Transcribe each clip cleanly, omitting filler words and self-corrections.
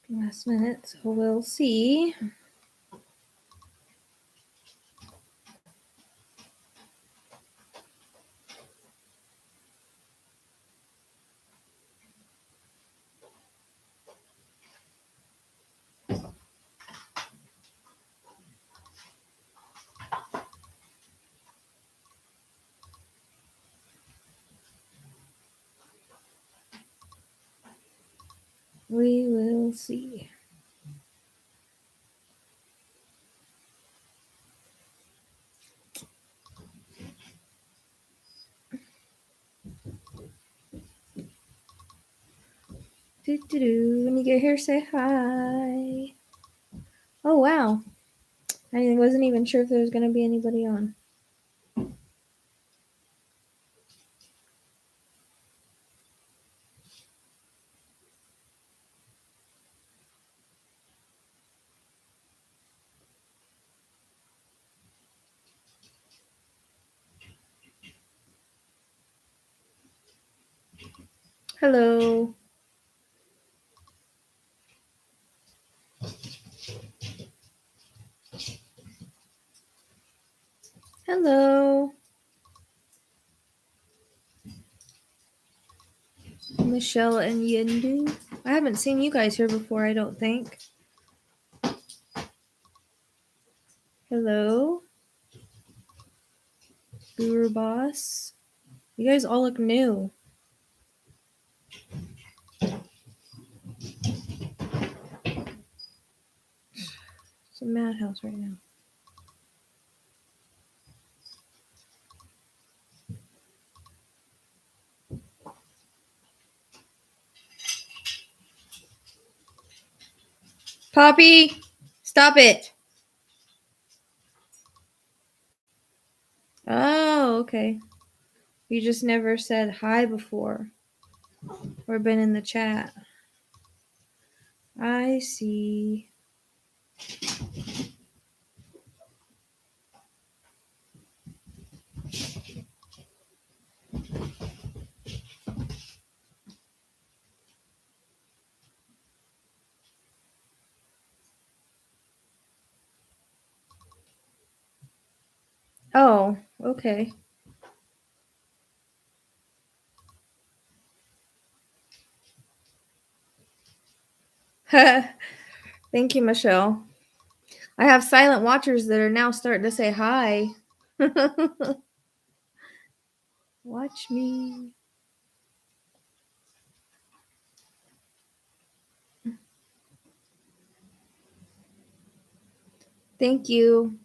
Last minute, so we'll see. We will see. When you get here, say hi. Oh, wow. I wasn't even sure if there was going to be anybody on. Hello. Hello. Michelle and Yendu. I haven't seen you guys here before, I don't think. Hello. Guru Boss. You guys all look new. It's a madhouse right now. Poppy, stop it. Oh, okay. You just never said hi before or been in the chat. I see. Oh, okay. Thank you, Michelle. I have silent watchers that are now starting to say hi. Watch me. Thank you.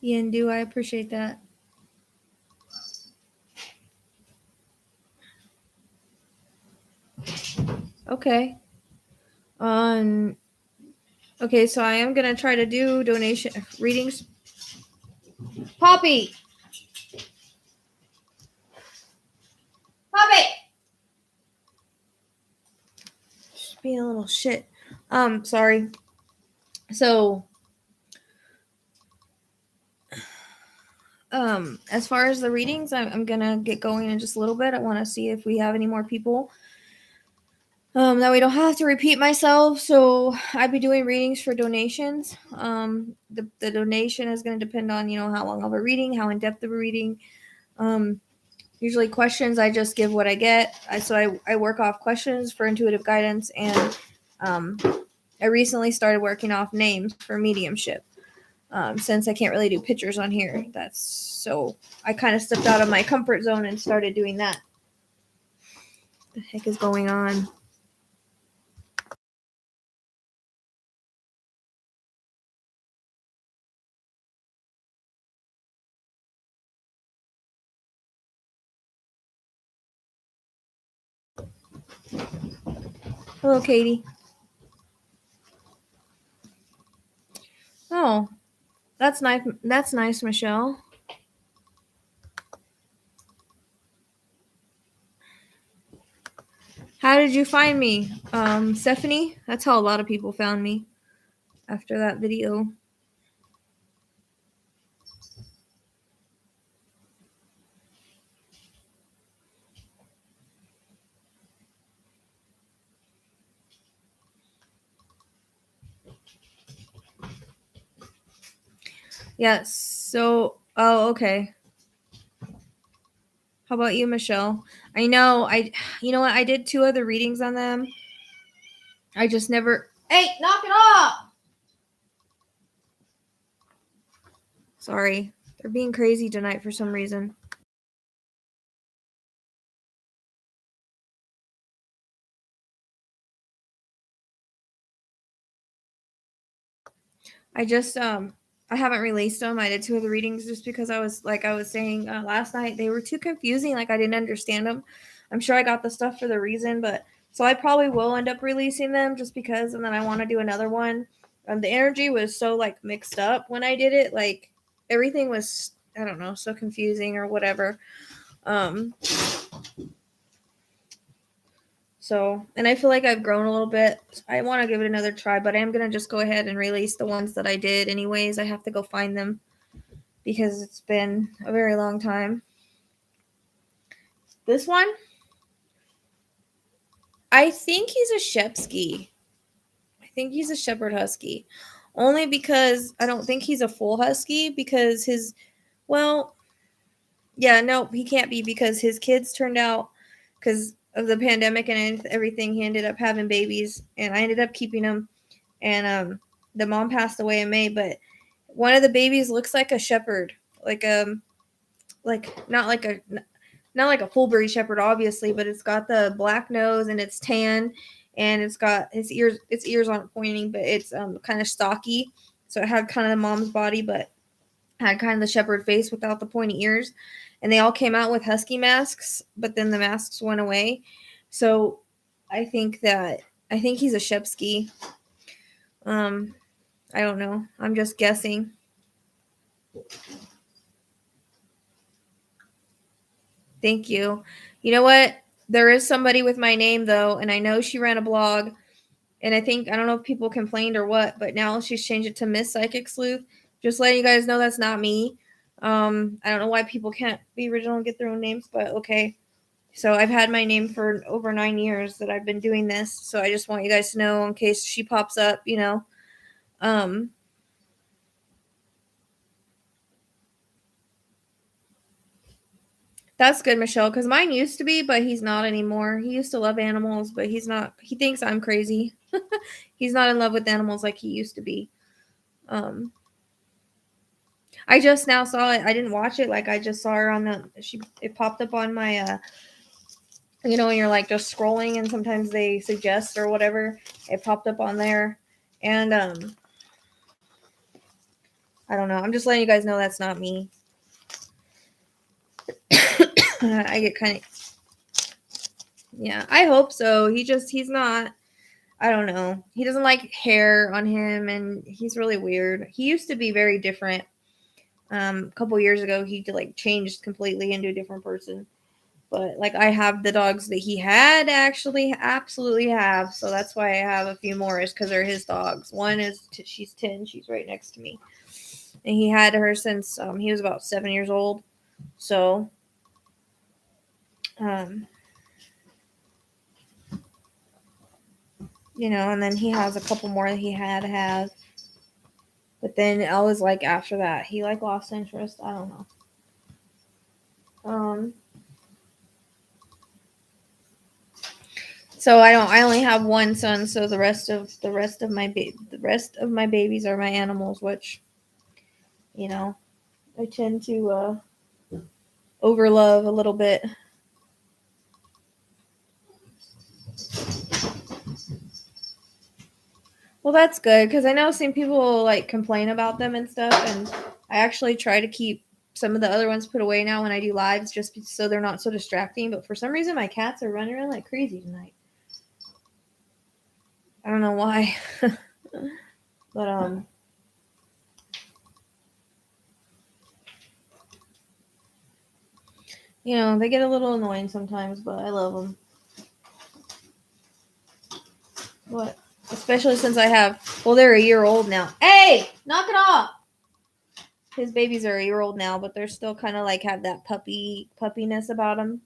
Yendu, I appreciate that. Okay. Okay, so I am gonna try to do donation readings. Poppy! Poppy! Just being a little shit. Sorry. So, as far as the readings, I'm gonna get going in just a little bit. I want to see if we have any more people. That we don't have to repeat myself. So I'd be doing readings for donations. The donation is going to depend on, how long of a reading, how in depth of a reading. Usually questions, I just give what I get. I work off questions for intuitive guidance, and I recently started working off names for mediumship. Since I can't really do pictures on here, so I kind of stepped out of my comfort zone and started doing that. What the heck is going on? Hello, Katie. Oh, that's nice. That's nice, Michelle. How did you find me? Stephanie? That's how a lot of people found me after that video. Yeah, so, oh, okay. How about you, Michelle? You know what? I did 2 other readings on them. I just never. Hey, knock it off! Sorry. They're being crazy tonight for some reason. I just I haven't released them. I did 2 of the readings just because I was saying last night, they were too confusing. Like I didn't understand them. I'm sure I got the stuff for the reason, but so I probably will end up releasing them just because, and then I want to do another one. The energy was so like mixed up when I did it. Like everything was, I don't know, so confusing or whatever. Um, So, and I feel like I've grown a little bit. I want to give it another try, but I am going to just go ahead and release the ones that I did anyways. I have to go find them because it's been a very long time. This one, I think he's a Shepsky. I think he's a Shepherd Husky. Only because I don't think he's a full Husky because well, yeah, no, he can't be because his kids turned out, because of the pandemic and everything, he ended up having babies and I ended up keeping them. And the mom passed away in May, but one of the babies looks like a shepherd, like not like a full breed shepherd, obviously, but it's got the black nose and it's tan, and it's got its ears aren't pointing, but it's kind of stocky, so it had kind of the mom's body, but had kind of the shepherd face without the pointy ears, and they all came out with husky masks, but then the masks went away, so I think he's a Shepsky. I don't know. I'm just guessing. Thank you. You know what? There is somebody with my name though, and I know she ran a blog, and I don't know if people complained or what, but now she's changed it to Miss Psychic Sleuth. Just letting you guys know that's not me. I don't know why people can't be original and get their own names, but okay. So I've had my name for over 9 years that I've been doing this. So I just want you guys to know in case she pops up, you know. That's good, Michelle, because mine used to be, but he's not anymore. He used to love animals, but he's not. He thinks I'm crazy. He's not in love with animals like he used to be. Um, I just now saw it. I didn't watch it. Like I just saw her on it popped up on my, when you're like just scrolling and sometimes they suggest or whatever. It popped up on there, and I don't know. I'm just letting you guys know that's not me. I get kind of, yeah. I hope so. He's not. I don't know. He doesn't like hair on him, and he's really weird. He used to be very different. A couple years ago, he like changed completely into a different person. But like, I have the dogs that he had actually absolutely have, so that's why I have a few more. Is because they're his dogs. One is she's 10. She's right next to me, and he had her since he was about 7 years old. So, um, and then he has a couple more that he had to have. But then I was like, after that, he like lost interest. I don't know. So I only have one son. So the rest of my babies are my animals, which, I tend to overlove a little bit. Well, that's good because I know some people like complain about them and stuff, and I actually try to keep some of the other ones put away now when I do lives, just so they're not so distracting. But for some reason, my cats are running around like crazy tonight. I don't know why, but they get a little annoying sometimes, but I love them. What? Especially since they're a year old now. Hey, knock it off. His babies are a year old now, but they're still kind of like have that puppiness about them.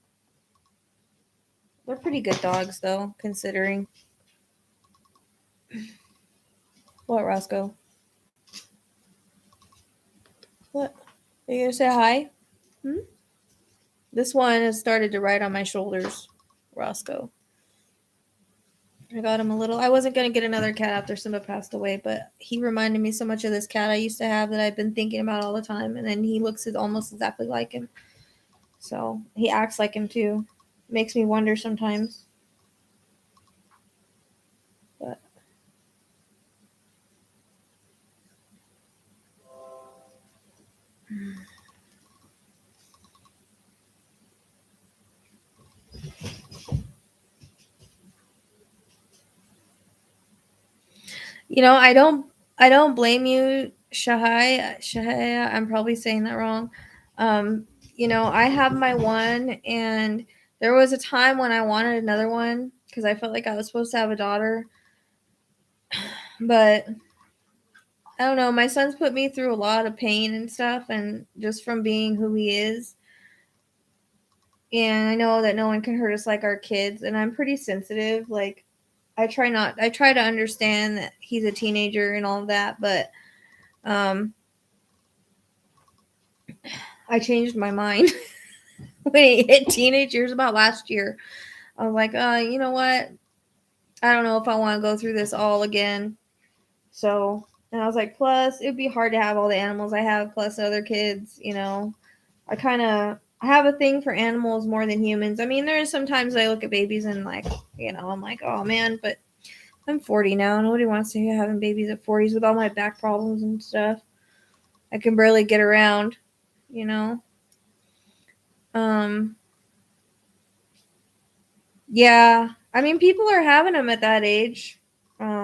They're pretty good dogs, though, considering. What, Roscoe? What? Are you gonna say hi? This one has started to ride on my shoulders. Roscoe. I got him a little. I wasn't gonna get another cat after Simba passed away, but he reminded me so much of this cat I used to have that I've been thinking about all the time. And then he looks almost exactly like him, so he acts like him too. Makes me wonder sometimes. But I don't blame you, Shahaya. I'm probably saying that wrong. I have my one, and there was a time when I wanted another one because I felt like I was supposed to have a daughter. But I don't know. My son's put me through a lot of pain and stuff, and just from being who he is. And I know that no one can hurt us like our kids, and I'm pretty sensitive. Like, I try to understand that he's a teenager and all of that, but I changed my mind when he hit teenage years about last year. I was like, you know what? I don't know if I want to go through this all again. So, and I was like, plus, it'd be hard to have all the animals I have, plus other kids, I have a thing for animals more than humans. I mean, there's sometimes I look at babies and, like, I'm like, oh man, but I'm 40 now. Nobody wants to hear having babies at 40s with all my back problems and stuff. I can barely get around, you know? Yeah. I mean, people are having them at that age. I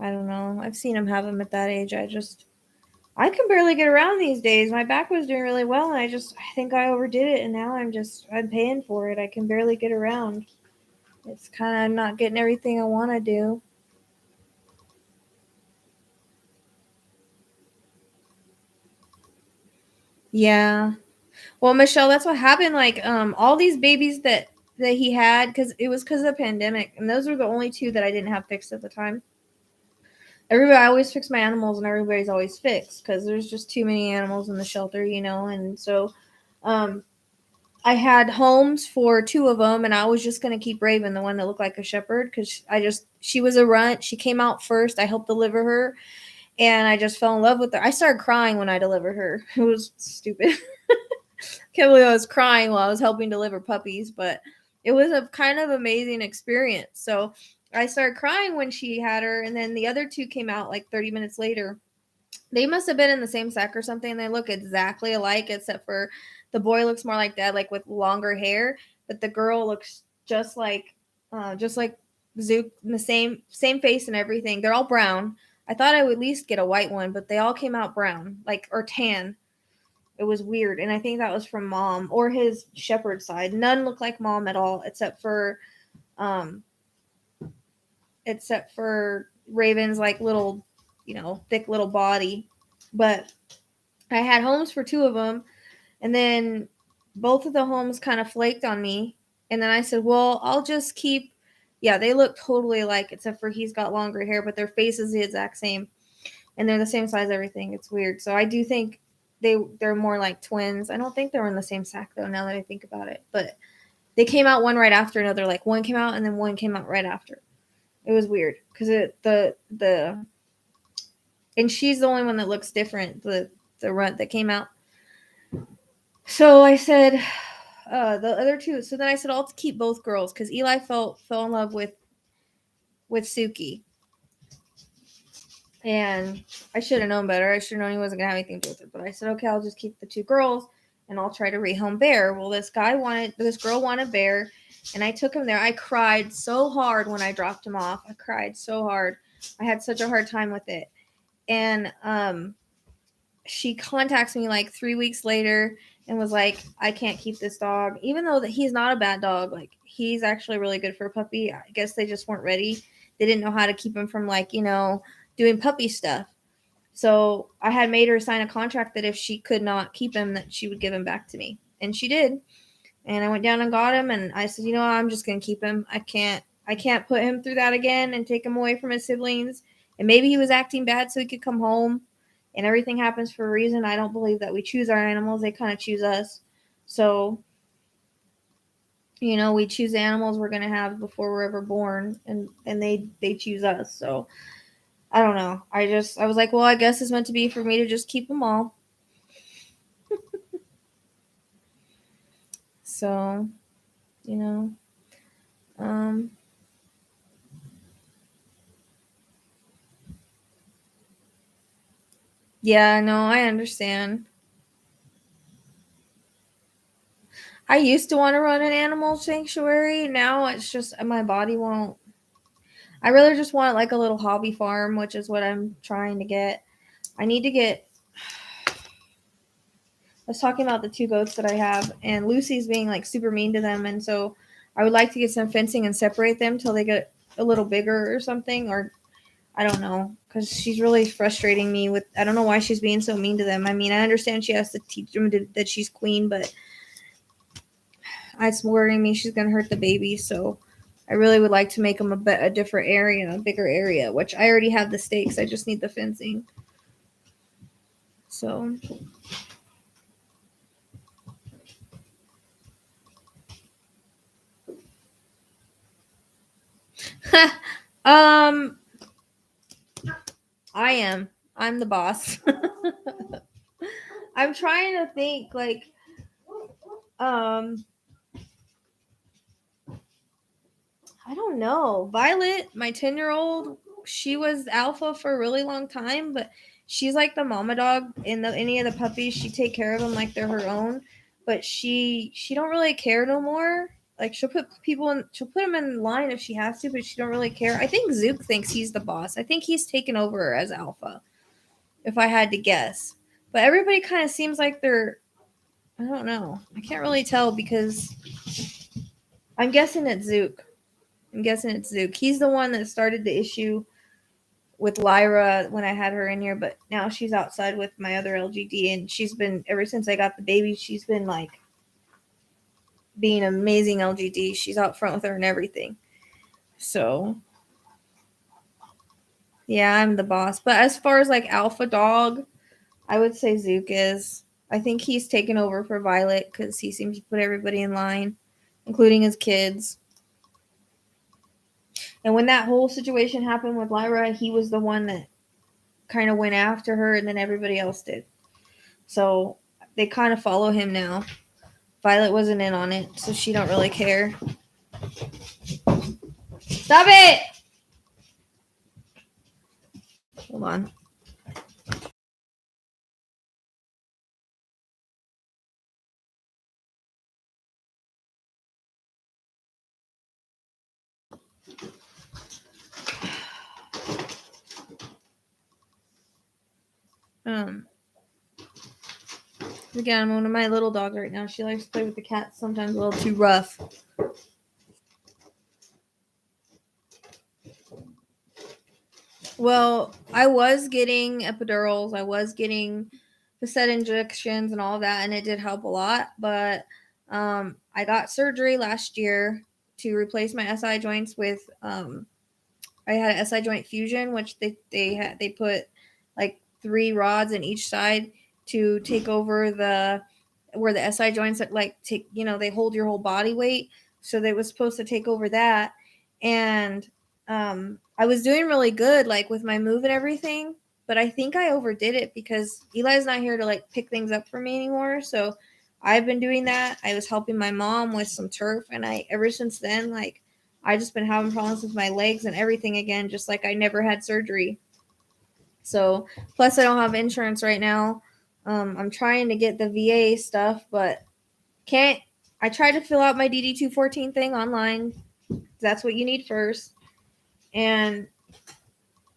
don't know. I've seen them have them at that age. I can barely get around these days. My back was doing really well, and I think I overdid it, and now I'm paying for it. I can barely get around. It's kind of not getting everything I want to do. Yeah. Well, Michelle, that's what happened. Like, all these babies that he had, because of the pandemic, and those were the only two that I didn't have fixed at the time. I always fix my animals, and everybody's always fixed because there's just too many animals in the shelter, and so, um, I had homes for two of them, and I was just gonna keep Raven, the one that looked like a shepherd, because she was a runt. She came out first. I helped deliver her, and I just fell in love with her. I started crying when I delivered her. It was stupid. Can't believe I was crying while I was helping deliver puppies, but it was a kind of amazing experience. So I started crying when she had her, and then the other two came out like 30 minutes later. They must have been in the same sack or something. They look exactly alike, except for the boy looks more like dad, like with longer hair, but the girl looks just like Zook, the same face and everything. They're all brown. I thought I would at least get a white one, but they all came out brown, like, or tan. It was weird, and I think that was from mom or his shepherd side. None looked like mom at all, um, except for Raven's like little, thick little body. But I had homes for two of them, and then both of the homes kind of flaked on me. And then I said, well, I'll just keep. Yeah, they look totally alike, except for he's got longer hair, but their face is the exact same, and they're the same size. Everything. It's weird. So I do think they're more like twins. I don't think they were in the same sack though. Now that I think about it, but they came out one right after another. Like one came out and then one came out right after. It was weird because the and she's the only one that looks different. The runt that came out. So I said, the other two. So then I said, I'll keep both girls because Eli fell in love with Suki, and I should have known better. I should have known he wasn't gonna have anything to do with it. But I said, okay, I'll just keep the two girls, and I'll try to rehome Bear. Well, this girl wanted Bear, and I took him there. I cried so hard when I dropped him off. I cried so hard. I had such a hard time with it, and she contacts me like 3 weeks later and was like, I can't keep this dog, even though that he's not a bad dog. Like, he's actually really good for a puppy. I guess they just weren't ready. They didn't know how to keep him from, like, doing puppy stuff. So I had made her sign a contract that if she could not keep him, that she would give him back to me. And she did. And I went down and got him, and I said, I'm just going to keep him. I can't put him through that again and take him away from his siblings. And maybe he was acting bad so he could come home. and everything happens for a reason. I don't believe that we choose our animals. They kind of choose us. So, we choose the animals we're going to have before we're ever born, and they choose us. So, I don't know. I was like, well, I guess it's meant to be for me to just keep them all. So, yeah, no, I understand. I used to want to run an animal sanctuary. Now it's just my body won't. I really just want like a little hobby farm, which is what I'm trying to get. I need to get. I was talking about the 2 goats that I have, and Lucy's being like super mean to them, and so I would like to get some fencing and separate them till they get a little bigger or something, or I don't know, because she's really frustrating me with. I don't know why she's being so mean to them. I mean, I understand she has to teach them that she's queen, but it's worrying me she's gonna hurt the baby. So I really would like to make them a different area, a bigger area, which I already have the stakes. I just need the fencing. So. I am. I'm the boss. I'm trying to think like I don't know. Violet, my 10-year-old, she was alpha for a really long time, but she's like the mama dog in any of the puppies. She take care of them like they're her own, but she don't really care no more. Like she'll put them in line if she has to, but she don't really care. I think Zook thinks he's the boss. I think he's taken over as alpha, if I had to guess. But everybody kind of seems like they're, I don't know. I can't really tell because I'm guessing it's Zook. He's the one that started the issue with Lyra when I had her in here, but now she's outside with my other LGD, and she's been, ever since I got the baby, she's been like being an amazing LGD. She's out front with her and everything. So, yeah, I'm the boss. But as far as like alpha dog, I would say Zook is. I think he's taken over for Violet because he seems to put everybody in line, including his kids. And when that whole situation happened with Lyra, he was the one that kind of went after her, and then everybody else did. So they kind of follow him now. Violet wasn't in on it, so she don't really care. Stop it! Hold on. Again, one of my little dogs right now. She likes to play with the cats, sometimes a little too rough. Well, I was getting epidurals. I was getting facet injections and all that, and it did help a lot. But I got surgery last year to replace my SI joints with I had an SI joint fusion, which they put like 3 rods in each side to take over where the SI joints like take, they hold your whole body weight. So they was supposed to take over that. And I was doing really good, like with my move and everything, but I think I overdid it because Eli's not here to like pick things up for me anymore. So I've been doing that. I was helping my mom with some turf, and ever since then, like, I just been having problems with my legs and everything again, just like I never had surgery. So, plus I don't have insurance right now. I'm trying to get the VA stuff, but can't. I tried to fill out my DD-214 thing online. That's what you need first. And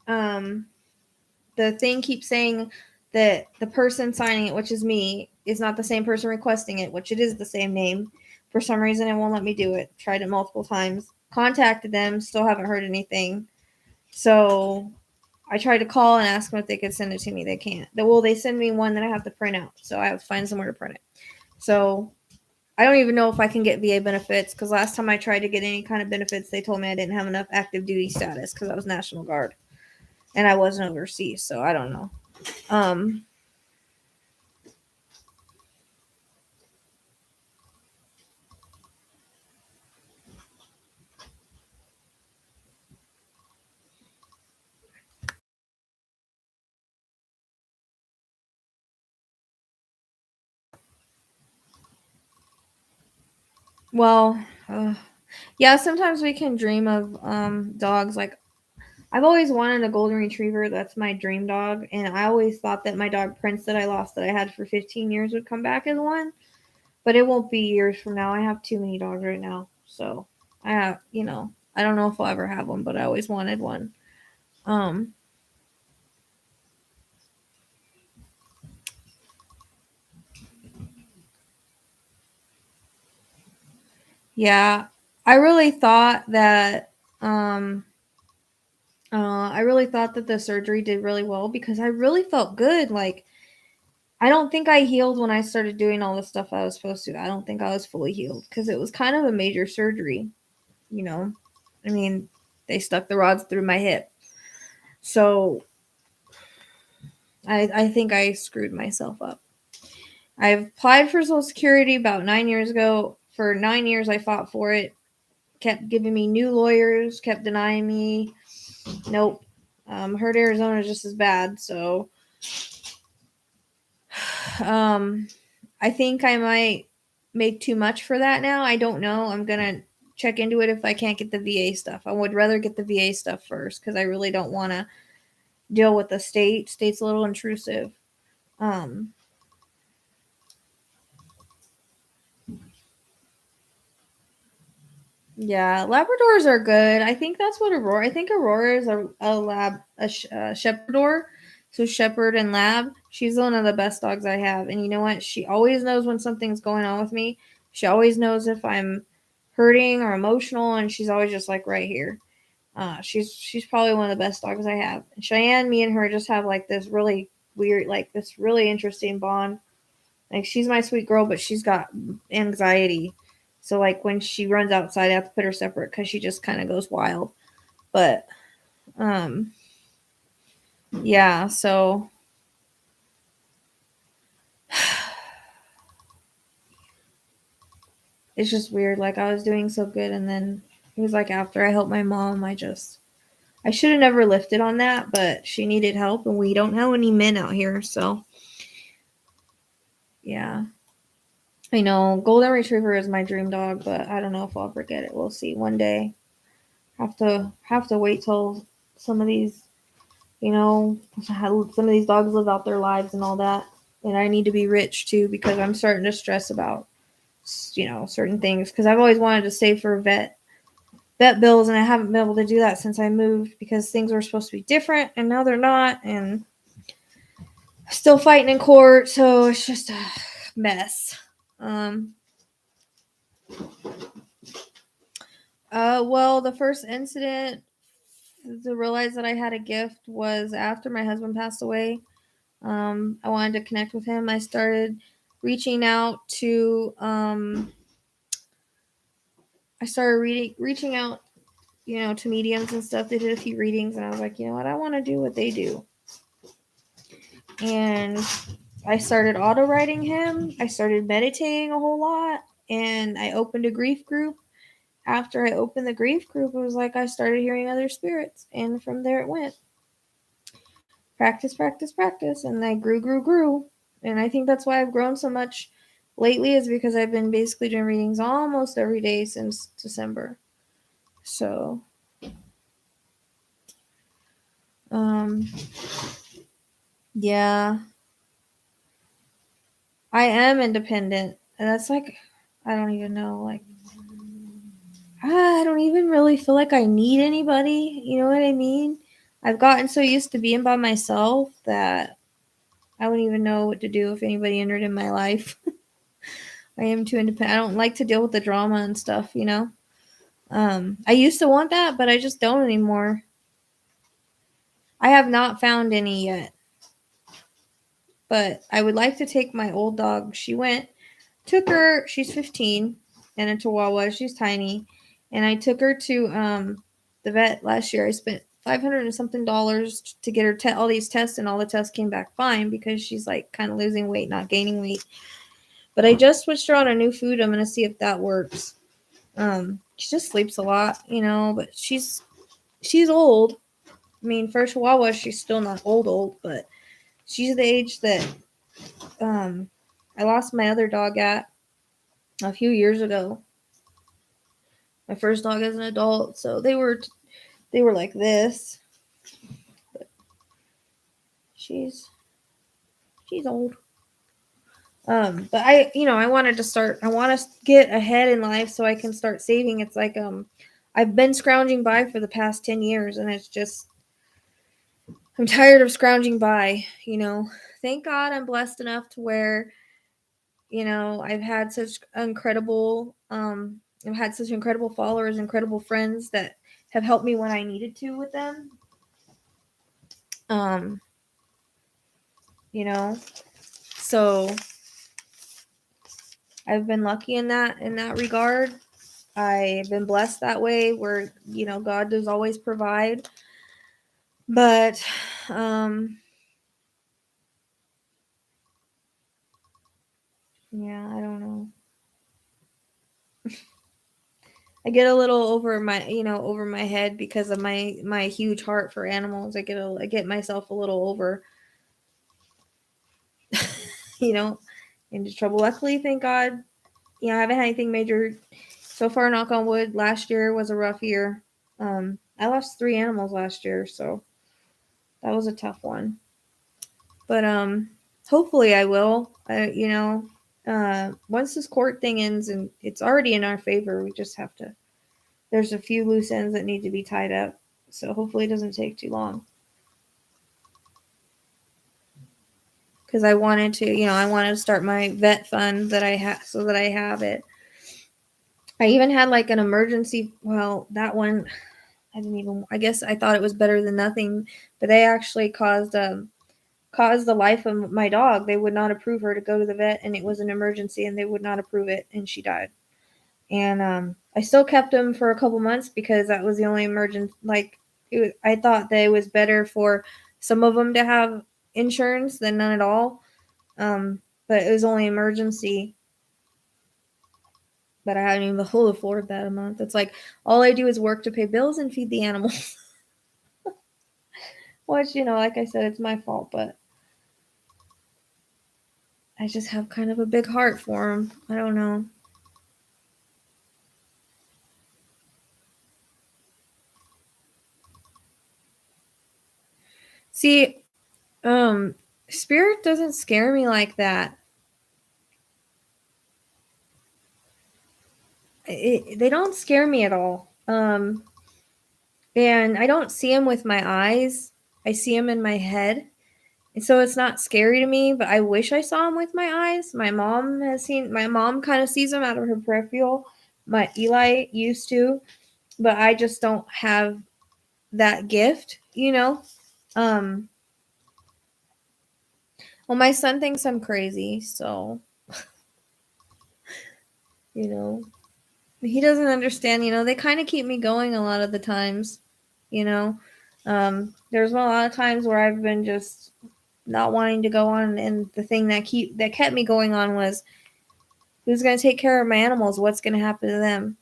the thing keeps saying that the person signing it, which is me, is not the same person requesting it, which it is the same name. For some reason, it won't let me do it. Tried it multiple times. Contacted them, still haven't heard anything. So I tried to call and ask them if they could send it to me. They can't. They send me one that I have to print out, so I have to find somewhere to print it. So I don't even know if I can get VA benefits, because last time I tried to get any kind of benefits, they told me I didn't have enough active duty status because I was National Guard and I wasn't overseas, so I don't know. Well, yeah, sometimes we can dream of dogs. Like, I've always wanted a golden retriever. That's my dream dog. And I always thought that my dog Prince that I lost, that I had for 15 years, would come back as one. But it won't be years from now. I have too many dogs right now. So I have, I don't know if I'll ever have one, but I always wanted one. Yeah, I really thought that the surgery did really well because I really felt good. Like, I don't think I healed when I started doing all the stuff I was supposed to. I don't think I was fully healed because it was kind of a major surgery, you know. I mean, they stuck the rods through my hip. So I think I screwed myself up. I applied for Social Security about 9 years ago. For 9 years, I fought for it. Kept giving me new lawyers, kept denying me. Nope. Hurt Arizona is just as bad. So, I think I might make too much for that now. I don't know. I'm gonna check into it if I can't get the VA stuff. I would rather get the VA stuff first because I really don't want to deal with the state. State's a little intrusive. Um, yeah, Labradors are good. I think that's what Aurora. I think Aurora is a Shepherdor. So Shepherd and Lab. She's one of the best dogs I have. And you know what? She always knows when something's going on with me. She always knows if I'm hurting or emotional, and she's always just like right here. She's probably one of the best dogs I have. And Cheyenne, me and her just have like this really weird, like this really interesting bond. Like, she's my sweet girl, but she's got anxiety. So like when she runs outside, I have to put her separate because she just kind of goes wild. But um, yeah. So it's just weird. Like, I was doing so good, and then it was like after I helped my mom, I should have never lifted on that, but she needed help, and we don't have any men out here, so yeah. I know golden retriever is my dream dog, but I don't know if I'll ever get it. We'll see one day. Have to wait till some of these, some of these dogs live out their lives and all that. And I need to be rich too because I'm starting to stress about certain things because I've always wanted to save for vet bills, and I haven't been able to do that since I moved because things were supposed to be different and now they're not, and still fighting in court, so it's just a mess. Well, the first incident to realize that I had a gift was after my husband passed away. I wanted to connect with him. I started reaching out to reaching out, to mediums and stuff. They did a few readings, and I was like, you know what, I want to do what they do. And I started auto writing him. I started meditating a whole lot, and I opened a grief group. After I opened the grief group, it was like I started hearing other spirits, and from there it went. Practice, practice, practice, and I grew. And I think that's why I've grown so much lately, is because I've been basically doing readings almost every day since December. So, yeah, I am independent. And that's like, I don't even know, like, I don't even really feel like I need anybody. You know what I mean? I've gotten so used to being by myself that I wouldn't even know what to do if anybody entered in my life. I am too independent. I don't like to deal with the drama and stuff. I used to want that, but I just don't anymore. I have not found any yet. But I would like to take my old dog. Took her, she's 15, and a Chihuahua. She's tiny. And I took her to the vet last year. I spent $500 and something to get her all these tests, and all the tests came back fine because she's like kind of losing weight, not gaining weight. But I just switched her on a new food. I'm gonna see if that works. She just sleeps a lot, but she's old. I mean, for a Chihuahua, she's still not old, but she's the age that I lost my other dog at a few years ago. My first dog as an adult, so they were like this. But she's old. But I want to get ahead in life so I can start saving. It's like I've been scrounging by for the past 10 years, and it's just I'm tired of scrounging by, Thank God I'm blessed enough to where I've had such incredible followers, incredible friends that have helped me when I needed to with them. So I've been lucky in that regard. I've been blessed that way where, God does always provide. But yeah, I don't know. I get a little over my head because of my huge heart for animals. I get myself a little over into trouble. Luckily, thank God, I haven't had anything major so far, knock on wood. Last year was a rough year. I lost 3 animals last year, so that was a tough one. But hopefully I will. Once this court thing ends, and it's already in our favor, we just have to. There's a few loose ends that need to be tied up, so hopefully it doesn't take too long. Because I wanted to start my vet fund that I have, so that I have it. I even had like an emergency. Well, that one, I guess I thought it was better than nothing, but they actually caused the life of my dog. They would not approve her to go to the vet, and it was an emergency, and they would not approve it, and she died. And I still kept him for a couple months because that was the only emergency. I thought that it was better for some of them to have insurance than none at all. But it was only emergency. But I haven't even afford that a month. It's like all I do is work to pay bills and feed the animals. Which, like I said, it's my fault, but I just have kind of a big heart for them. I don't know. See, spirit doesn't scare me like that. They don't scare me at all. And I don't see them with my eyes. I see them in my head. And so it's not scary to me, but I wish I saw them with my eyes. My mom kind of sees them out of her peripheral. My Eli used to, but I just don't have that gift, Well, my son thinks I'm crazy, so, he doesn't understand, they kind of keep me going a lot of the times, There's a lot of times where I've been just not wanting to go on, and the thing that kept me going on was, who's going to take care of my animals? What's going to happen to them?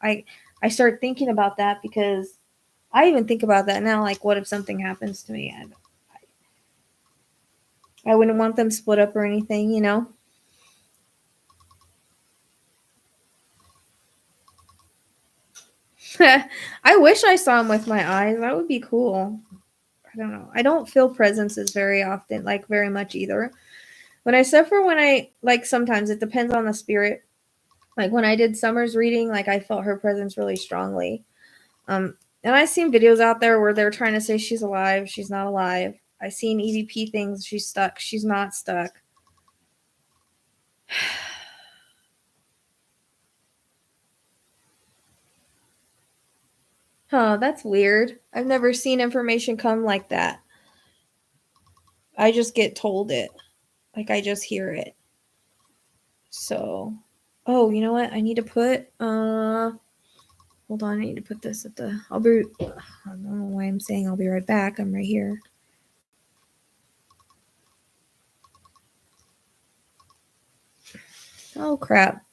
I start thinking about that because I even think about that now. Like, what if something happens to me? I wouldn't want them split up or anything, I wish I saw them with my eyes. That would be cool. I don't know. I don't feel presences very often, like very much either. Sometimes it depends on the spirit. Like when I did Summer's reading, like I felt her presence really strongly. And I've seen videos out there where they're trying to say she's alive. She's not alive. I've seen EVP things. She's stuck. She's not stuck. Huh, that's weird. I've never seen information come like that. I just get told it. Like I just hear it. So, oh, you know what? I need to put Hold on, I need to put this at the, I don't know why I'm saying I'll be right back. I'm right here. Oh, crap.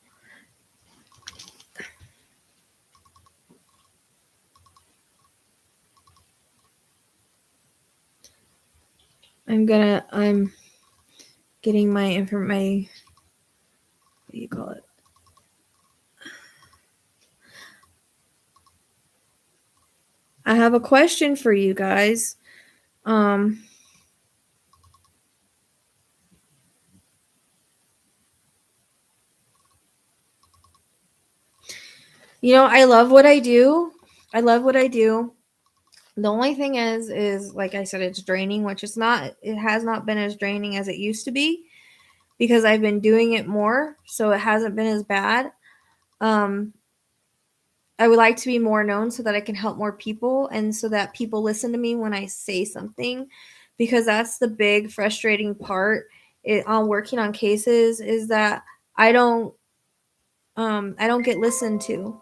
I'm getting my what do you call it? I have a question for you guys. I love what I do. The only thing is like I said, it's draining, which it has not been as draining as it used to be because I've been doing it more. So it hasn't been as bad. I would like to be more known so that I can help more people and so that people listen to me when I say something, because that's the big frustrating part on working on cases is that I don't get listened to,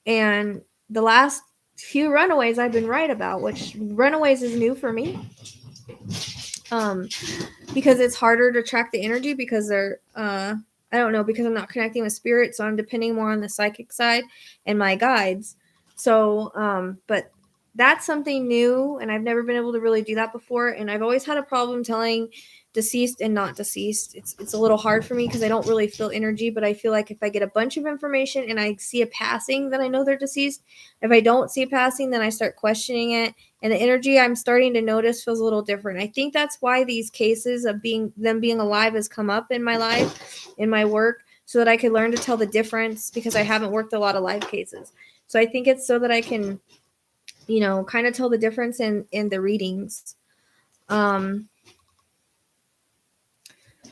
and the last few runaways I've been right about, which runaways is new for me. Because it's harder to track the energy because they're I don't know, because I'm not connecting with spirit, so I'm depending more on the psychic side and my guides. So but that's something new, and I've never been able to really do that before, and I've always had a problem telling deceased and not deceased. It's a little hard for me because I don't really feel energy, but I feel like if I get a bunch of information and I see a passing, then I know they're deceased. If I don't see a passing, then I start questioning it, and the energy I'm starting to notice feels a little different. I think that's why these cases of them being alive has come up in my life, in my work, so that I could learn to tell the difference, because I haven't worked a lot of live cases. So I think it's so that I can, kind of tell the difference in the readings.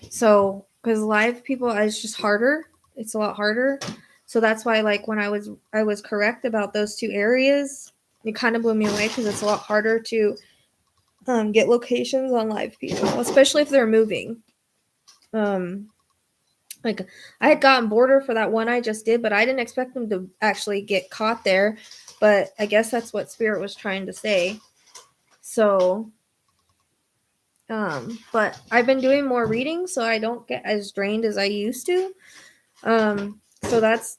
So because live people is just harder. It's a lot harder. So that's why, like, when I was correct about those two areas, it kind of blew me away because it's a lot harder to get locations on live people, especially if they're moving. Like I had gotten border for that one I just did, but I didn't expect them to actually get caught there. But I guess that's what Spirit was trying to say. So, but I've been doing more reading, so I don't get as drained as I used to. So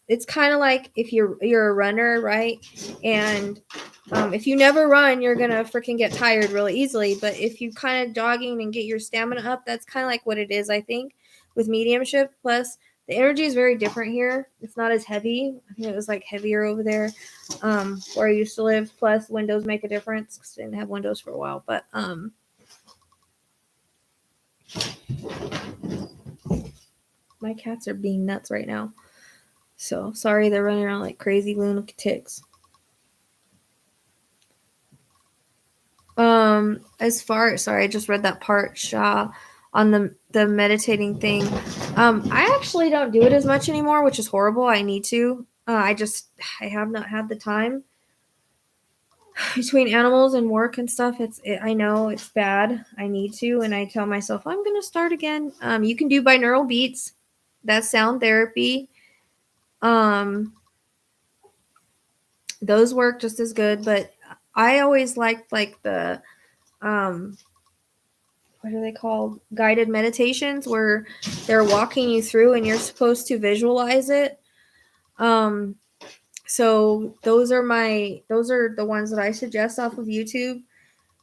it's kind of like if you're a runner, right? And if you never run, you're gonna freaking get tired really easily. But if you kind of jogging and get your stamina up, that's kind of like what it is, I think, with mediumship. Plus, the energy is very different here. It's not as heavy. I think it was like heavier over there, where I used to live. Plus, windows make a difference because I didn't have windows for a while. But my cats are being nuts right now. So sorry, they're running around like crazy lunatics. Sorry, I just read that part, Shah, on the meditating thing. I actually don't do it as much anymore, which is horrible. I need to. I have not had the time between animals and work and stuff. I know it's bad. I need to, and I tell myself I'm gonna start again. You can do binaural beats. That's sound therapy. Those work just as good, but I always liked like the what are they called? Guided meditations, where they're walking you through and you're supposed to visualize it. So those are the ones that I suggest off of YouTube.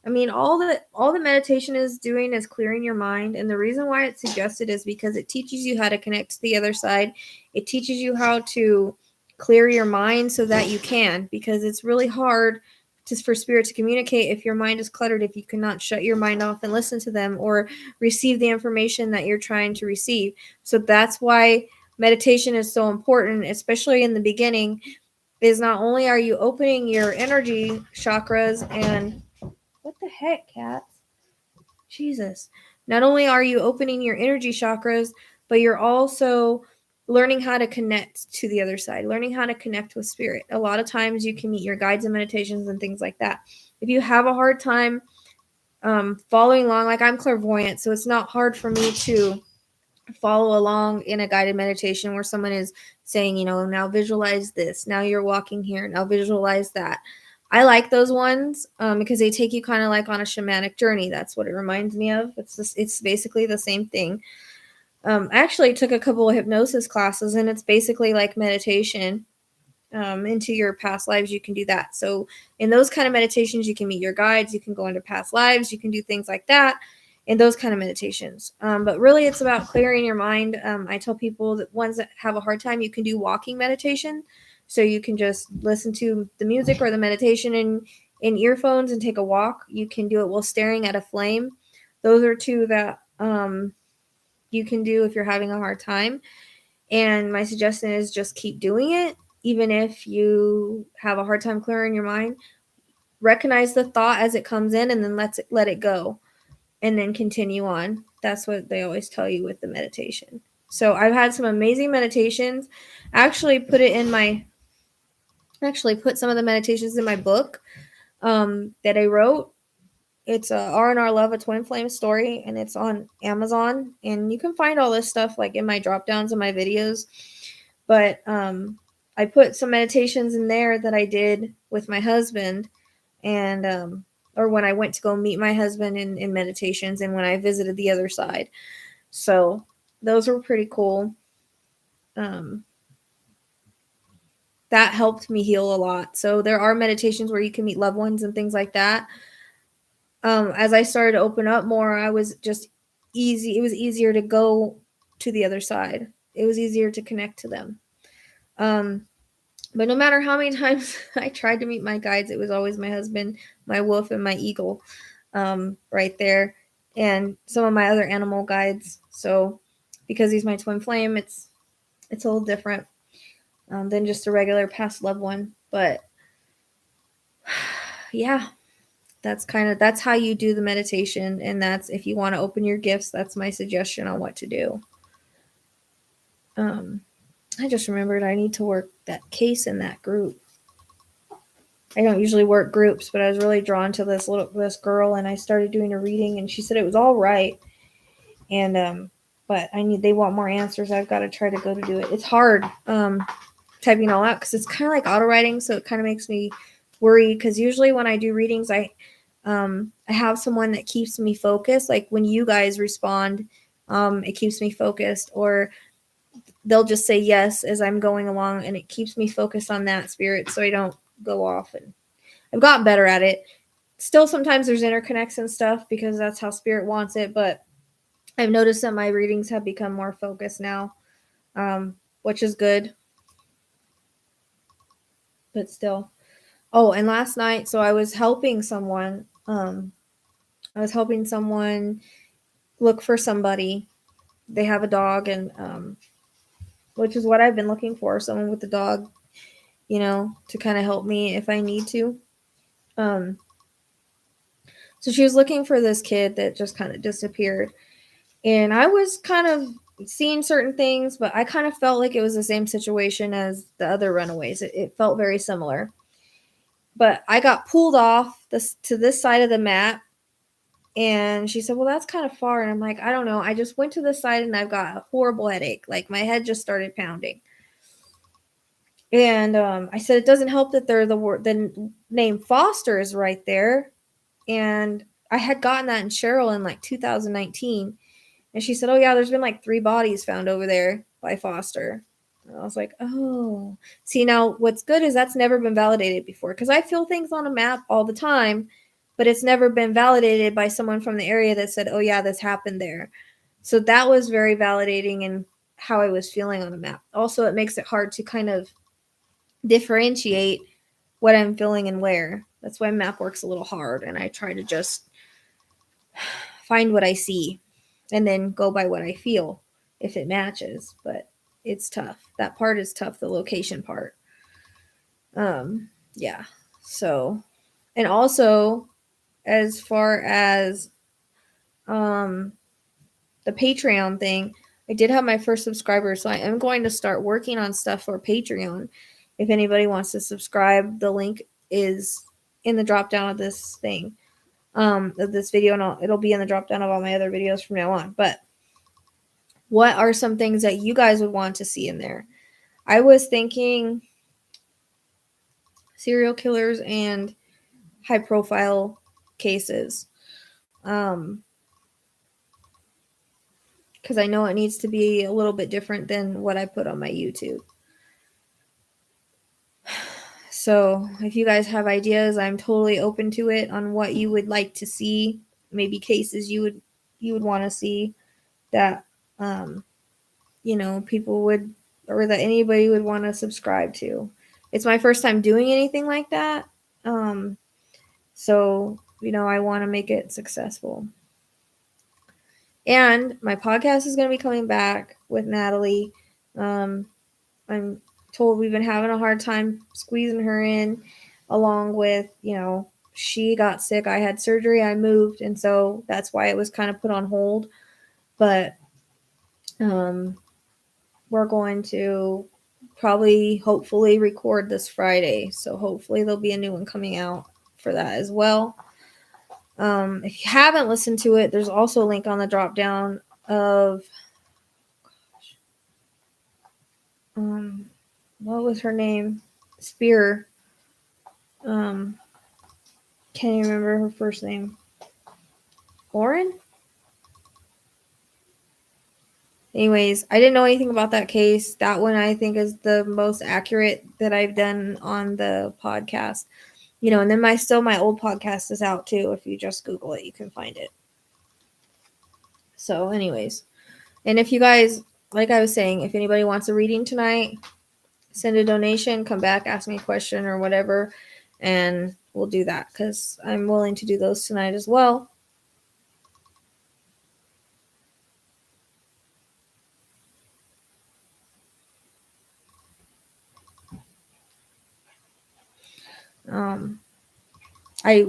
I mean, all the meditation is doing is clearing your mind, and the reason why it's suggested is because it teaches you how to connect to the other side. It teaches you how to clear your mind so that you can, because it's really hard just for spirit to communicate if your mind is cluttered, if you cannot shut your mind off and listen to them or receive the information that you're trying to receive. So that's why meditation is so important, especially in the beginning, is not only are you opening your energy chakras and what the heck, cats? Jesus. Not only are you opening your energy chakras, but you're also learning how to connect to the other side, learning how to connect with spirit. A lot of times you can meet your guides and meditations and things like that. If you have a hard time following along, like I'm clairvoyant, so it's not hard for me to follow along in a guided meditation where someone is saying, now visualize this. Now you're walking here. Now visualize that. I like those ones because they take you kind of like on a shamanic journey. That's what it reminds me of. It's basically the same thing. I actually took a couple of hypnosis classes, and it's basically like meditation into your past lives. You can do that. So in those kind of meditations, you can meet your guides. You can go into past lives. You can do things like that in those kind of meditations. But really, it's about clearing your mind. I tell people that ones that have a hard time, you can do walking meditation. So you can just listen to the music or the meditation in earphones and take a walk. You can do it while staring at a flame. Those are two that you can do if you're having a hard time. And my suggestion is just keep doing it. Even if you have a hard time clearing your mind, recognize the thought as it comes in and then let it go and then continue on. That's what they always tell you with the meditation. So I've had some amazing meditations. I actually put some of the meditations in my book that I wrote. It's R&R Love, a Twin Flame Story, and it's on Amazon. And you can find all this stuff like in my drop downs in my videos. But I put some meditations in there that I did with my husband, and or when I went to go meet my husband in meditations, and when I visited the other side. So those were pretty cool. That helped me heal a lot. So there are meditations where you can meet loved ones and things like that. As I started to open up more, I was just easy. It was easier to go to the other side. It was easier to connect to them. But no matter how many times I tried to meet my guides, it was always my husband, my wolf, and my eagle right there, and some of my other animal guides. So because he's my twin flame, it's a little different than just a regular past loved one. But yeah, that's how you do the meditation, and that's if you want to open your gifts. That's my suggestion on what to do. I just remembered I need to work that case in that group. I don't usually work groups, but I was really drawn to this girl, and I started doing a reading, and she said it was all right. And but they want more answers. I've got to try to go to do it. It's hard typing all out because it's kind of like auto writing, so it kind of makes me worry. Because usually when I do readings, I have someone that keeps me focused. Like when you guys respond, it keeps me focused, or they'll just say yes as I'm going along, and it keeps me focused on that spirit so I don't go off. And I've gotten better at it. Still, sometimes there's interconnects and stuff because that's how spirit wants it, but I've noticed that my readings have become more focused now, which is good. But still. Oh, and last night, so I was helping someone. Look for somebody. They have a dog, and which is what I've been looking for, someone with a dog, to kind of help me if I need to. So she was looking for this kid that just kind of disappeared. And I was kind of seeing certain things, but I kind of felt like it was the same situation as the other runaways. It felt very similar. But I got pulled off to this side of the map. And she said, well, that's kind of far. And I'm like, I don't know. I just went to this side and I've got a horrible headache. Like my head just started pounding. And I said, it doesn't help that the name Foster is right there. And I had gotten that in Cheryl in like 2019. And she said, oh, yeah, there's been like 3 bodies found over there by Foster. And I was like, oh. See, now what's good is that's never been validated before. Because I feel things on a map all the time. But it's never been validated by someone from the area that said, oh, yeah, this happened there. So that was very validating in how I was feeling on a map. Also, it makes it hard to kind of differentiate what I'm feeling and where. That's why map work's a little hard. And I try to just find what I see and then go by what I feel if it matches. But it's tough. That part is tough, the location part. Yeah. So, and also, as far as the Patreon thing, I did have my first subscriber, so I am going to start working on stuff for Patreon. If anybody wants to subscribe, the link is in the drop down of this thing, of this video, and it'll be in the drop down of all my other videos from now on. But what are some things that you guys would want to see in there? I was thinking serial killers and high profile cases. Because I know it needs to be a little bit different than what I put on my YouTube. So if you guys have ideas, I'm totally open to it on what you would like to see. Maybe cases you would want to see that people would, or that anybody would want to subscribe to. It's my first time doing anything like that. So I want to make it successful. And my podcast is going to be coming back with Natalie. I'm told we've been having a hard time squeezing her in, along with, she got sick. I had surgery. I moved. And so that's why it was kind of put on hold. But we're going to hopefully record this Friday. So hopefully there'll be a new one coming out for that as well. If you haven't listened to it, there's also a link on the drop down of what was her name? Spear. Can't even remember her first name. Lauren? Anyways, I didn't know anything about that case. That one I think is the most accurate that I've done on the podcast. And then my old podcast is out too. If you just Google it, you can find it. So anyways, and if you guys, like I was saying, if anybody wants a reading tonight, send a donation, come back, ask me a question or whatever, and we'll do that because I'm willing to do those tonight as well.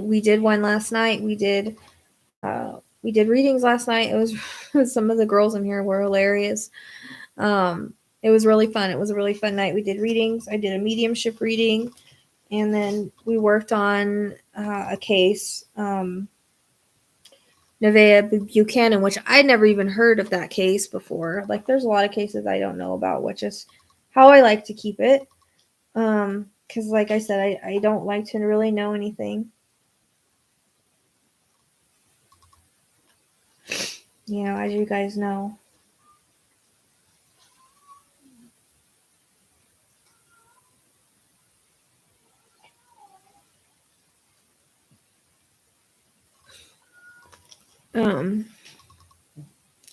We did one last night. We did readings last night. It was some of the girls in here were hilarious. It was really fun. It was a really fun night. We did readings. I did a mediumship reading, and then we worked on a case, Nevaeh Buchanan, which I'd never even heard of that case before. Like, there's a lot of cases I don't know about, which is how I like to keep it. Because like I said, I don't like to really know anything. As you guys know.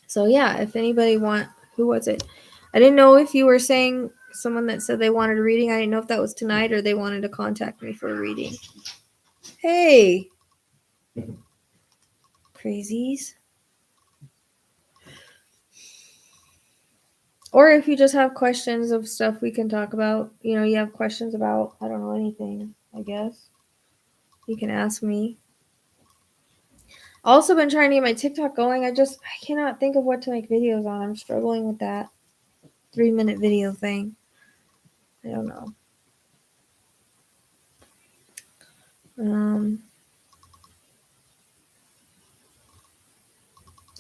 So yeah, if anybody who was it? I didn't know if you were saying someone that said they wanted a reading. I didn't know if that was tonight or they wanted to contact me for a reading. Hey, crazies. Or if you just have questions of stuff we can talk about, you have questions about, I don't know, anything, I guess. You can ask me. Also been trying to get my TikTok going. I cannot think of what to make videos on. I'm struggling with that 3-minute video thing. I don't know.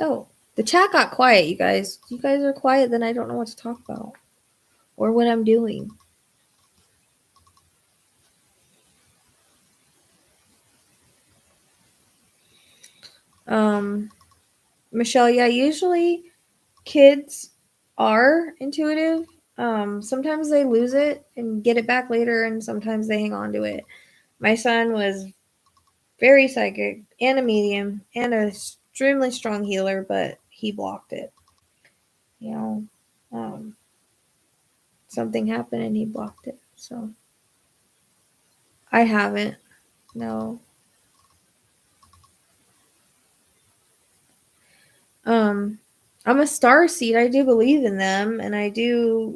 Oh, the chat got quiet, you guys. You guys are quiet, then I don't know what to talk about. Or what I'm doing. Michelle, yeah, usually kids are intuitive. Sometimes they lose it and get it back later, and sometimes they hang on to it. My son was very psychic and a medium and an extremely strong healer, but he blocked it. Something happened and he blocked it. So I haven't. No. I'm a star seed. I do believe in them and I do,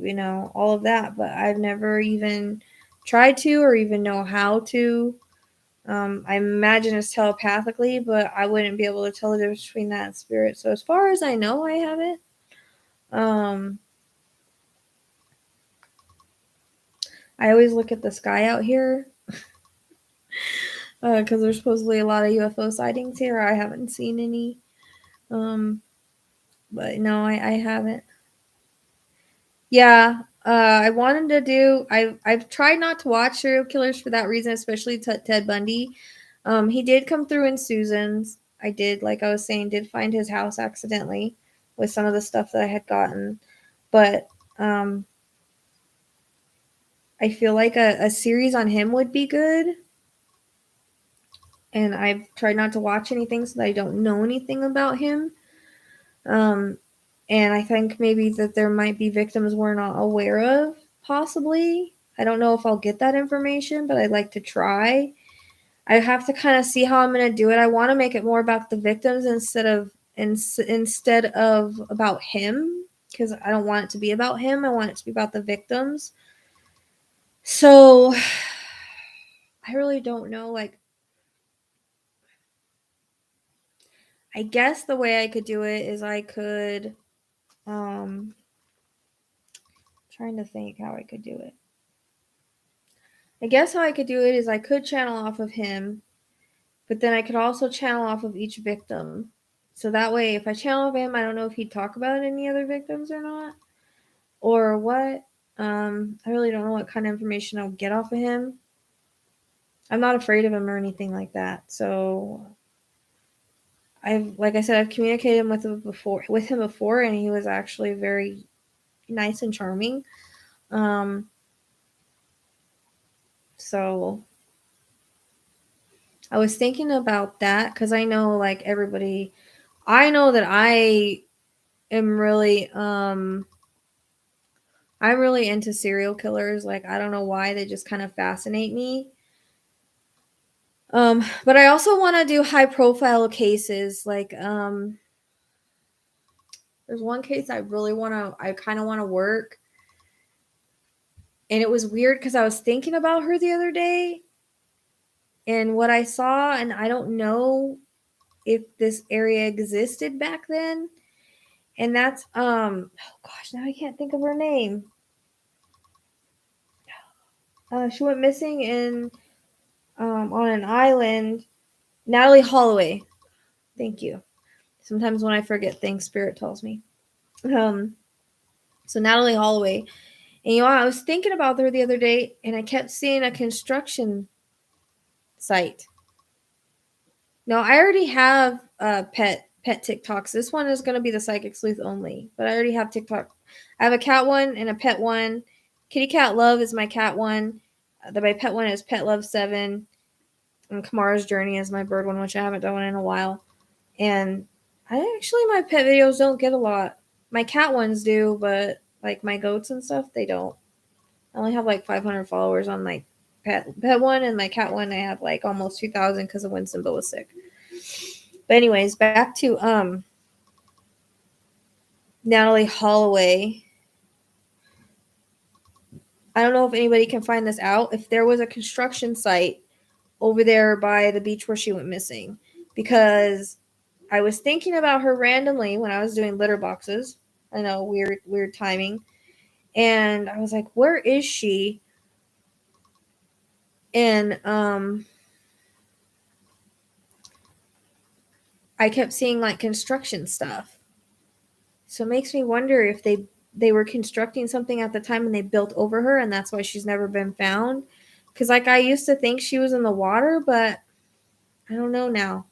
all of that, but I've never even tried to or even know how to. I imagine it's telepathically, but I wouldn't be able to tell the difference between that and spirit. So as far as I know, I haven't. I always look at the sky out here because there's supposedly a lot of UFO sightings here. I haven't seen any. But no, I haven't. Yeah, I wanted to do. I've tried not to watch serial killers for that reason, especially Ted Bundy. He did come through in Susan's. I did, like I was saying, did find his house accidentally with some of the stuff that I had gotten, but I feel like a series on him would be good. And I've tried not to watch anything so that I don't know anything about him. And I think maybe that there might be victims we're not aware of, possibly. I don't know if I'll get that information, but I'd like to try. I have to kind of see how I'm going to do it. I want to make it more about the victims instead of about him, because I don't want it to be about him. I want it to be about the victims. So I really don't know. Like, I guess the way I could do it is I could trying to think how I could do it. I guess how I could do it is I could channel off of him, but then I could also channel off of each victim. So that way, if I channel off him, I don't know if he'd talk about any other victims or not, or what. I really don't know what kind of information I'll get off of him. I'm not afraid of him or anything like that. So like I said, I've communicated with him before, and he was actually very nice and charming. So I was thinking about that because I know, like, everybody, I know that I am really, I'm really into serial killers. Like, I don't know why, they just kind of fascinate me. But I also want to do high profile cases. Like, there's one case I kind of want to work. And it was weird because I was thinking about her the other day and what I saw, and I don't know if this area existed back then. And that's oh gosh, now I can't think of her name. She went missing in on an island. Natalie Holloway. Thank you. Sometimes when I forget things, Spirit tells me. So Natalie Holloway. And I was thinking about her the other day, and I kept seeing a construction site. No, I already have pet TikToks. This one is going to be the Psychic Sleuth only, but I already have TikTok. I have a cat one and a pet one. Kitty Cat Love is my cat one. My pet one is Pet Love 7. And Kamara's Journey is my bird one, which I haven't done one in a while. And my pet videos don't get a lot. My cat ones do, but like my goats and stuff, they don't. I only have like 500 followers on my pet one, and my cat one I have like almost 2,000 because of when Simba was sick. But anyways, back to Natalie Holloway. I don't know if anybody can find this out. If there was a construction site over there by the beach where she went missing, because I was thinking about her randomly when I was doing litter boxes. I know, weird timing. And I was like, where is she? And I kept seeing like construction stuff. So it makes me wonder if they were constructing something at the time and they built over her, and that's why she's never been found. Because like I used to think she was in the water, but I don't know now.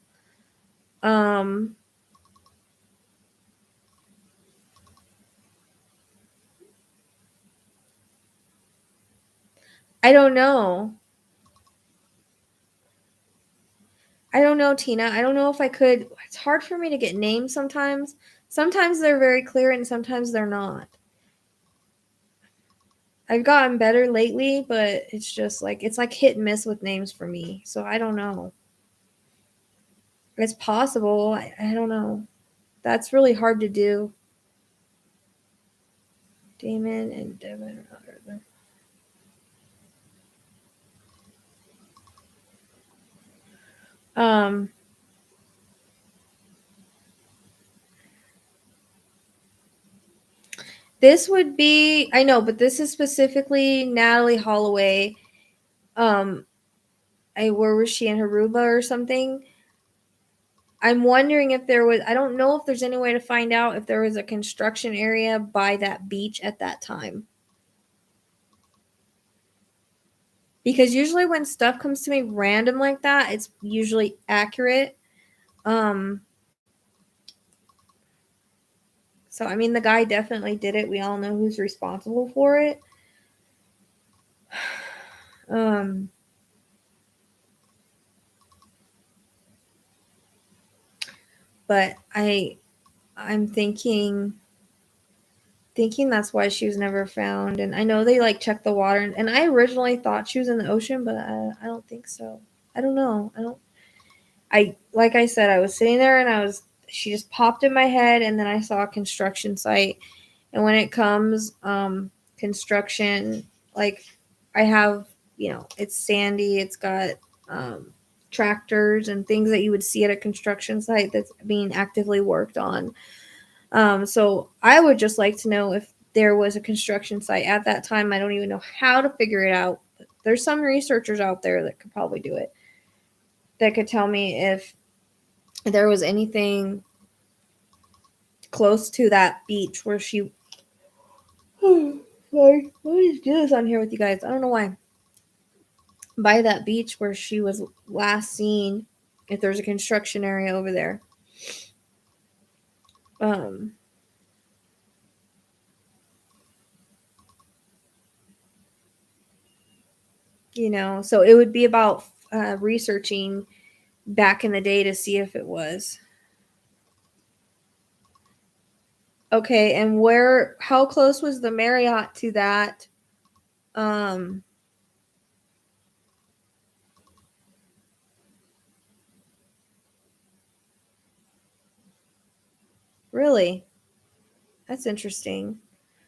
I don't know. I don't know, Tina. I don't know if I could. It's hard for me to get names sometimes. Sometimes they're very clear and sometimes they're not. I've gotten better lately, but it's just like, it's like hit and miss with names for me. So I don't know. It's possible. I don't know. That's really hard to do. Damon and Devin. This would be, I know, but this is specifically Natalie Holloway. Where was she, in Aruba or something? I'm wondering if there was, I don't know if there's any way to find out if there was a construction area by that beach at that time. Because usually when stuff comes to me random like that, it's usually accurate. So, I mean, the guy definitely did it. We all know who's responsible for it. But I'm thinking that's why she was never found. And I know they like check the water, and I originally thought she was in the ocean, but I don't think so. I don't know. Like I said, I was sitting there and she just popped in my head, and then I saw a construction site. And when it comes construction, like I have, it's sandy, it's got tractors and things that you would see at a construction site that's being actively worked on. So I would just like to know if there was a construction site at that time. I don't even know how to figure it out. But there's some researchers out there that could probably do it, that could tell me if there was anything close to that beach where she. Sorry, let me do this on here with you guys. I don't know why. By that beach where she was last seen, if there's a construction area over there. So it would be about researching back in the day to see if it was. Okay, and how close was the Marriott to that? Really? That's interesting.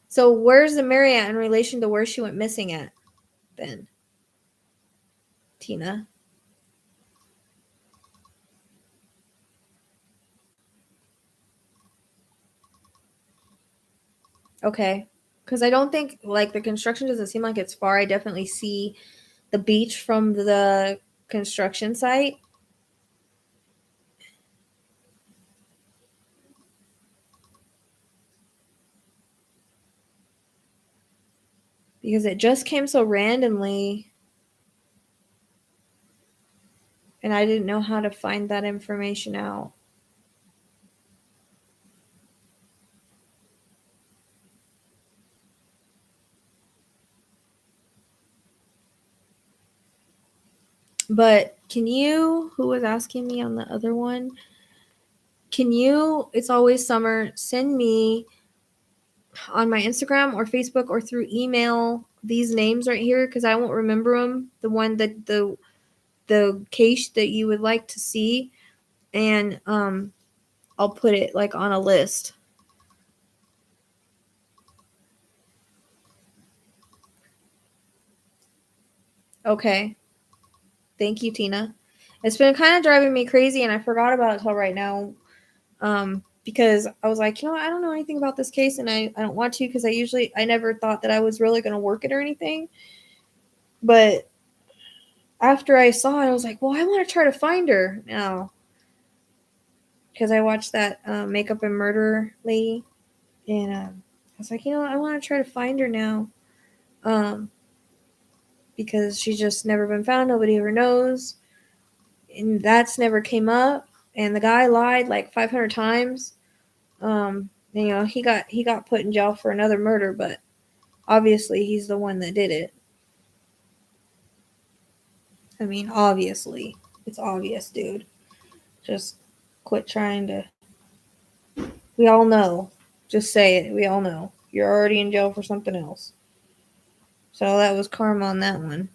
So where's the Marriott in relation to where she went missing at then, Tina? Okay. Because I don't think, like, the construction doesn't seem like it's far. I definitely see the beach from the construction site. Because it just came so randomly. And I didn't know how to find that information out. But who was asking me on the other one? It's always summer, send me on my Instagram or Facebook or through email these names right here, because I won't remember them. The one that the case that you would like to see, and I'll put it like on a list. Okay. Thank you, Tina. It's been kind of driving me crazy, and I forgot about it till right now. Because I was like, I don't know anything about this case, and I don't want to, because I never thought that I was really going to work it or anything. But after I saw it, I was like, well, I want to try to find her now. Because I watched that Makeup and Murder lady, and I was like, I want to try to find her now. Because she's just never been found. Nobody ever knows. And that's never came up. And the guy lied like 500 times. He got put in jail for another murder, but obviously he's the one that did it. I mean, obviously. It's obvious, dude. Just quit trying to. We all know. Just say it. We all know. You're already in jail for something else. So that was karma on that one.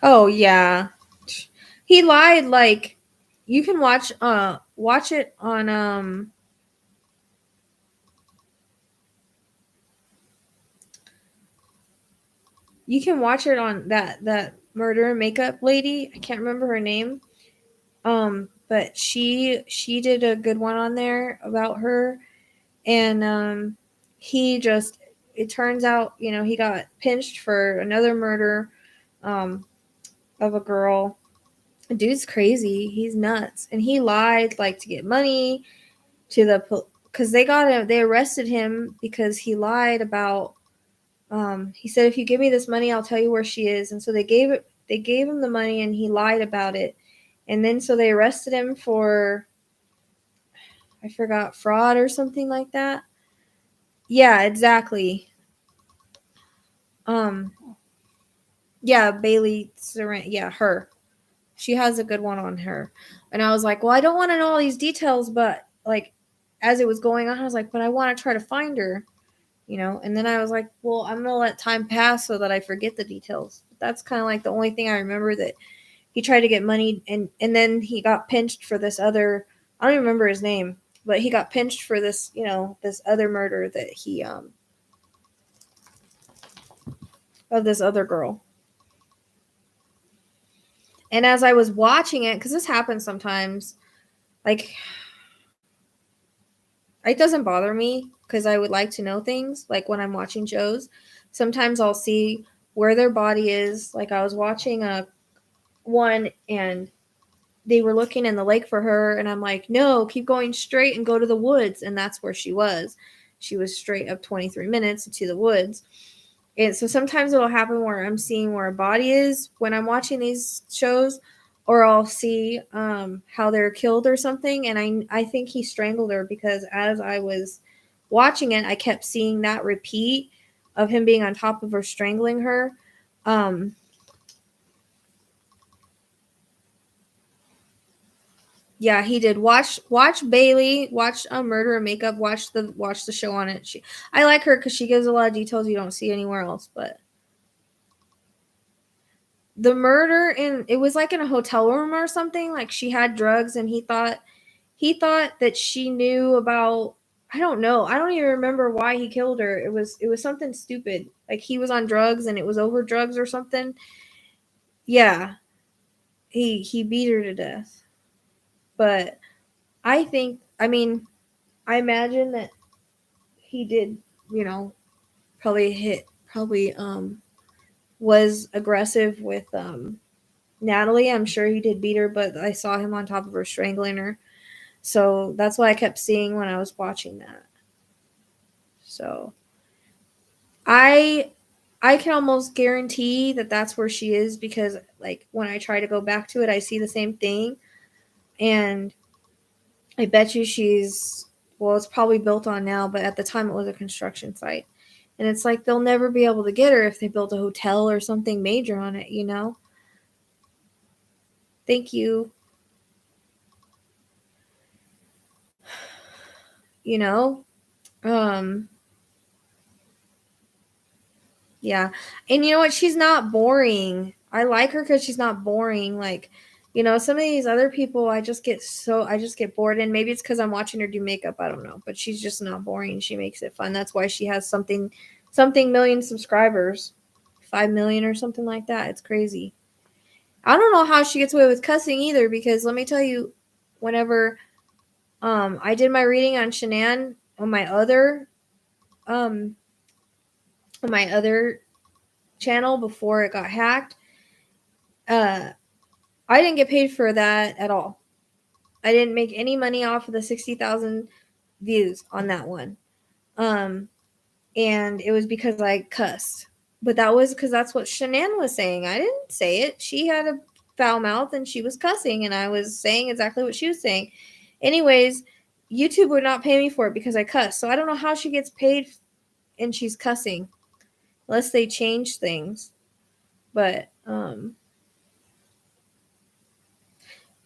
Oh yeah. He lied. Like, you can watch it on you can watch it on that murder and makeup lady. I can't remember her name. But she did a good one on there about her, and it turns out, he got pinched for another murder. of a girl. The dude's crazy. He's nuts. And he lied like to get money to the because they arrested him because he lied about he said, if you give me this money, I'll tell you where she is. And so they gave him the money and he lied about it. And then so they arrested him for, I forgot, fraud or something like that. Yeah, exactly. Yeah, Bailey Saran, yeah, her. She has a good one on her. And I was like, well, I don't want to know all these details, but like as it was going on, I was like, but I want to try to find her, you know? And then I was like, well, I'm going to let time pass so that I forget the details. But that's kind of like the only thing I remember, that he tried to get money and then he got pinched for this other, I don't even remember his name, but he got pinched for this, you know, this other murder that he, of this other girl. And as I was watching it, because this happens sometimes, like, it doesn't bother me because I would like to know things. Like when I'm watching shows, sometimes I'll see where their body is. Like I was watching one and they were looking in the lake for her, and I'm like, no, keep going straight and go to the woods. And that's where she was. She was straight up 23 minutes to the woods. And so sometimes it'll happen where I'm seeing where a body is when I'm watching these shows, or I'll see how they're killed or something. And I think he strangled her, because as I was watching it, I kept seeing that repeat of him being on top of her, strangling her. Yeah, he did. Watch Bailey, watch Murder and Makeup, watch the show on it. I like her because she gives a lot of details you don't see anywhere else. But the murder it was like in a hotel room or something. Like she had drugs and he thought that she knew about, I don't know. I don't even remember why he killed her. It was something stupid. Like he was on drugs and it was over drugs or something. Yeah. He beat her to death. But I imagine that he did, you know, probably was aggressive with Natalie. I'm sure he did beat her, but I saw him on top of her strangling her. So that's what I kept seeing when I was watching that. So I can almost guarantee that that's where she is, because like when I try to go back to it, I see the same thing. And I bet you it's probably built on now, but at the time it was a construction site. And it's like they'll never be able to get her if they built a hotel or something major on it, you know? Thank you. You know? Yeah. And you know what? She's not boring. I like her because she's not boring. Like, you know, some of these other people, I just get bored. And maybe it's because I'm watching her do makeup. I don't know. But she's just not boring. She makes it fun. That's why she has something million subscribers. 5 million or something like that. It's crazy. I don't know how she gets away with cussing either, because let me tell you, whenever I did my reading on Shanann on my other channel before it got hacked, I didn't get paid for that at all. I didn't make any money off of the 60,000 views on that one. And it was because I cussed. But that was because that's what Shanann was saying. I didn't say it. She had a foul mouth and she was cussing, and I was saying exactly what she was saying. Anyways, YouTube would not pay me for it because I cussed. So I don't know how she gets paid and she's cussing, unless they change things. But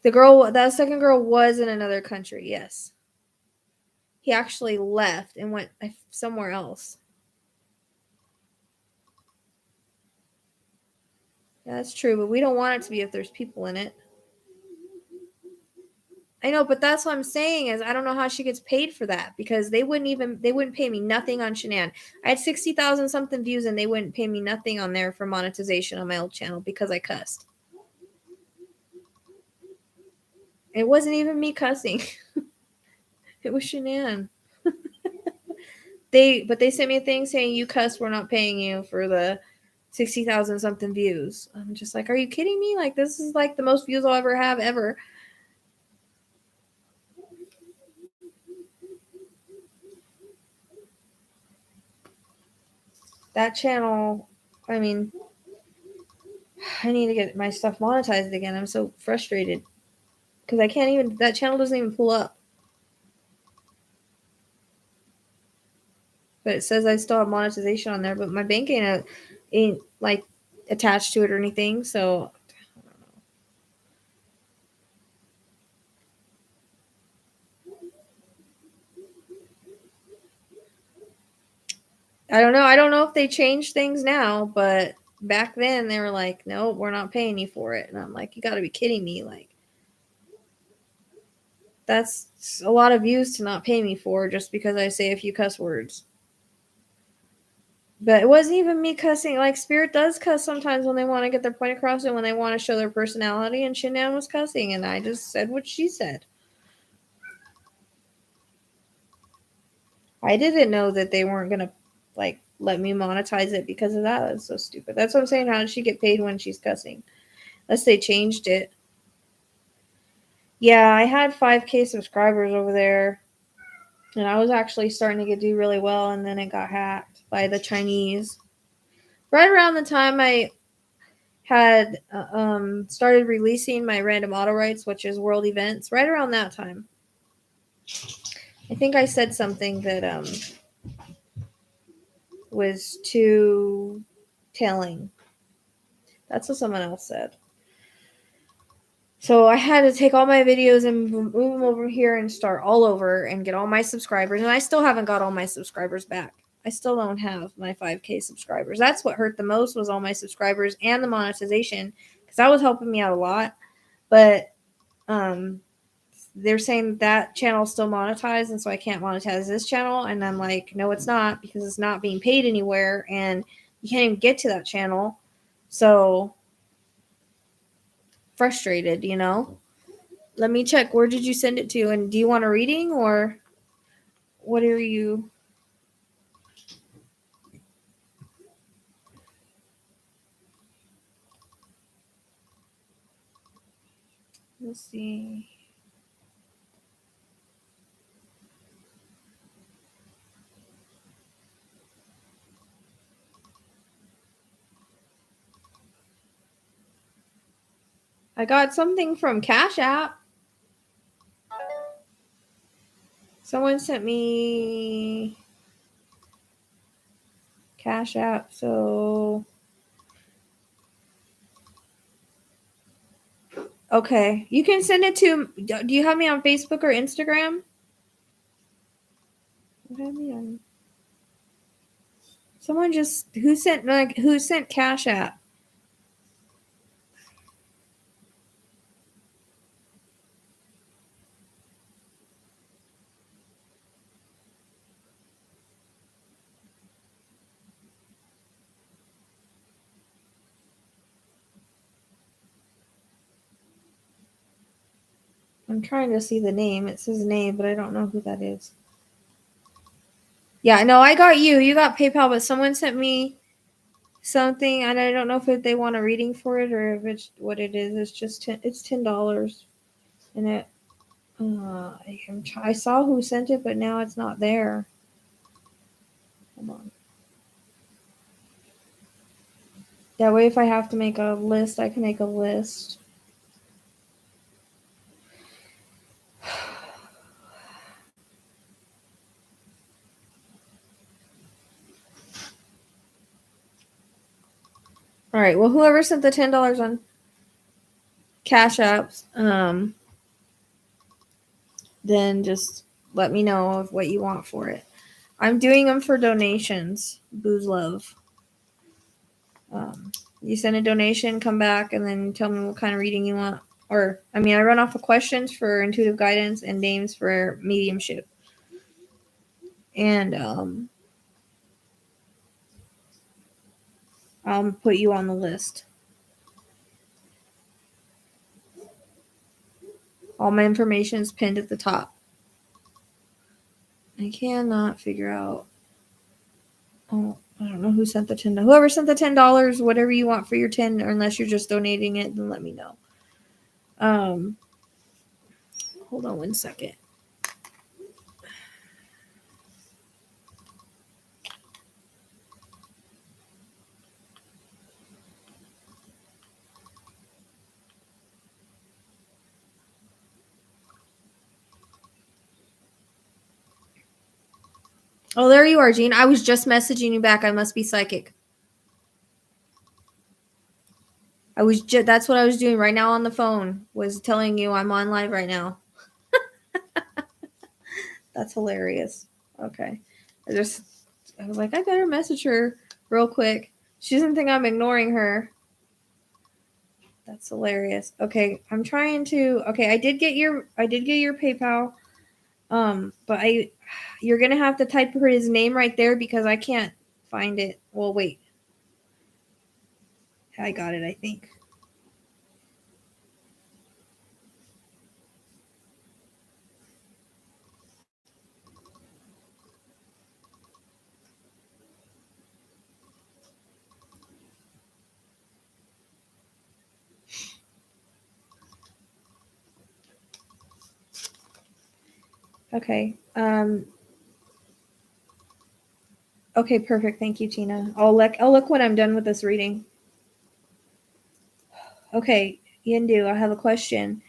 that second girl was in another country, yes. He actually left and went somewhere else. Yeah, that's true, but we don't want it to be if there's people in it. I know, but that's what I'm saying is I don't know how she gets paid for that, because they wouldn't pay me nothing on Shanann. I had 60,000 something views and they wouldn't pay me nothing on there for monetization on my old channel because I cussed. It wasn't even me cussing. It was Shanann. They sent me a thing saying, you cuss, we're not paying you for the 60,000 something views. I'm just like, are you kidding me? Like, this is like the most views I'll ever have ever. That channel, I mean, I need to get my stuff monetized again. I'm so frustrated because I can't even, that channel doesn't even pull up. But it says I still have monetization on there, but my bank ain't like attached to it or anything. So I don't know. I don't know if they changed things now, but back then they were like, no, we're not paying you for it. And I'm like, you got to be kidding me. Like, that's a lot of views to not pay me for just because I say a few cuss words. But it wasn't even me cussing. Like, Spirit does cuss sometimes when they want to get their point across and when they want to show their personality. And Shinnan was cussing, and I just said what she said. I didn't know that they weren't going to, like, let me monetize it because of that. That's so stupid. That's what I'm saying. How does she get paid when she's cussing? Unless they changed it. Yeah, I had 5K subscribers over there. And I was actually starting to do really well, and then it got hacked by the Chinese. Right around the time I had started releasing my random auto rights, which is world events, right around that time. I think I said something that was too telling. That's what someone else said. So I had to take all my videos and move them over here and start all over and get all my subscribers. And I still haven't got all my subscribers back. I still don't have my 5K subscribers. That's what hurt the most, was all my subscribers and the monetization, because that was helping me out a lot. But they're saying that channel's still monetized, and so I can't monetize this channel. And I'm like, no, it's not, because it's not being paid anywhere, and you can't even get to that channel. So frustrated, you know? Let me check. Where did you send it to? And do you want a reading, or what are you? Let's see. I got something from Cash App. Someone sent me Cash App, so okay. You can send it to, do you have me on Facebook or Instagram? You have me on. Someone just, who sent Cash App? I'm trying to see the name. It says name, but I don't know who that is. Yeah, no, I got you. You got PayPal, but someone sent me something, and I don't know if they want a reading for it or if it's what it is. It's just it's $10, and it. I saw who sent it, but now it's not there. Hold on. That way, if I have to make a list, I can make a list. All right. Well, whoever sent the $10 on Cash Apps, then just let me know of what you want for it. I'm doing them for donations. Booze Love. You send a donation, come back, and then tell me what kind of reading you want. Or, I mean, I run off of questions for intuitive guidance and names for mediumship. And I'll put you on the list. All my information is pinned at the top. I cannot figure out. Oh, I don't know who sent the $10. Whoever sent the $10, whatever you want for your 10, or unless you're just donating it, then let me know. Hold on one second. Oh, there you are, Jean. I was just messaging you back. I must be psychic. That's what I was doing right now on the phone, was telling you I'm on live right now. That's hilarious. Okay. I was like, I better message her real quick. She doesn't think I'm ignoring her. That's hilarious. Okay, I'm trying to. Okay, I did get your PayPal. But you're gonna have to type his name right there because I can't find it. Well, wait. I got it, I think. Okay. Okay, perfect. Thank you, Tina. I'll look when I'm done with this reading. Okay, Yindu, I have a question.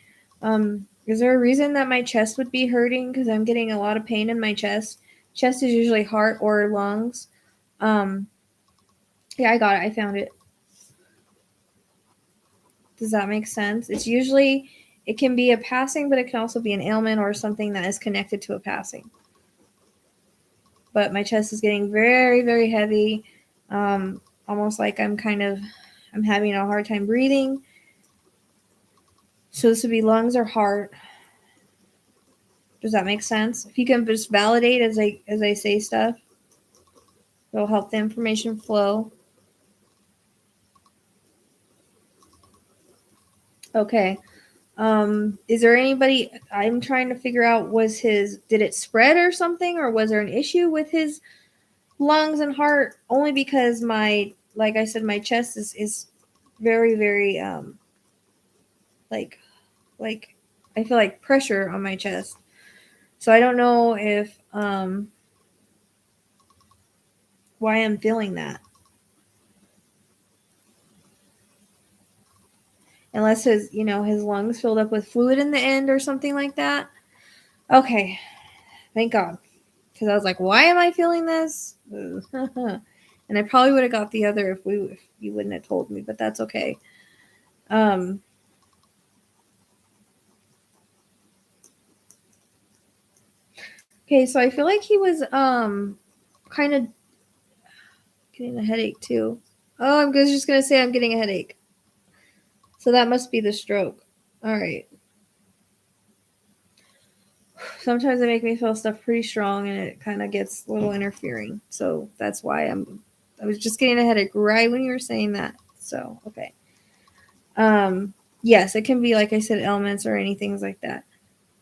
Is there a reason that my chest would be hurting? Because I'm getting a lot of pain in my chest. Chest is usually heart or lungs. Yeah, I got it. I found it. Does that make sense? It can be a passing, but it can also be an ailment or something that is connected to a passing. But my chest is getting very, very heavy. Almost like I'm having a hard time breathing. So this would be lungs or heart. Does that make sense? If you can just validate as I say stuff, it'll help the information flow. Okay. Is there anybody, I'm trying to figure out, did it spread or something, or was there an issue with his lungs and heart? Only because like I said, my chest is very, very, like I feel like pressure on my chest. So I don't know if, why I'm feeling that. Unless his lungs filled up with fluid in the end or something like that. Okay. Thank God. Because I was like, why am I feeling this? And I probably would have got the other if you wouldn't have told me, but that's okay. Okay, so I feel like he was kind of getting a headache too. Oh, I'm just gonna say I'm getting a headache. So that must be the stroke. All right. Sometimes they make me feel stuff pretty strong, and it kind of gets a little interfering. So that's why I was just getting a headache right when you were saying that. So okay. Yes, it can be, like I said, ailments or anything like that.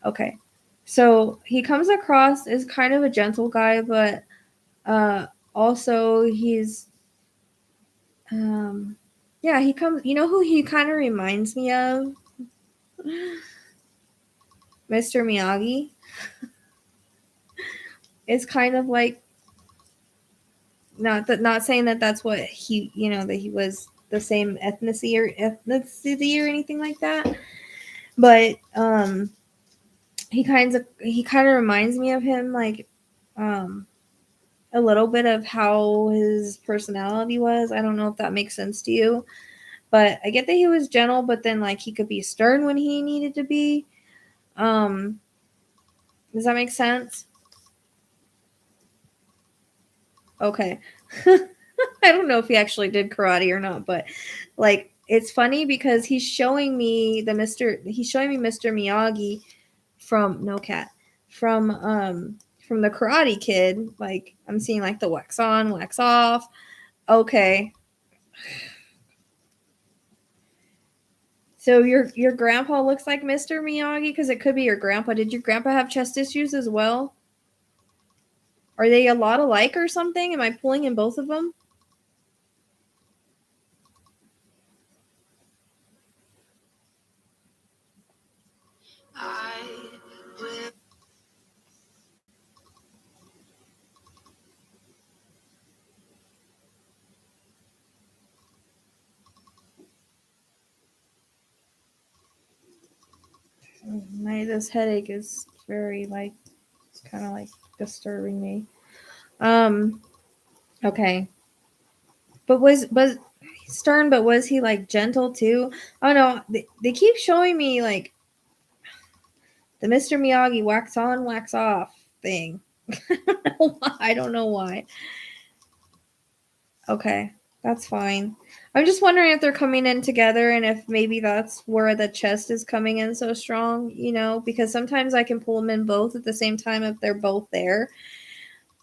Okay. So he comes across as kind of a gentle guy, but also he's he comes, you know who he kind of reminds me of? Mr. Miyagi. It's kind of like, not saying that that's what he, that he was the same ethnicity or anything like that, but he kind of reminds me of him, like a little bit of how his personality was. I don't know if that makes sense to you, but I get that he was gentle, but then like he could be stern when he needed to be. Does that make sense? Okay. I don't know if he actually did karate or not, but like it's funny because he's showing me Mr. Miyagi from the Karate Kid. Like I'm seeing like the wax on, wax off. Okay. So your grandpa looks like Mr. Miyagi, because it could be your grandpa. Did your grandpa have chest issues as well? Are they a lot alike or something? Am I pulling in both of them? This headache is very it's kind of disturbing me. Okay. But was stern, but was he gentle too? Oh no, they keep showing me the Mr. Miyagi wax on, wax off thing. I don't know why. Okay, that's fine. I'm just wondering if they're coming in together and if maybe that's where the chest is coming in so strong, because sometimes I can pull them in both at the same time if they're both there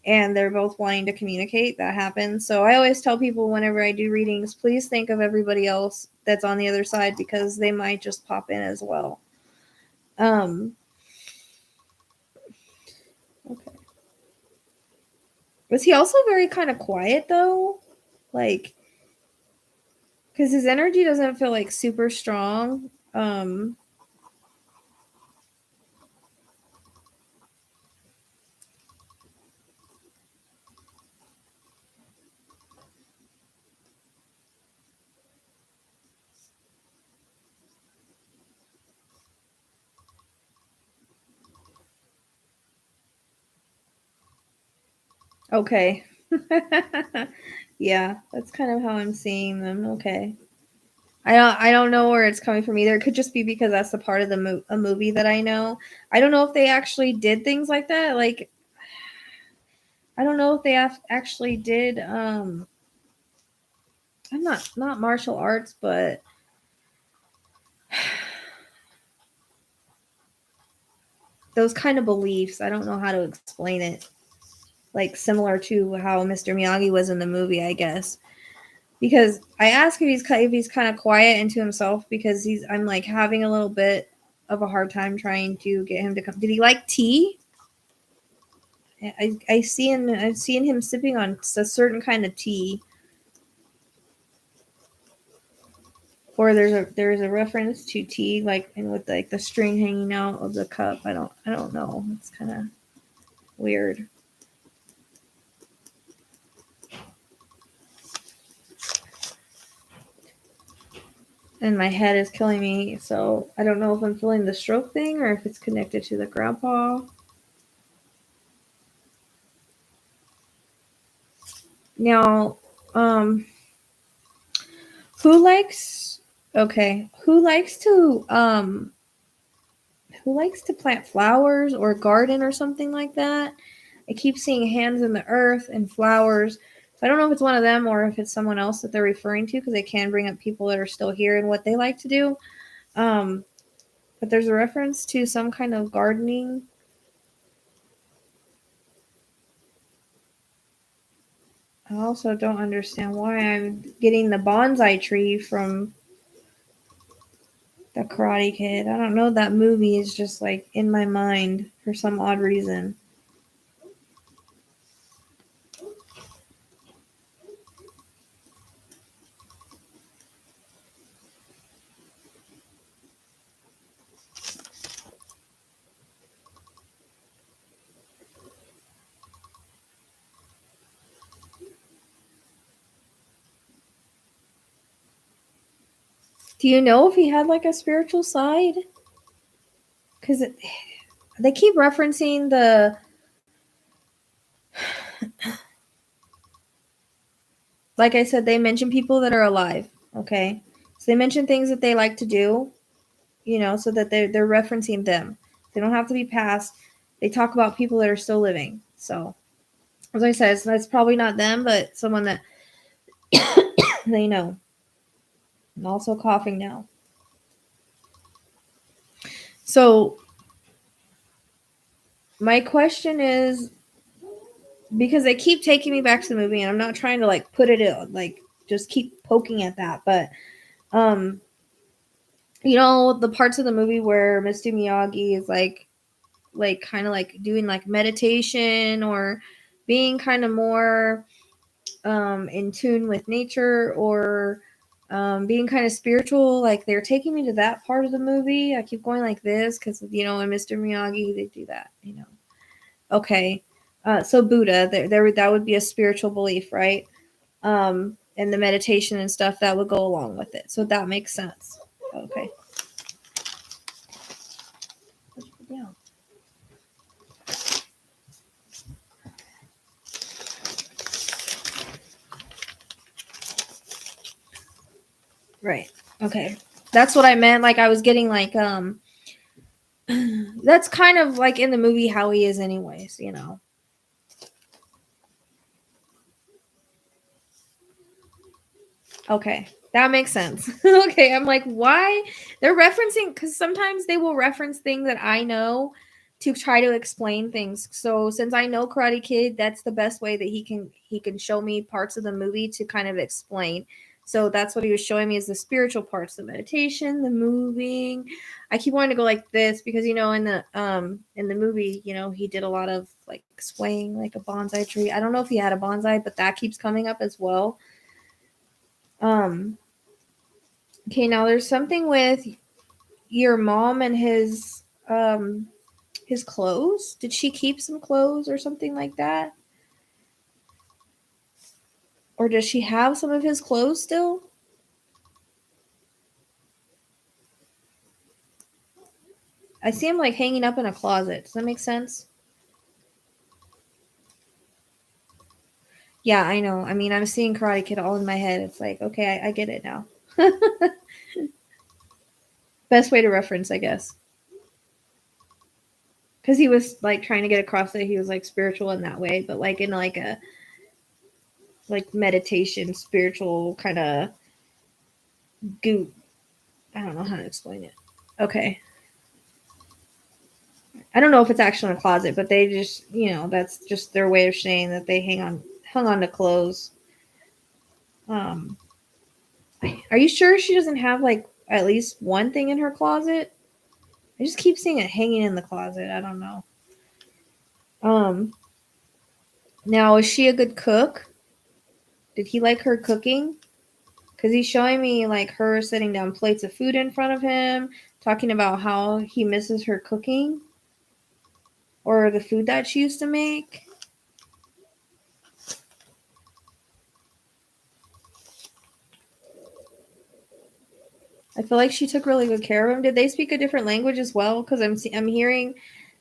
and they're both wanting to communicate. That happens. So I always tell people whenever I do readings, please think of everybody else that's on the other side because they might just pop in as well. Okay. Was he also very kind of quiet though? Because his energy doesn't feel super strong. Okay. Yeah, that's kind of how I'm seeing them. Okay. I don't know where it's coming from either. It could just be because that's the part of a movie that I know. I don't know if they actually did things like that. I don't know if they actually did I'm not martial arts, but those kind of beliefs. I don't know how to explain it. Similar to how Mr. Miyagi was in the movie, I guess. Because I ask if he's kind of quiet and to himself because I'm having a little bit of a hard time trying to get him to come. Did he like tea? I've seen him sipping on a certain kind of tea. Or there's a reference to tea and with the string hanging out of the cup. I don't know. It's kind of weird. And my head is killing me, so I don't know if I'm feeling the stroke thing or if it's connected to the grandpa. Now, who likes who likes to plant flowers or garden or something like that? I keep seeing hands in the earth and flowers. So I don't know if it's one of them or if it's someone else that they're referring to because they can bring up people that are still here and what they like to do. But there's a reference to some kind of gardening. I also don't understand why I'm getting the bonsai tree from the Karate Kid. I don't know. That movie is just in my mind for some odd reason. Do you know if he had a spiritual side? Because they keep referencing like I said, they mention people that are alive. Okay, so they mention things that they like to do, so that they're referencing them. They don't have to be past. They talk about people that are still living. So, as I said, that's probably not them, but someone that they know. I'm also coughing now. So, my question is because they keep taking me back to the movie, and I'm not trying to put it in, just keep poking at that, but the parts of the movie where Mr. Miyagi is kind of doing meditation or being kind of more in tune with nature or being kind of spiritual. They're taking me to that part of the movie. I keep going like this because in Mr. Miyagi they do that. Okay, so Buddha, there that would be a spiritual belief, right? And the meditation and stuff that would go along with it. So that makes sense. Okay. Right. Okay. That's what I meant. Like I was getting like that's kind of like in the movie how he is anyways, you know. Okay. That makes sense. Okay, I'm like, why? They're referencing, because sometimes they will reference things that I know to try to explain things. So since I know Karate Kid, that's the best way that he can show me parts of the movie to kind of explain. So that's what he was showing me is the spiritual parts, the meditation, the moving. I keep wanting to go like this because you know in the movie, you know, he did a lot of like swaying like a bonsai tree. I don't know if he had a bonsai, but that keeps coming up as well. Um Okay, now there's something with your mom and his clothes. Did she keep some clothes or something like that? Or does she have some of his clothes still? I see him like hanging up in a closet. Does that make sense? Yeah, I know. I mean, I'm seeing Karate Kid all in my head. It's like, okay, I get it now. Best way to reference, I guess. Because he was like trying to get across that he was like spiritual in that way, but like in like a like meditation, spiritual kind of goop. I don't know how to explain it. Okay. I don't know if it's actually in a closet, but they just, you know, that's just their way of saying that they hung on to clothes. Um, are you sure she doesn't have like at least one thing in her closet? I just keep seeing it hanging in the closet. I don't know. Um, Now is she a good cook? Did he like her cooking? Because he's showing me like her setting down plates of food in front of him, talking about how he misses her cooking or the food that she used to make. I feel like she took really good care of him. Did they speak a different language as well? Because I'm hearing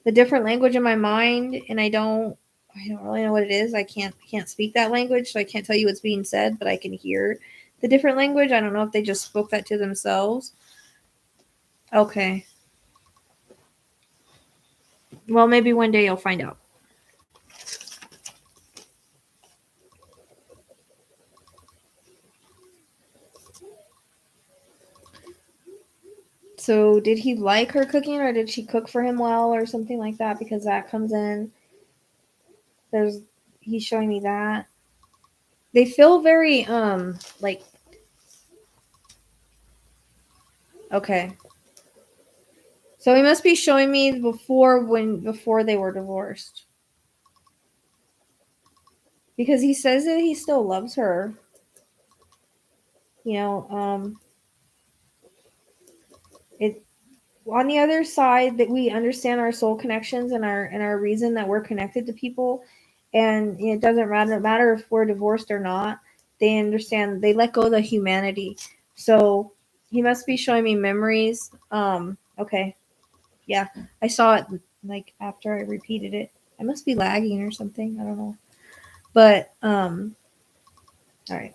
the different language in my mind, and I don't really know what it is. I can't speak that language, so I can't tell you what's being said, but I can hear the different language. I don't know if they just spoke that to themselves. Okay. Well, maybe one day you'll find out. So, did he like her cooking, or did she cook for him well, or something like that? Because that comes in. There's he's showing me that they feel very like okay. So he must be showing me before they were divorced. Because he says that he still loves her. You know, it on the other side that we understand our soul connections and our reason that we're connected to people, and it doesn't matter if we're divorced or not. They understand. They let go of the humanity. So he must be showing me memories. Okay, yeah, I saw it like after I repeated it. I must be lagging or something. I don't know, but all right.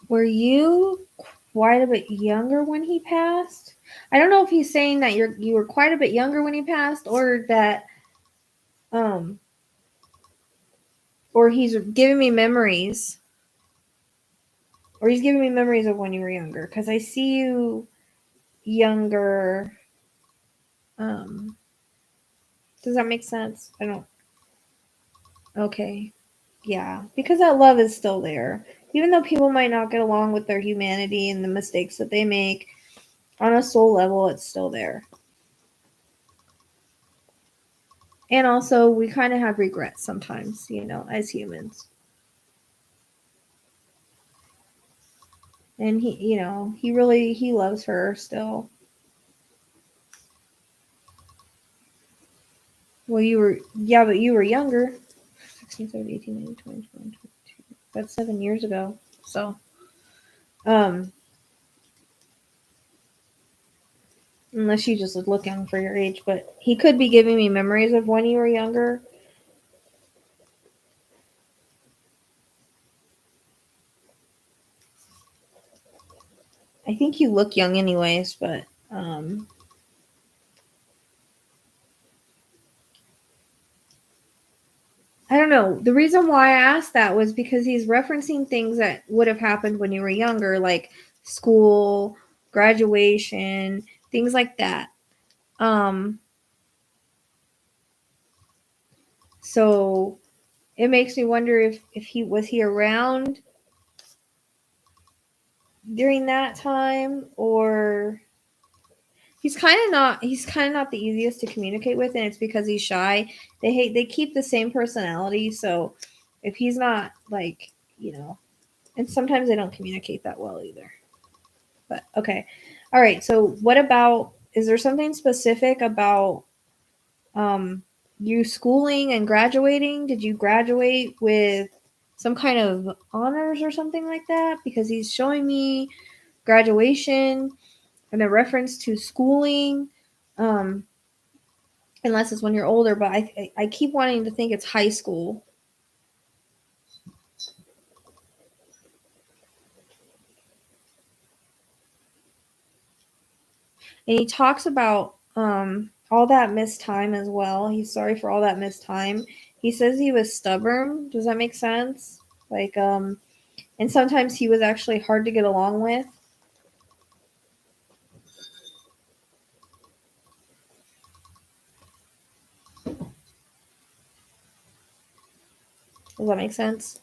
Were you quite a bit younger when he passed? I don't know if he's saying that you were quite a bit younger when he passed, um or he's giving me memories, or he's giving me memories of when you were younger. Because I see you younger. Um, does that make sense? I don't. Okay, yeah, because that love is still there, even though people might not get along with their humanity and the mistakes that they make. On a soul level, it's still there. And also, we kind of have regrets sometimes, you know, as humans. And he, you know, he loves her still. Well, yeah, but you were younger. 16, 17, 18, 19, 20, 21, 22. That's 7 years ago. So, um, Unless you just look young for your age, but he could be giving me memories of when you were younger. I think you look young anyways, but I don't know. The reason why I asked that was because he's referencing things that would have happened when you were younger, like school, graduation, things like that. So it makes me wonder if he was around during that time, or he's kind of not the easiest to communicate with, and it's because he's shy. They keep the same personality, so if he's not like, and sometimes they don't communicate that well either. But okay. All right. So what about, is there something specific about you schooling and graduating? Did you graduate with some kind of honors or something like that? Because he's showing me graduation and a reference to schooling, unless it's when you're older. But I keep wanting to think it's high school. And he talks about all that missed time as well. He's sorry for all that missed time. He says he was stubborn. Does that make sense? Like, and sometimes he was actually hard to get along with. Does that make sense?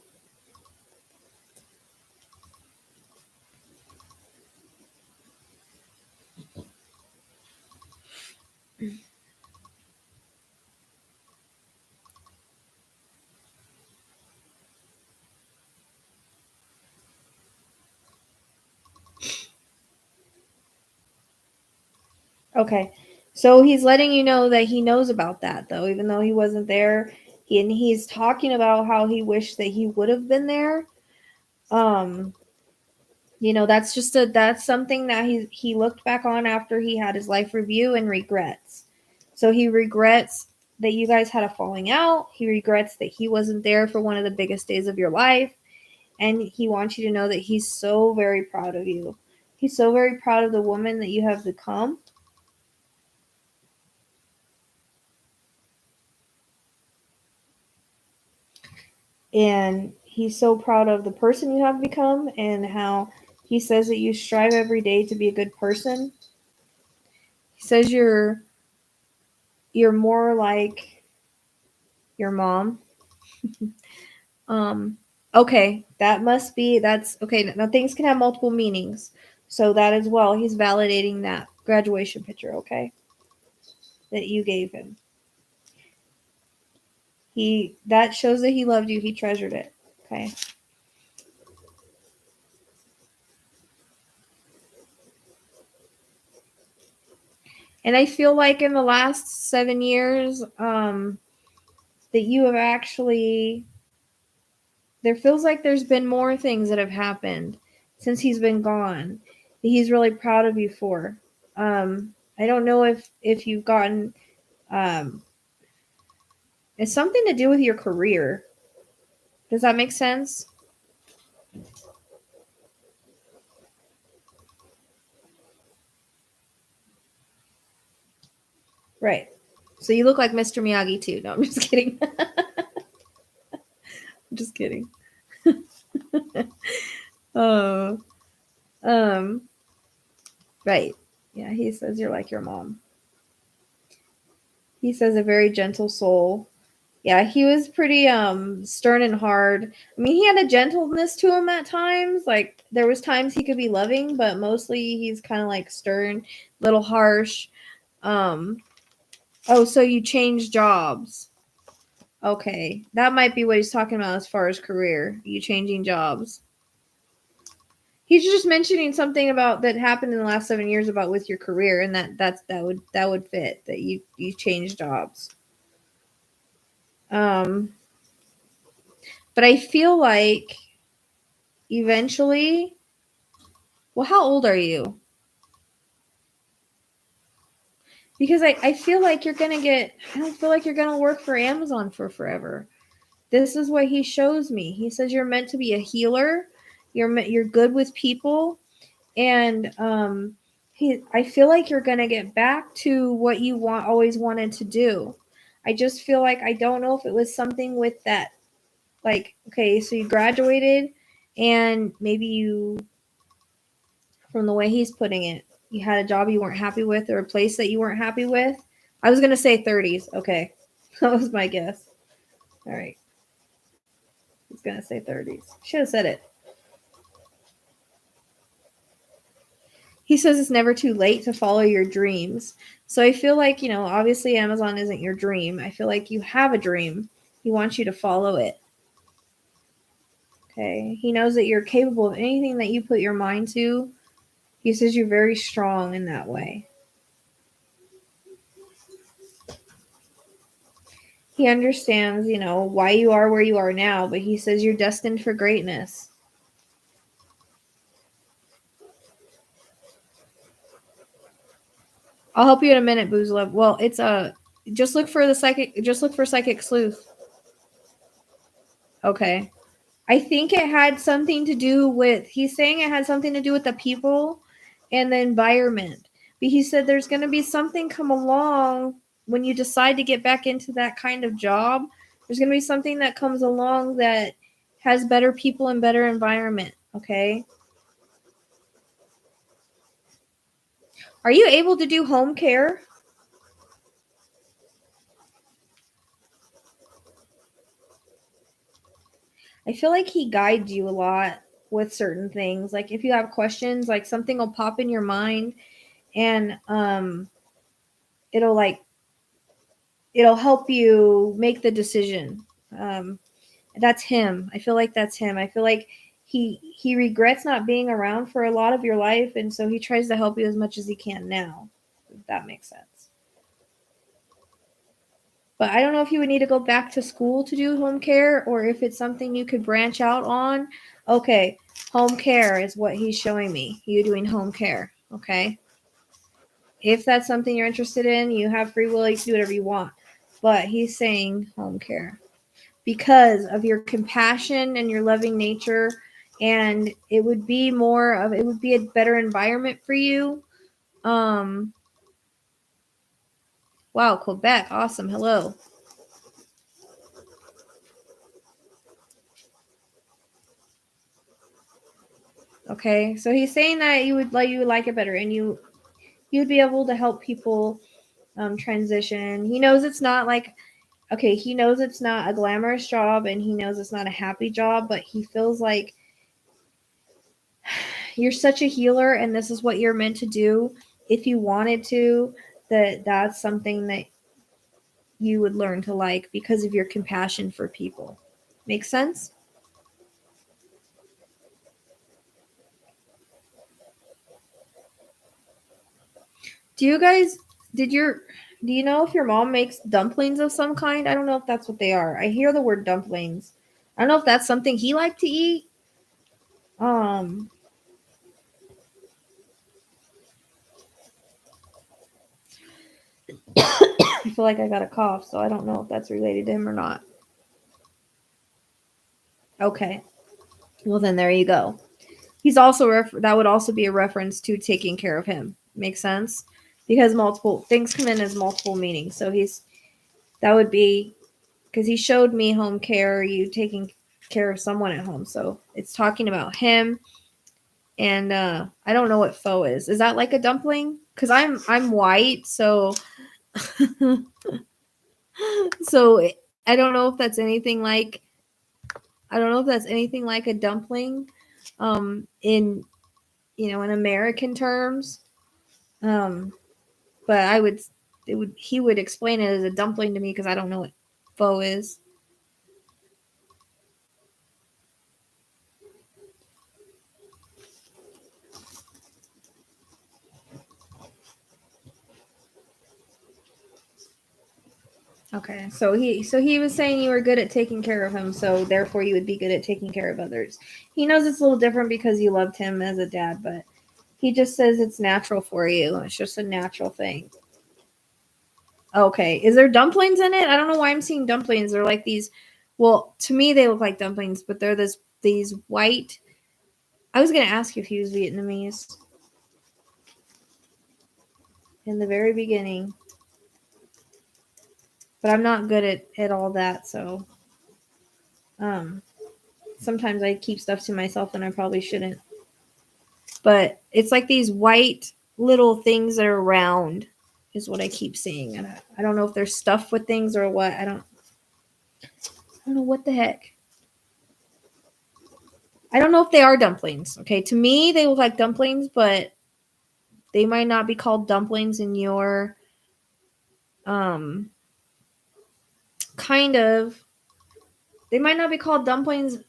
Okay. So he's letting you know that he knows about that, though, even though he wasn't there. And he's talking about how he wished that he would have been there. Um, that's something that he looked back on after he had his life review and regrets. So he regrets that you guys had a falling out. He regrets that he wasn't there for one of the biggest days of your life. And he wants you to know that he's so very proud of you. He's so very proud of the woman that you have become. And he's so proud of the person you have become, and how he says that you strive every day to be a good person. He says you're more like your mom. Okay, that's okay. Now things can have multiple meanings. So that as well, he's validating that graduation picture, okay? That you gave him. That shows that he loved you, he treasured it. Okay. And I feel like in the last 7 years, that you have actually, there feels like there's been more things that have happened since he's been gone that he's really proud of you for. I don't know if you've gotten, it's something to do with your career. Does that make sense? Right. So you look like Mr. Miyagi too. No, I'm just kidding. I'm just kidding. Oh, right. Yeah, he says you're like your mom. He says a very gentle soul. Yeah, he was pretty stern and hard. I mean, he had a gentleness to him at times. Like there was times he could be loving, but mostly he's kind of like stern, little harsh. Um oh, so you changed jobs. Okay. That might be what he's talking about as far as career. You changing jobs. He's just mentioning something about that happened in the last 7 years about with your career, and that would fit, that you changed jobs. Um but I feel like eventually, well, how old are you? Because I feel like I don't feel like you're going to work for Amazon for forever. This is what he shows me. He says you're meant to be a healer. You're good with people. And I feel like you're going to get back to what you always wanted to do. I just feel like I don't know if it was something with that. Like, okay, so you graduated and maybe you, from the way he's putting it, you had a job you weren't happy with or a place that you weren't happy with. I was going to say 30s. Okay. That was my guess. All right. I was going to say 30s. Should have said it. He says it's never too late to follow your dreams. So I feel like, obviously Amazon isn't your dream. I feel like you have a dream. He wants you to follow it. Okay. He knows that you're capable of anything that you put your mind to. He says you're very strong in that way. He understands, why you are where you are now, but he says you're destined for greatness. I'll help you in a minute, Booze Love. Well, it's just look for Psychic Sleuth. Okay. I think it had something to do with, he's saying it had something to do with the people and the environment. But he said there's going to be something come along when you decide to get back into that kind of job. There's going to be something that comes along that has better people and better environment. Okay. Are you able to do home care? I feel like he guides you a lot with certain things. Like if you have questions, like something will pop in your mind and it'll help you make the decision. That's him. I feel like that's him. I feel like he regrets not being around for a lot of your life, and so he tries to help you as much as he can now. If that makes sense. But I don't know if you would need to go back to school to do home care or if it's something you could branch out on. Okay, home care is what he's showing me. You doing home care, okay? If that's something you're interested in, you have free will, you can do whatever you want. But he's saying home care because of your compassion and your loving nature, and it would be a better environment for you. Wow, Quebec, awesome. Hello. Okay, so he's saying that you would like it better, and you'd be able to help people transition. He knows it's not he knows it's not a glamorous job, and he knows it's not a happy job, but he feels like you're such a healer, and this is what you're meant to do. If you wanted to, that's something that you would learn to like because of your compassion for people. Make sense? Do you know if your mom makes dumplings of some kind? I don't know if that's what they are. I hear the word dumplings. I don't know if that's something he liked to eat. I feel like I got a cough, so I don't know if that's related to him or not. Okay. Well, then there you go. He's also that would also be a reference to taking care of him. Makes sense? Because multiple things come in as multiple meanings. So that would be because he showed me home care, you taking care of someone at home. So it's talking about him. And I don't know what pho is. Is that like a dumpling? Because I'm white, so so I don't know if that's anything like a dumpling in in American terms. But he would explain it as a dumpling to me because I don't know what pho is. Okay, so he was saying you were good at taking care of him, so therefore you would be good at taking care of others. He knows it's a little different because you loved him as a dad, but he just says it's natural for you. It's just a natural thing. Okay. Is there dumplings in it? I don't know why I'm seeing dumplings. They're like these. Well, to me they look like dumplings, but they're these white. I was gonna ask if he was Vietnamese in the very beginning, but I'm not good at all that. So, sometimes I keep stuff to myself and I probably shouldn't. But it's like these white little things that are round, is what I keep seeing, and I don't know if they're stuffed with things or what. I don't know what the heck. I don't know if they are dumplings. Okay, to me they look like dumplings, but they might not be called dumplings in your kind of. They might not be called dumplings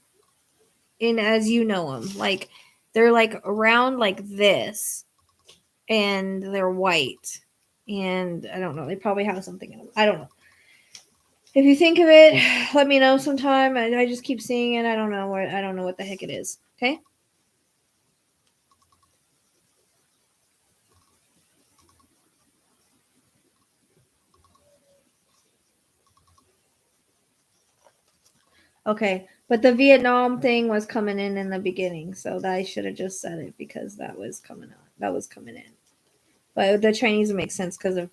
in as you know them. Like they're like around like this, and they're white, and I don't know. They probably have something in them. I don't know. If you think of it, let me know sometime. I just keep seeing it. I don't know what the heck it is. Okay. Okay, but the Vietnam thing was coming in the beginning, so that I should have just said it because that was coming on. That was coming in. But the Chinese would make sense because of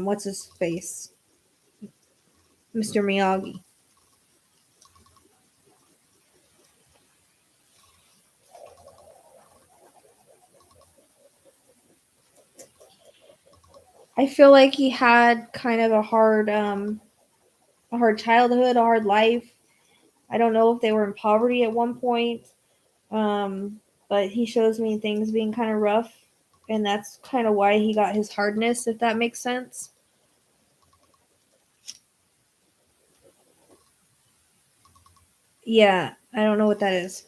what's his face, Mr. Miyagi. I feel like he had kind of a hard childhood, a hard life. I don't know if they were in poverty at one point, but he shows me things being kind of rough, and that's kind of why he got his hardness, if that makes sense. Yeah, I don't know what that is.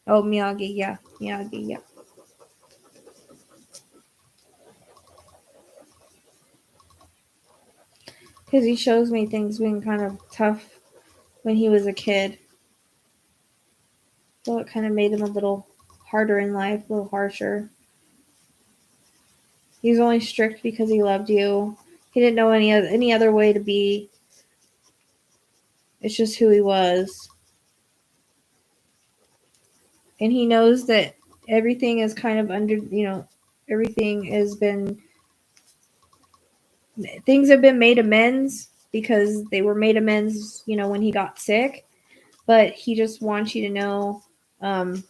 Oh, Miyagi, yeah, Miyagi, yeah. Because he shows me things being kind of tough when he was a kid. So it kind of made him a little harder in life, a little harsher. He was only strict because he loved you. He didn't know any other way to be. It's just who he was. And he knows that everything is kind of everything has been, things have been made amends because they were made amends, when he got sick. But he just wants you to know, um,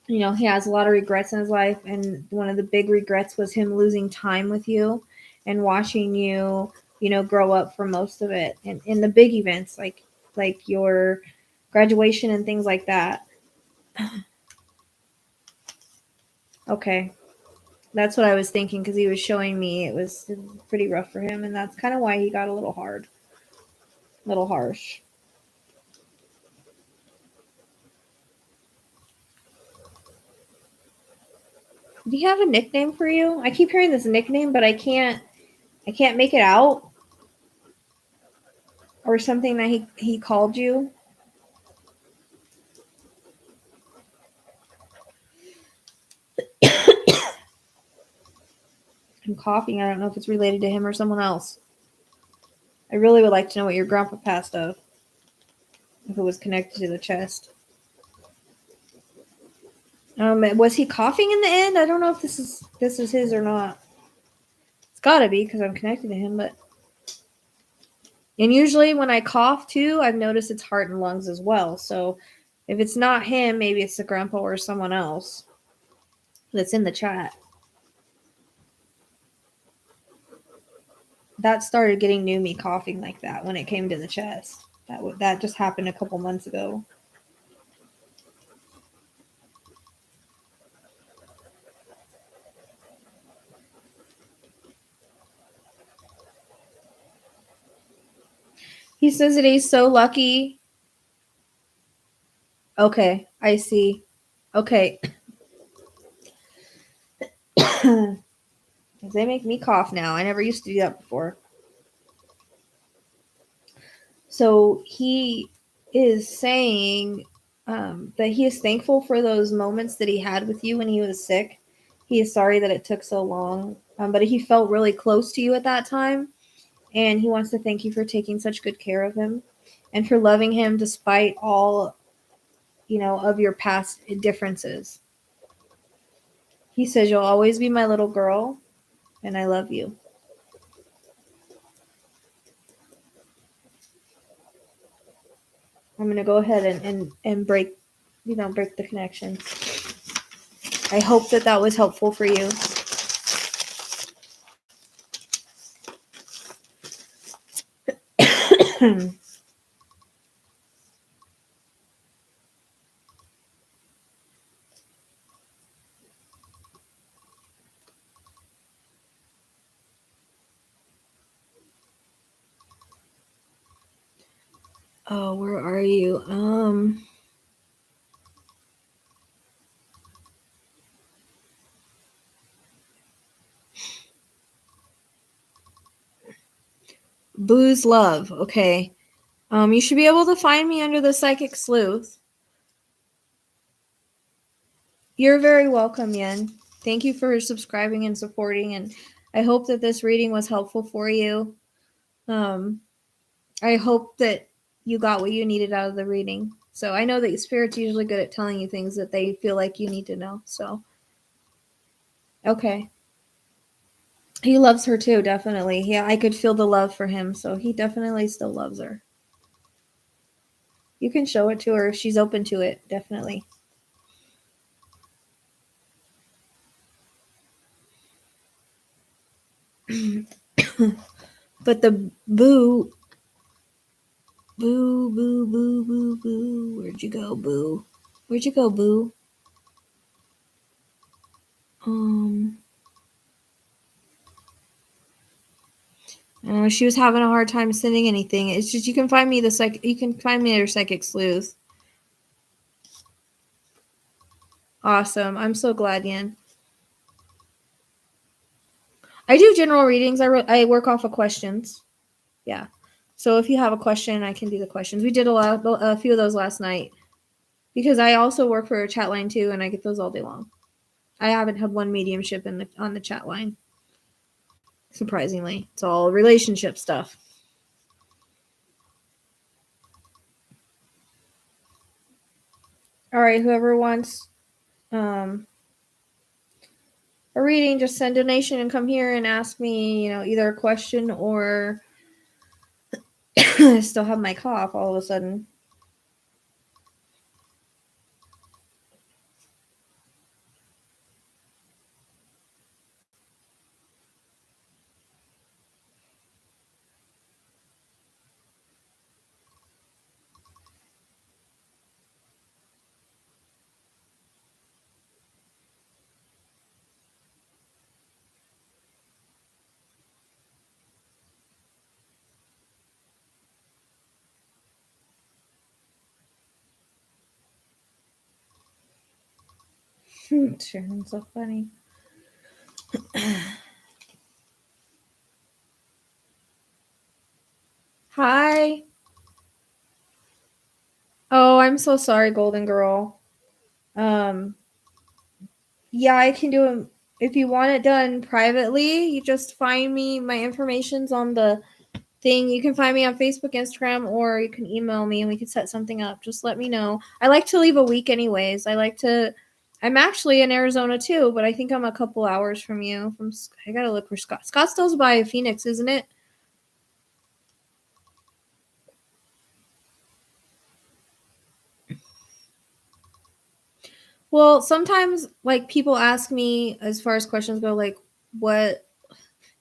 he has a lot of regrets in his life, and one of the big regrets was him losing time with you and watching you, grow up for most of it, and in the big events like your graduation and things like that. Okay, that's what I was thinking because he was showing me it was pretty rough for him, and that's kind of why he got a little hard, a little harsh. Do you have a nickname for you? I keep hearing this nickname, but I can't make it out, or something that he called you. I'm coughing. I don't know if it's related to him or someone else. I really would like to know what your grandpa passed of, if it was connected to the chest. Was he coughing in the end? I don't know if this is his or not. It's gotta be because I'm connected to him, but and usually when I cough too, I've noticed it's heart and lungs as well. So if it's not him, maybe it's the grandpa or someone else that's in the chat. That started getting new, me coughing like that when it came to the chest. That just happened a couple months ago. He says that he's so lucky. Okay, I see. Okay. They make me cough now. I never used to do that before. So he is saying that he is thankful for those moments that he had with you when he was sick. He is sorry that it took so long, but he felt really close to you at that time, and he wants to thank you for taking such good care of him and for loving him despite all, of your past differences. He says, "You'll always be my little girl, and I love you." I'm going to go ahead and break, break the connection. I hope that was helpful for you. Oh, where are you? Booze Love. Okay. You should be able to find me under the Psychic Sleuth. You're very welcome, Yen. Thank you for subscribing and supporting, and I hope that this reading was helpful for you. I hope that you got what you needed out of the reading. So I know that Spirit's usually good at telling you things that they feel like you need to know. So, okay. He loves her too, definitely. Yeah, I could feel the love for him, so he definitely still loves her. You can show it to her if she's open to it, definitely. But the boo, where'd you go, boo? Where'd you go, boo? She was having a hard time sending anything. It's just you can find me under Psychic Sleuth. Awesome. I'm so glad, Yan. I do general readings. I work off of questions. Yeah. So if you have a question, I can do the questions. We did a few of those last night because I also work for a chat line too, and I get those all day long. I haven't had one mediumship on the chat line. Surprisingly, it's all relationship stuff. All right, whoever wants a reading, just send a donation and come here and ask me, either a question or I still have my cough all of a sudden. Sharon's so funny. Hi. Oh, I'm so sorry, Golden Girl. Yeah, I can do it. If you want it done privately, you just find me. My information's on the thing. You can find me on Facebook, Instagram, or you can email me and we can set something up. Just let me know. I like to leave a week anyways. I'm actually in Arizona too, but I think I'm a couple hours from you. I gotta look for Scott. Scottsdale's by Phoenix, isn't it? Well, sometimes like people ask me as far as questions go, like what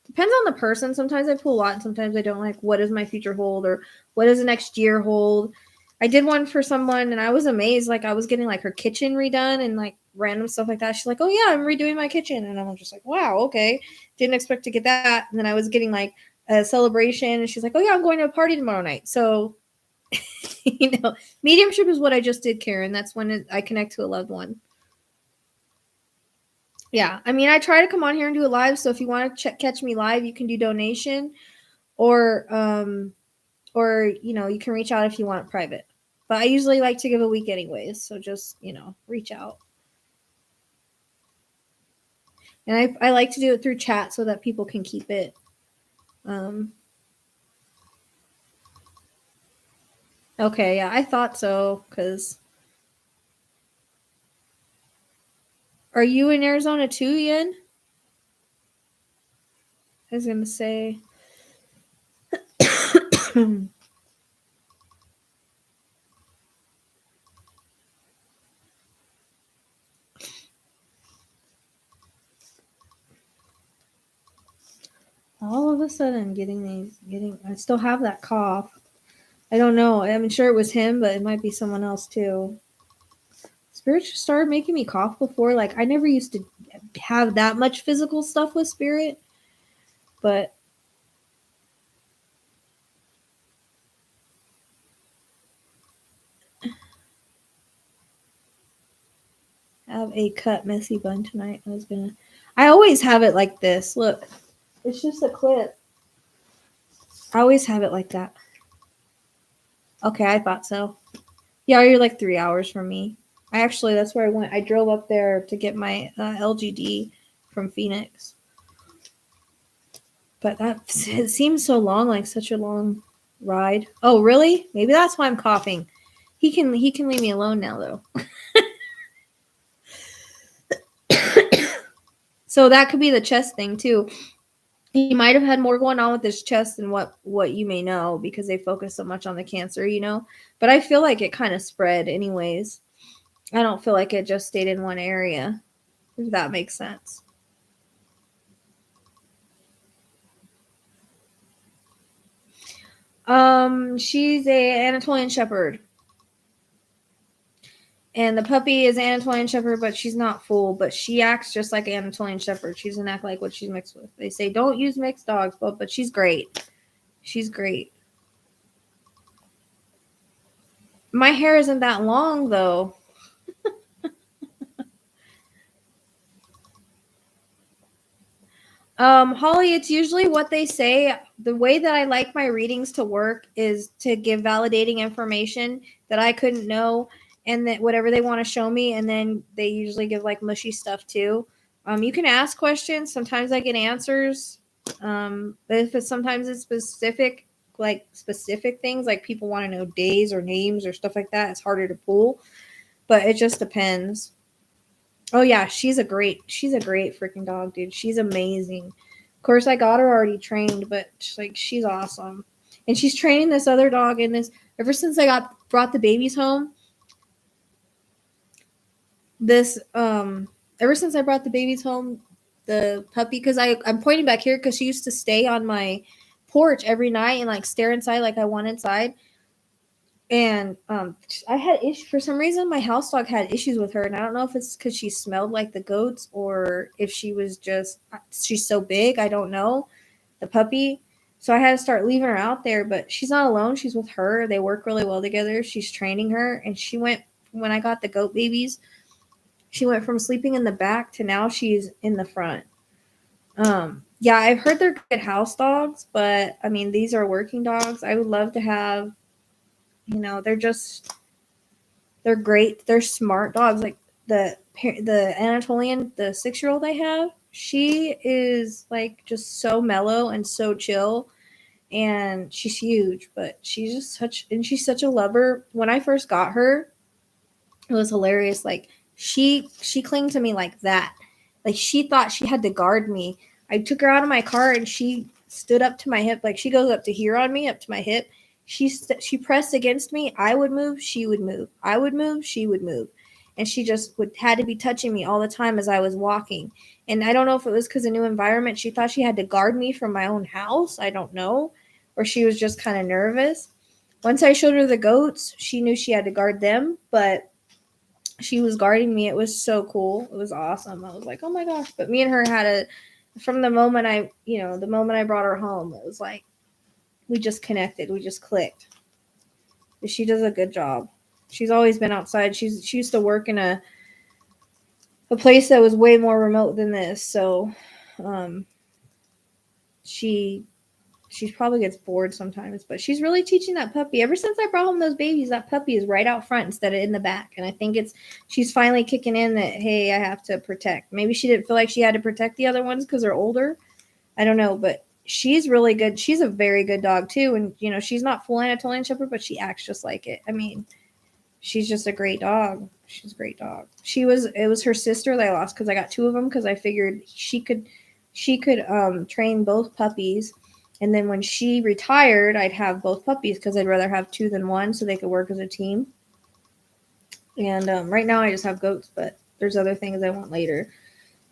depends on the person. Sometimes I pull a lot and sometimes I don't, like what does my future hold or what does the next year hold. I did one for someone and I was amazed. Like I was getting like her kitchen redone and like random stuff like that. She's like, "Oh yeah, I'm redoing my kitchen." And I'm just like, "Wow, okay." Didn't expect to get that. And then I was getting like a celebration and she's like, "Oh yeah, I'm going to a party tomorrow night." So, mediumship is what I just did, Karen. That's when I connect to a loved one. Yeah, I mean, I try to come on here and do it live. So if you want to catch me live, you can do donation, or you can reach out if you want it private. But I usually like to give a week anyways, so just, reach out. And I like to do it through chat so that people can keep it. Okay, yeah, I thought so, because... Are you in Arizona too, Ian? I was going to say... All of a sudden, I still have that cough. I don't know. I'm sure it was him, but it might be someone else too. Spirit started making me cough before. Like, I never used to have that much physical stuff with Spirit, but I have a cut messy bun tonight. I always have it like this. Look, it's just a clip. I always have it like that. Okay, I thought so. Yeah, you're like 3 hours from me. That's where I went. I drove up there to get my LGD from Phoenix. But it seems so long, like such a long ride. Oh, really? Maybe that's why I'm coughing. He can leave me alone now, though. So that could be the chest thing too. He might have had more going on with his chest than what you may know, because they focus so much on the cancer, But I feel like it kind of spread anyways. I don't feel like it just stayed in one area, if that makes sense. She's a Anatolian Shepherd. And the puppy is Anatolian Shepherd, but she's not full. But she acts just like an Anatolian Shepherd. She doesn't act like what she's mixed with. They say don't use mixed dogs, but she's great. She's great. My hair isn't that long, though. Holly, it's usually what they say. The way that I like my readings to work is to give validating information that I couldn't know, and that whatever they want to show me, and then they usually give like mushy stuff too. You can ask questions. Sometimes I get answers. But if sometimes it's specific things, like people want to know days or names or stuff like that, it's harder to pull. But it just depends. Oh yeah, she's a great freaking dog, dude. She's amazing. Of course, I got her already trained, but she's awesome. And she's training this other dog in this ever since I brought the babies home. Ever since I brought the babies home, the puppy, because I'm pointing back here because she used to stay on my porch every night and like stare inside like I want inside. And I had issues for some reason. My house dog had issues with her, and I don't know if it's because she smelled like the goats or if she's so big. I don't know, the puppy. So I had to start leaving her out there, but she's not alone. She's with her. They work really well together. She's training her, and when I got the goat babies, she went from sleeping in the back to now she's in the front. Yeah, I've heard they're good house dogs, but I mean, these are working dogs. I would love to have. They're great. They're smart dogs. Like the Anatolian, the 6-year-old I have, she is like just so mellow and so chill, and she's huge, but she's such a lover. When I first got her, it was hilarious. Like she clinged to me like that. Like she thought she had to guard me. I took her out of my car and she stood up to my hip. Like she goes up to here on me, up to my hip. She pressed against me. I would move, she would move. I would move, she would move. And she just had to be touching me all the time as I was walking. And I don't know if it was because of new environment. She thought she had to guard me from my own house. I don't know. Or she was just kind of nervous. Once I showed her the goats, she knew she had to guard them, but she was guarding me. It was so cool. It was awesome. I was like, oh my gosh. But me and her from the moment I brought her home, it was like, we just connected. We just clicked. She does a good job. She's always been outside. She used to work in a place that was way more remote than this. So, she she probably gets bored sometimes, but she's really teaching that puppy. Ever since I brought home those babies, that puppy is right out front instead of in the back. And I think she's finally kicking in that, hey, I have to protect. Maybe she didn't feel like she had to protect the other ones because they're older. I don't know, but she's really good. She's a very good dog too. And, you know, she's not full Anatolian Shepherd, but she acts just like it. I mean, she's just a great dog. She's a great dog. It was her sister that I lost because I got two of them because I figured she could train both puppies. And then when she retired, I'd have both puppies because I'd rather have two than one so they could work as a team. And right now I just have goats, but there's other things I want later.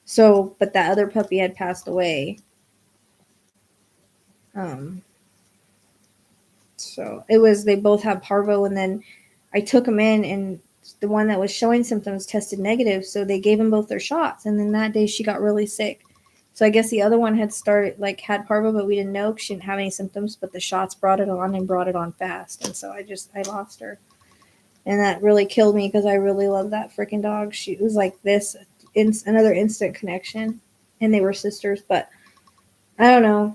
So, but that other puppy had passed away. So they both have parvo, and then I took them in, and the one that was showing symptoms tested negative. So they gave them both their shots. And then that day she got really sick. So I guess the other one had had parvo, but we didn't know because she didn't have any symptoms, but the shots brought it on fast. And so I lost her. And that really killed me because I really love that freaking dog. She was like this, another instant connection. And they were sisters, but I don't know.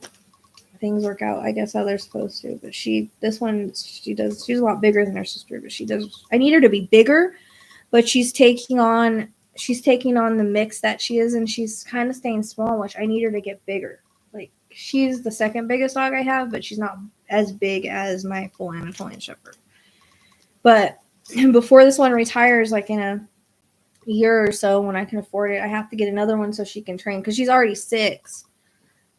Things work out, I guess, how they're supposed to. But she's a lot bigger than her sister, but I need her to be bigger, but she's taking on the mix that she is, and she's kind of staying small, which I need her to get bigger. Like, she's the second biggest dog I have, but she's not as big as my full Anatolian Shepherd. But before this one retires, like in a year or so, when I can afford it, I have to get another one so she can train, because she's already 6.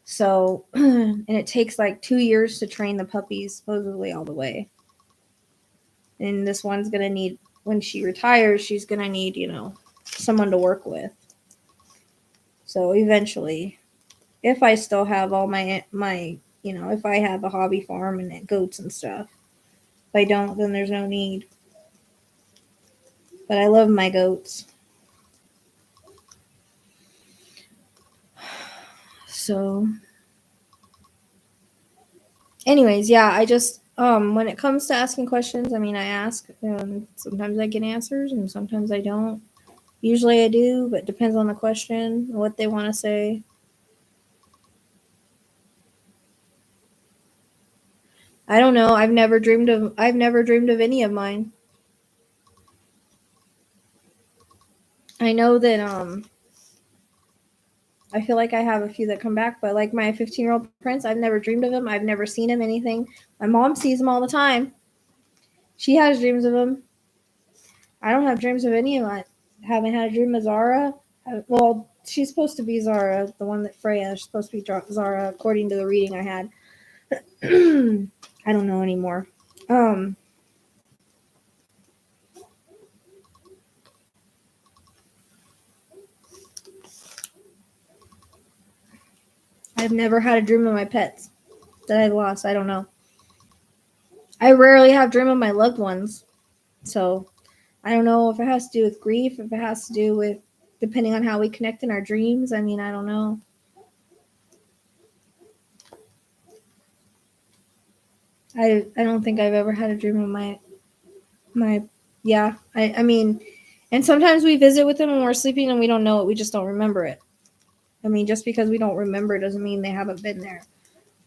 So, and it takes like 2 years to train the puppies supposedly all the way. And this one's going to need, when she retires, she's going to need, someone to work with. So eventually, if I still have all my if I have a hobby farm and goats and stuff. If I don't, then there's no need. But I love my goats. So anyways, yeah, I just when it comes to asking questions, I ask, sometimes I get answers and sometimes I don't. Usually I do, but it depends on the question, what they want to say. I don't know. I've never dreamed of any of mine. I know that I feel like I have a few that come back, but like my 15-year-old prince, I've never dreamed of him. I've never seen him, anything. My mom sees him all the time. She has dreams of him. I don't have dreams of any of mine. Haven't had a dream of Zara. Well, she's supposed to be Zara, the one that Freya is supposed to be Zara, according to the reading I had. I don't know anymore. I've never had a dream of my pets that I lost. I don't know. I rarely have dream of my loved ones. So I don't know if it has to do with grief, if it has to do with depending on how we connect in our dreams. I don't know. I don't think I've ever had a dream of my and sometimes we visit with them when we're sleeping and we don't know it. We just don't remember it. Just because we don't remember doesn't mean they haven't been there.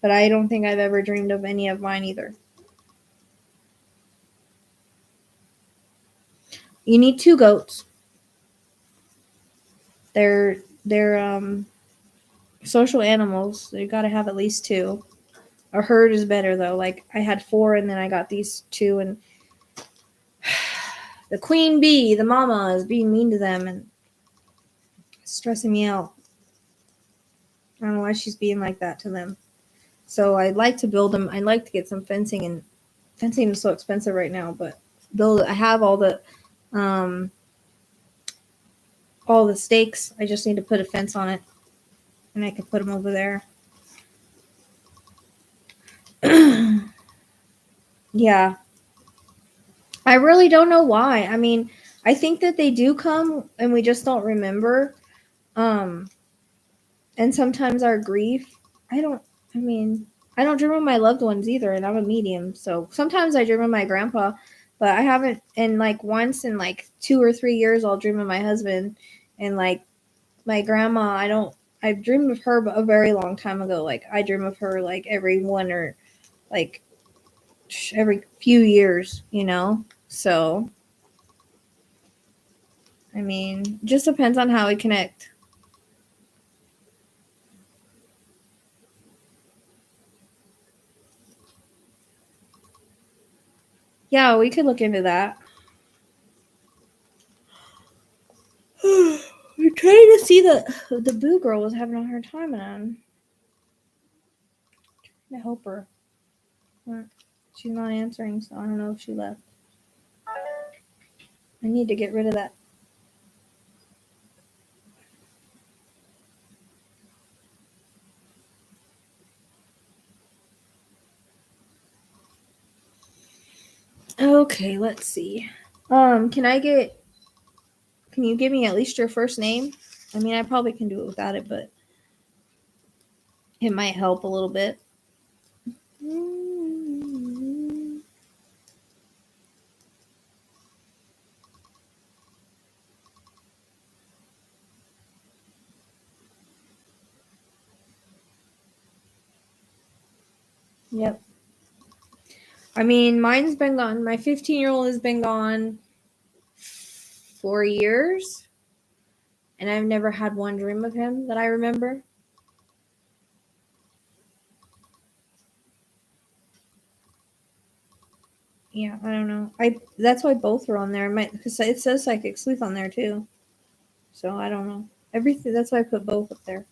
But I don't think I've ever dreamed of any of mine either. You need 2 goats. They're social animals. You got to have at least 2. A herd is better though. Like I had 4 and then I got these 2, and the queen bee, the mama, is being mean to them and stressing me out. I don't know why she's being like that to them. So I'd like to build them. I'd like to get some fencing, and fencing is so expensive right now, but I have all the stakes. I just need to put a fence on it, and I can put them over there. Yeah. I really don't know why. I think that they do come and we just don't remember. And sometimes our grief, I don't dream of my loved ones either, and I'm a medium. So sometimes I dream of my grandpa, but I haven't, and like once in 2 or 3 years, I'll dream of my husband, and like my grandma, I've dreamed of her a very long time ago. Like, I dream of her, like, every one or, like, every few years, you know? So, I mean, just depends on how we connect. Yeah, we could look into that. We're trying to see the boo girl was having a hard time, and I'm trying to help her. She's not answering, so I don't know if she left. I need to get rid of that. Okay, let's see. Can you give me at least your first name? I mean, I probably can do it without it, but it might help a little bit. Yep. I mean, mine's been gone. My 15-year-old has been gone 4 years, and I've never had one dream of him that I remember. Yeah, I don't know. That's why both are on there. Because it says Psychic Sleuth on there too. So I don't know. Everything. That's why I put both up there.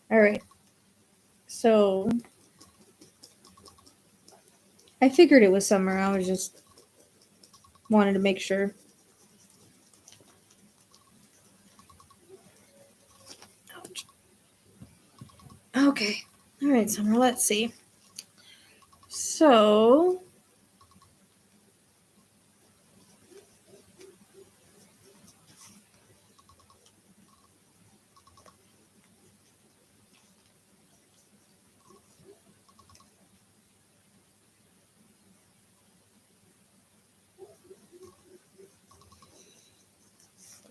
All right. So I figured it was summer. I was just wanted to make sure. Ouch. Okay. All right, Summer. Let's see. So.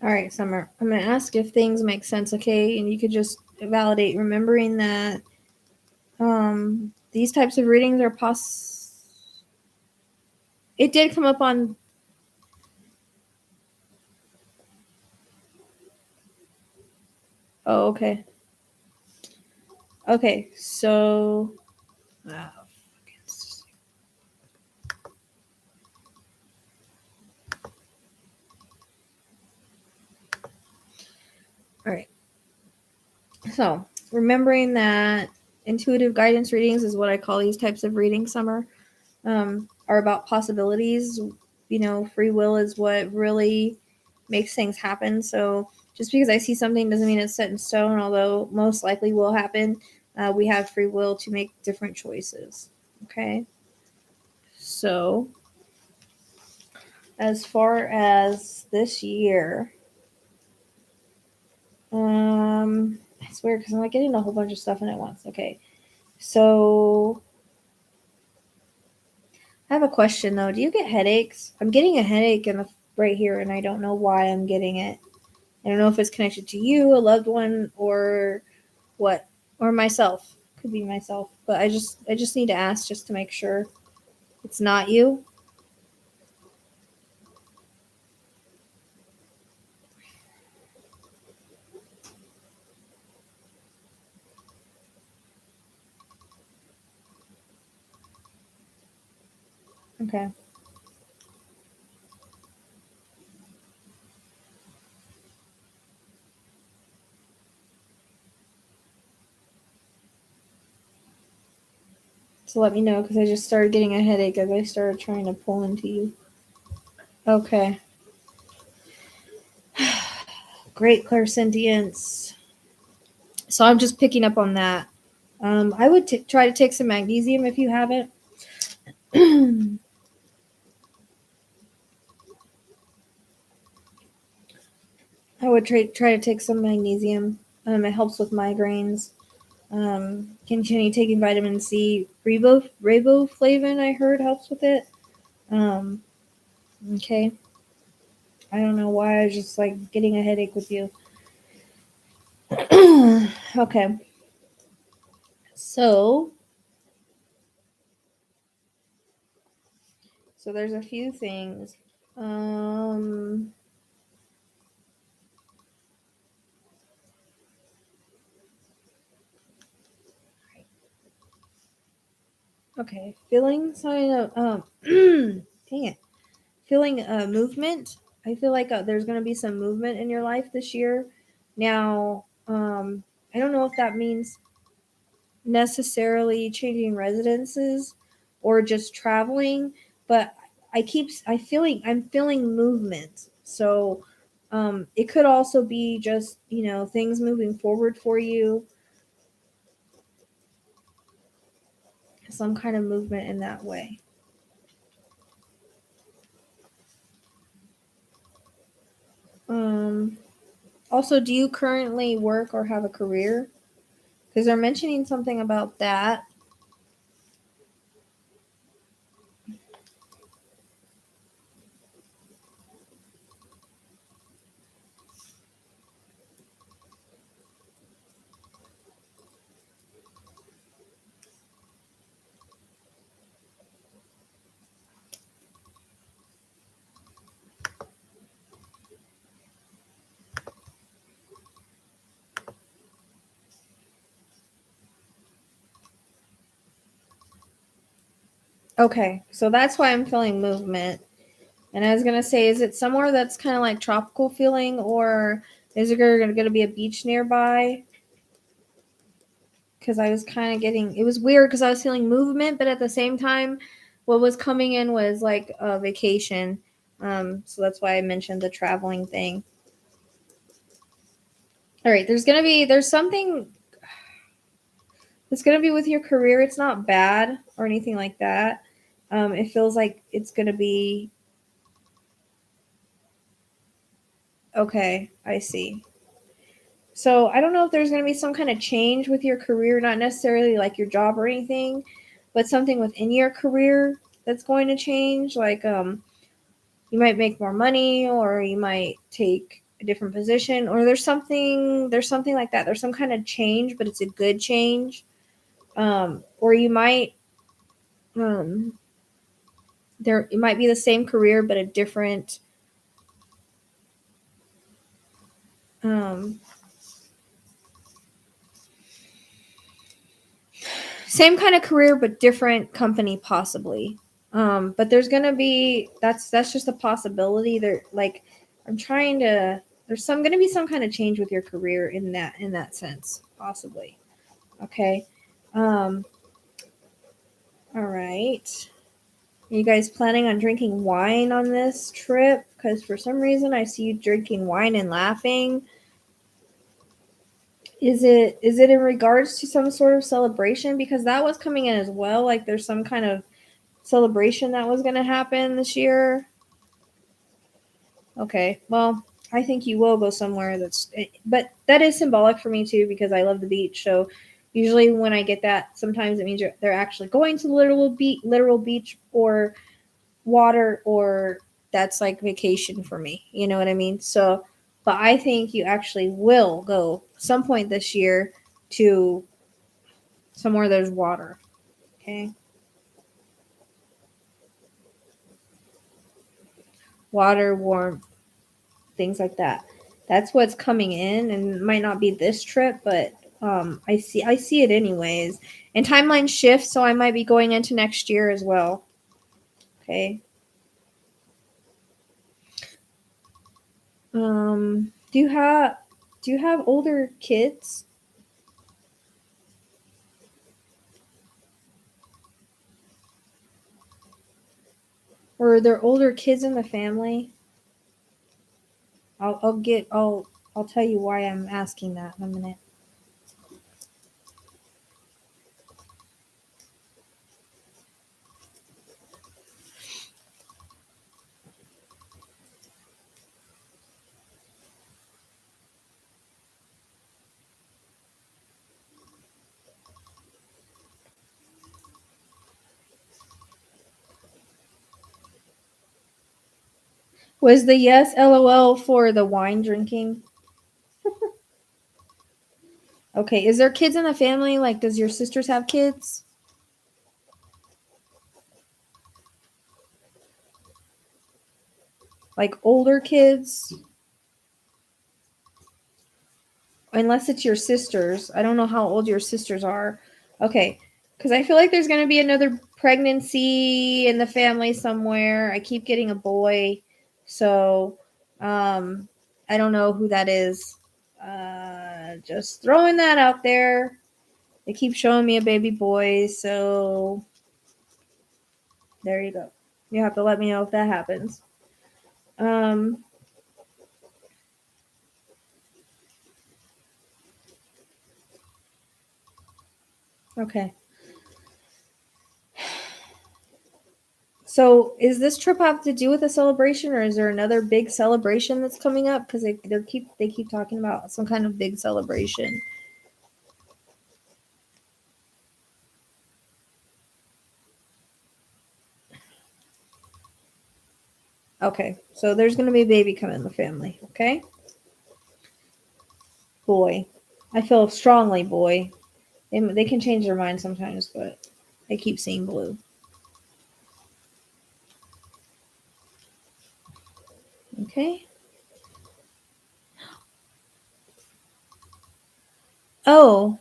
All right, Summer. I'm going to ask if things make sense, okay? And you could just validate, remembering that these types of readings are It did come up on. Oh, okay. Okay, so. All right. So, remembering that intuitive guidance readings is what I call these types of readings, Summer, are about possibilities. You know, free will is what really makes things happen. So, just because I see something doesn't mean it's set in stone, although most likely will happen. We have free will to make different choices. Okay? So, as far as this year, I swear, because I'm like getting a whole bunch of stuff in at once. Okay. So, I have a question though. Do you get headaches? I'm getting a headache right here, and I don't know why I'm getting it. I don't know if it's connected to you, a loved one, or what, or myself. Could be myself, but I just need to ask just to make sure it's not you. Okay. So let me know, because I just started getting a headache as I started trying to pull into you. Okay. Great clairsentience. So I'm just picking up on that. I would try to take some magnesium if you haven't. I would try to take some magnesium. It helps with migraines. Continue taking vitamin C. Riboflavin, I heard, helps with it. Okay. I don't know why I was just like getting a headache with you. Okay. So there's a few things. Okay, feeling sign of dang it, feeling movement. I feel like there's going to be some movement in your life this year. Now, I don't know if that means necessarily changing residences or just traveling, but I'm feeling movement. So, it could also be just things moving forward for you, some kind of movement in that way. Also, do you currently work or have a career? Because they're mentioning something about that. Okay, so that's why I'm feeling movement. And I was gonna say, is it somewhere that's kind of like tropical feeling, or is there gonna be a beach nearby? Because I was kind of getting, it was weird because I was feeling movement, but at the same time, what was coming in was like a vacation. So that's why I mentioned the traveling thing. All right, there's something that's gonna be with your career. It's not bad or anything like that. It feels like it's gonna be okay. I see. So I don't know if there's going to be some kind of change with your career, not necessarily like your job or anything, but something within your career that's going to change. Like you might make more money, or you might take a different position, or there's something like that. There's some kind of change, but it's a good change. Or you might there it might be the same career but a different um, same kind of career but different company possibly. But there's gonna be that's just a possibility. There, like I'm trying to. There's gonna be some kind of change with your career in that sense, possibly. Okay. Um. All right. Are you guys planning on drinking wine on this trip? Because for some reason I see you drinking wine and laughing. Is it in regards to some sort of celebration? Because that was coming in as well. Like there's some kind of celebration that was going to happen this year. Okay, well, I think you will go somewhere but that is symbolic for me too because I love the beach. So usually when I get that, sometimes it means they're actually going to literal beach or water, or that's like vacation for me. You know what I mean? So, but I think you actually will go some point this year to somewhere there's water. Okay, water, warm, things like that. That's what's coming in, and it might not be this trip, but I see it anyways. And timeline shifts, so I might be going into next year as well. Okay. Do you have older kids, or are there older kids in the family? I'll tell you why I'm asking that in a minute. Was the yes LOL for the wine drinking? Okay, is there kids in the family? Like, does your sisters have kids? Like older kids? Unless it's your sisters. I don't know how old your sisters are. Okay, because I feel like there's going to be another pregnancy in the family somewhere. I keep getting a boy. So, I don't know who that is. Just throwing that out there. They keep showing me a baby boy, so there you go. You have to let me know if that happens. Um, okay. So, is this trip have to do with a celebration, or is there another big celebration that's coming up? Because they keep talking about some kind of big celebration. Okay, so there's going to be a baby coming in the family. Okay, boy. I feel strongly, boy. They can change their mind sometimes, but I keep seeing blue. Okay. Oh,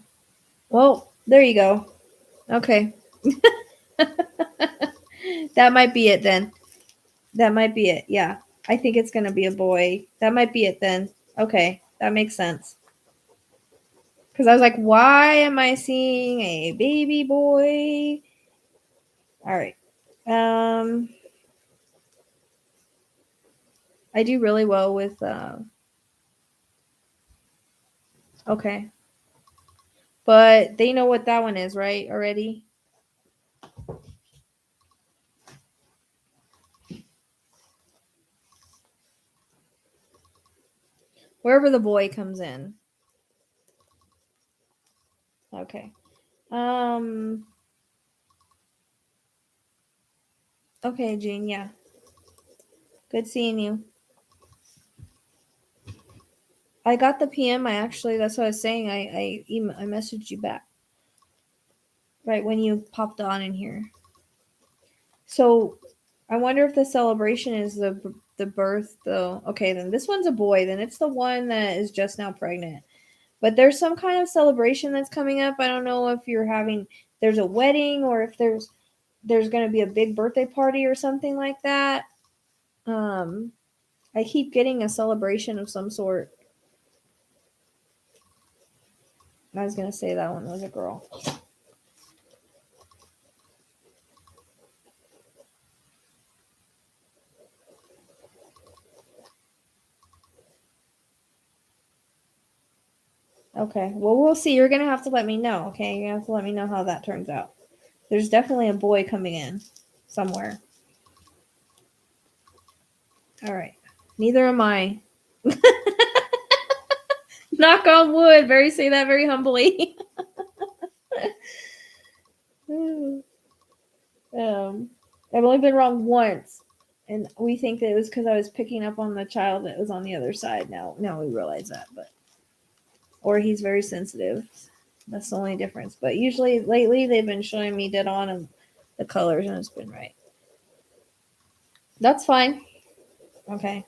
well, there you go. Okay. That might be it then. That might be it. Yeah. I think it's going to be a boy. That might be it then. Okay. That makes sense. Because I was like, why am I seeing a baby boy? All right. Um, I do really well with, okay. But they know what that one is, right? Already? Wherever the boy comes in. Okay. Um, okay, Jean. Yeah. Good seeing you. I got the PM. That's what I was saying. I messaged you back right when you popped on in here. So I wonder if the celebration is the birth though. Okay, then this one's a boy. Then it's the one that is just now pregnant. But there's some kind of celebration that's coming up. I don't know if there's a wedding or if there's going to be a big birthday party or something like that. Um, I keep getting a celebration of some sort. I was going to say that one was a girl. Okay. Well, we'll see. You're going to have to let me know. Okay. You're going to have to let me know how that turns out. There's definitely a boy coming in somewhere. All right. Neither am I. Knock on wood. Say that very humbly. I've only been wrong once, and we think that it was because I was picking up on the child that was on the other side. Now we realize that, or he's very sensitive. That's the only difference. But usually, lately, they've been showing me dead on and the colors, and it's been right. That's fine. Okay.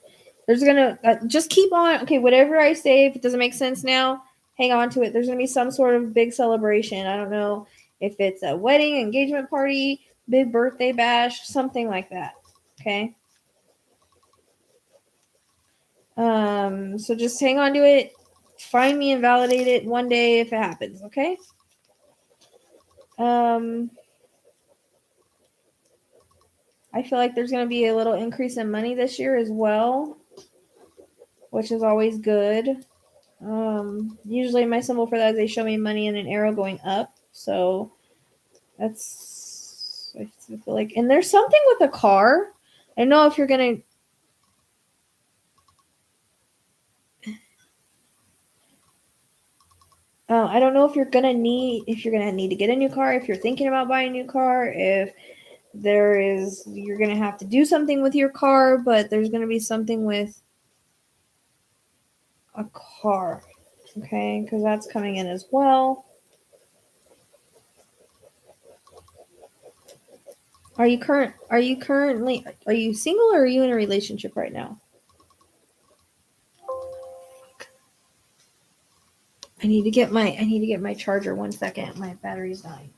There's gonna just keep on. Okay, whatever I say, if it doesn't make sense now, hang on to it. There's gonna be some sort of big celebration. I don't know if it's a wedding, engagement party, big birthday bash, something like that. Okay. So just hang on to it. Find me and validate it one day if it happens. Okay. Um, I feel like there's gonna be a little increase in money this year as well, which is always good. Usually my symbol for that is they show me money and an arrow going up. So I feel like, and there's something with a car. I don't know if you're gonna. I don't know if you're gonna need to get a new car. If you're thinking about buying a new car, if you're gonna have to do something with your car, but there's gonna be something with a car. Okay, because that's coming in as well. Are you single, or are you in a relationship right now? I need to get my charger. 1 second. My battery's dying.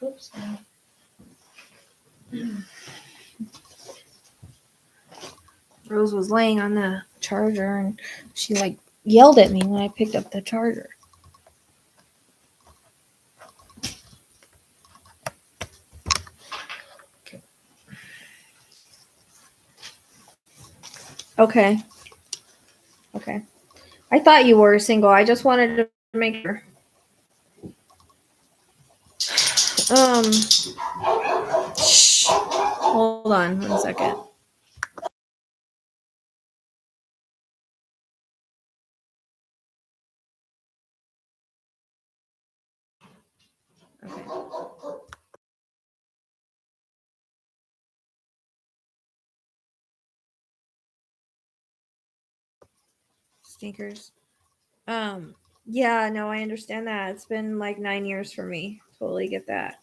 Oops. Rose was laying on the charger and she like yelled at me when I picked up the charger. Okay. Okay. I thought you were single. I just wanted to make sure. Shh. Hold on 1 second. Okay. Stinkers. Yeah, no, I understand that. It's been like 9 years for me. Totally get that.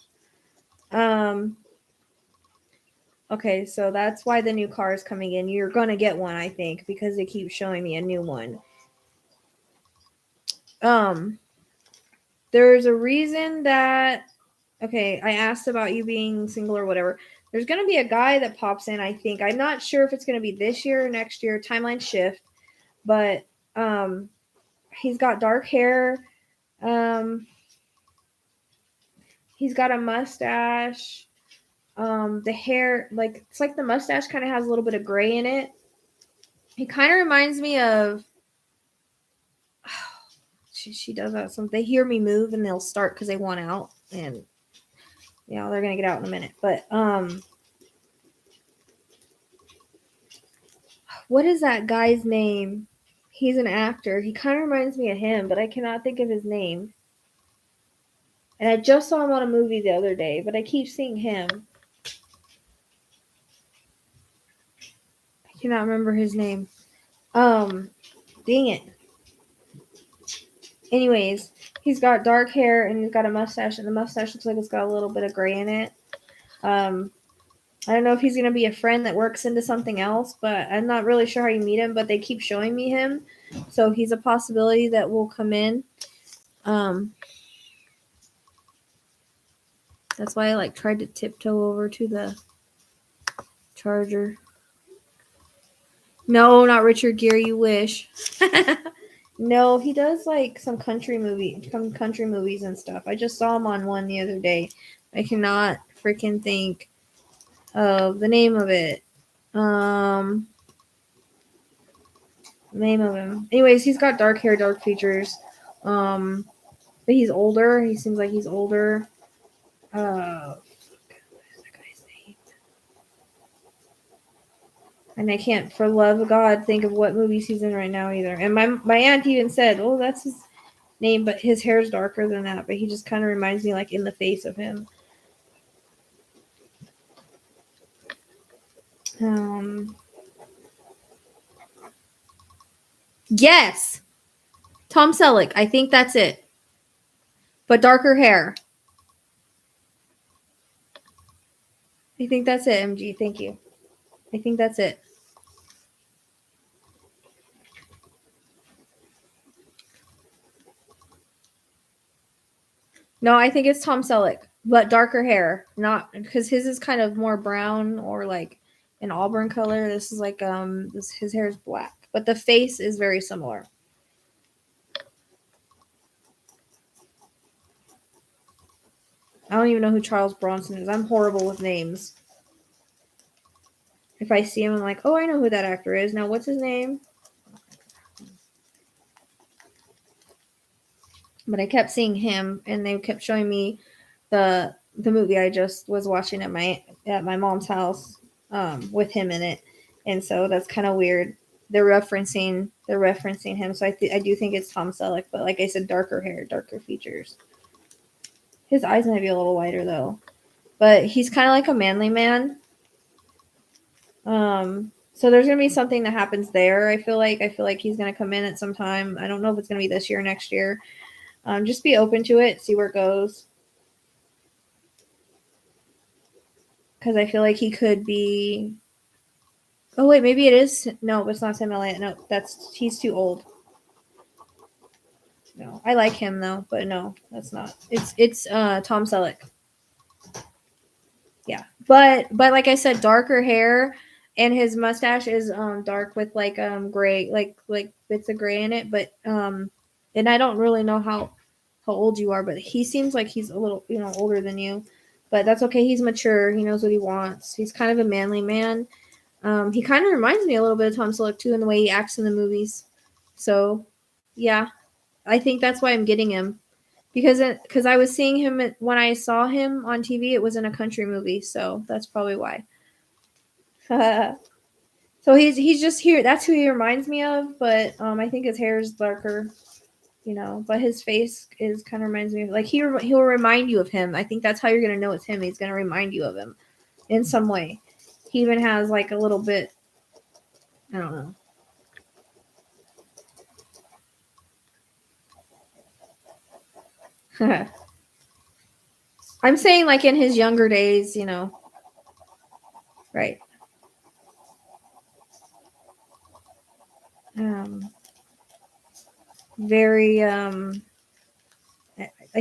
Okay, so that's why the new car is coming in. You're gonna get one, I think, because they keep showing me a new one. There's a reason that, okay, I asked about you being single or whatever. There's gonna be a guy that pops in, I think. I'm not sure if it's gonna be this year or next year. Timeline shift, but he's got dark hair. He's got a mustache. The hair, like, it's like the mustache kind of has a little bit of gray in it. He kind of reminds me of, she does that. So they hear me move and they'll start because they want out, and they're gonna get out in a minute. But what is that guy's name? He's an actor. He kind of reminds me of him, but I cannot think of his name. And I just saw him on a movie the other day, but I keep seeing him. I cannot remember his name. Dang it. Anyways, he's got dark hair and he's got a mustache, and the mustache looks like it's got a little bit of gray in it. I don't know if he's going to be a friend that works into something else, but I'm not really sure how you meet him, but they keep showing me him. So he's a possibility that will come in. That's why I tried to tiptoe over to the charger. No, not Richard Gere, you wish. No, he does some country movies and stuff. I just saw him on one the other day. I cannot freaking think of the name of it. Name of him. Anyways, he's got dark hair, dark features. But he's older. He seems like he's older. What is that guy's name? And I can't, for the love of God, think of what movies he's in right now either. And my aunt even said, "Oh, that's his name," but his hair's darker than that. But he just kind of reminds me in the face of him. Yes, Tom Selleck. I think that's it. But darker hair. I think that's it, MG. Thank you. I think that's it. No, I think it's Tom Selleck, but darker hair. Not because his is kind of more brown or an auburn color. This is his hair is black, but the face is very similar. I don't even know who Charles Bronson is. I'm horrible with names. If I see him, I'm like, oh, I know who that actor is. Now, what's his name? But I kept seeing him, and they kept showing me the movie I just was watching at my mom's house with him in it, and so that's kind of weird. They're referencing him, so I do think it's Tom Selleck, but like I said, darker hair, darker features. His eyes might be a little wider though, but he's kind of like a manly man. So there's gonna be something that happens there. I feel like he's gonna come in at some time. I don't know if it's gonna be this year or next year. Just be open to it, see where it goes. Because I feel like he could be. Oh wait, maybe it is. No, it's not Sam Elliott. No, he's too old. No, I like him though, but no, that's not. It's Tom Selleck. Yeah, but like I said, darker hair, and his mustache is dark with like gray, like bits of gray in it. But and I don't really know how old you are, but he seems like he's a little older than you. But that's okay. He's mature. He knows what he wants. He's kind of a manly man. He kind of reminds me a little bit of Tom Selleck too in the way he acts in the movies. So yeah, I think that's why I'm getting him. Because I was seeing him when I saw him on TV, it was in a country movie, so that's probably why. So he's just here. That's who he reminds me of, but I think his hair is darker, But his face is kind of reminds me of like he'll remind you of him. I think that's how you're gonna know it's him. He's gonna remind you of him in some way. He even has like a little bit. I don't know. I'm saying like in his younger days, right. Very I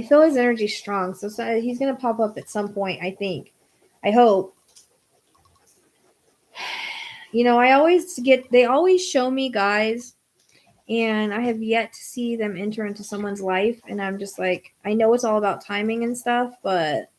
feel his energy strong, so he's gonna pop up at some point. I think, I hope. They always show me guys, and I have yet to see them enter into someone's life, and I'm just like, I know it's all about timing and stuff, but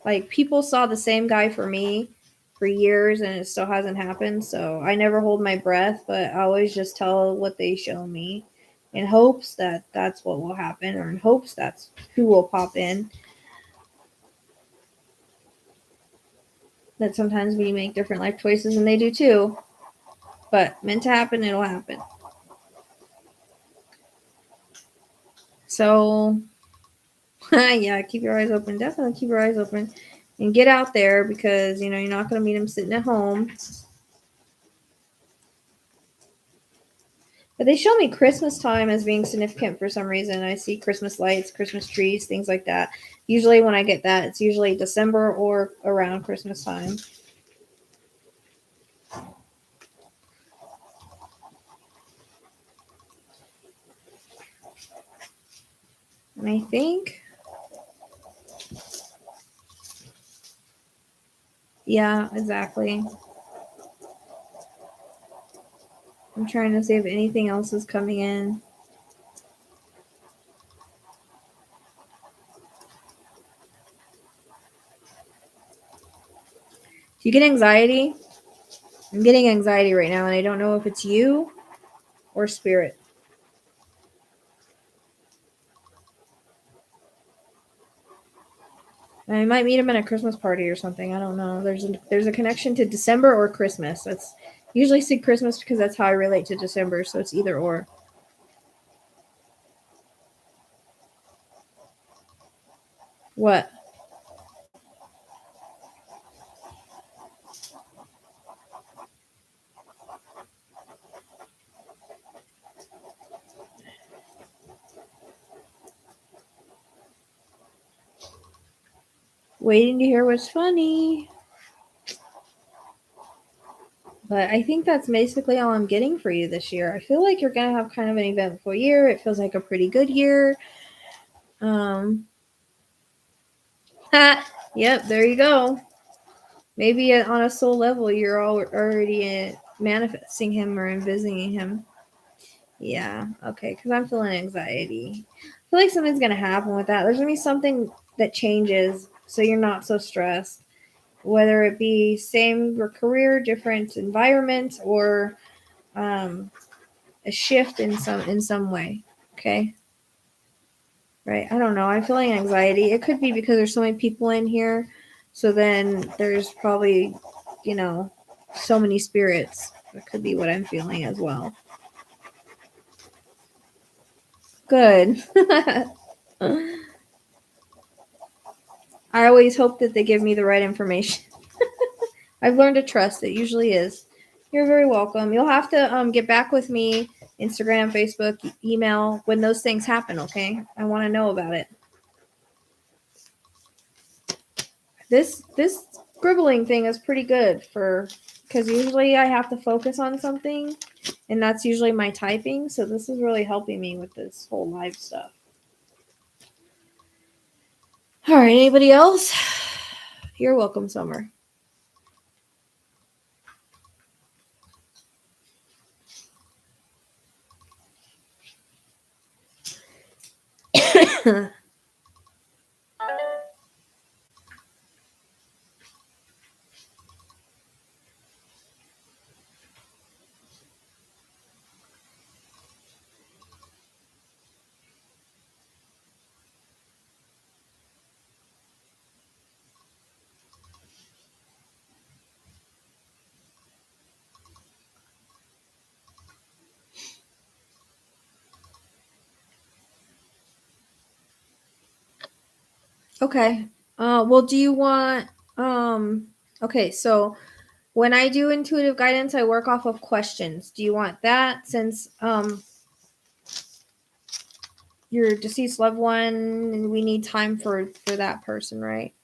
like people saw the same guy for me for years, and it still hasn't happened. So I never hold my breath, but I always just tell what they show me, in hopes that that's what will happen, or in hopes that's who will pop in. That sometimes we make different life choices, and they do too. But meant to happen, it'll happen. So, yeah, keep your eyes open. Definitely keep your eyes open. And get out there, because, you're not going to meet them sitting at home. But they show me Christmas time as being significant for some reason. I see Christmas lights, Christmas trees, things like that. Usually when I get that, it's usually December or around Christmas time. And I think, yeah, exactly. I'm trying to see if anything else is coming in. Do you get anxiety? I'm getting anxiety right now, and I don't know if it's you or spirit. I might meet him at a Christmas party or something. I don't know. There's a connection to December or Christmas. That's usually see Christmas because that's how I relate to December. So it's either or. What? Waiting to hear what's funny. But I think that's basically all I'm getting for you this year. I feel like you're gonna have kind of an eventful year. It feels like a pretty good year. Yep, there you go. Maybe on a soul level, you're already manifesting him or envisioning him. Yeah, okay, because I'm feeling anxiety. I feel like something's going to happen with that. There's going to be something that changes so you're not so stressed. Whether it be same career, different environment, or a shift in some way. Okay? Right? I don't know. I'm feeling anxiety. It could be because there's so many people in here. So then there's probably, so many spirits. That could be what I'm feeling as well. Good. I always hope that they give me the right information. I've learned to trust. It usually is. You're very welcome. You'll have to get back with me, Instagram, Facebook, email, when those things happen, okay? I want to know about it. This scribbling thing is pretty good because usually I have to focus on something, and that's usually my typing, so this is really helping me with this whole live stuff. All right, anybody else? You're welcome, Summer. Okay. Well, do you want okay, so when I do intuitive guidance, I work off of questions. Do you want that since your deceased loved one and we need time for that person, right?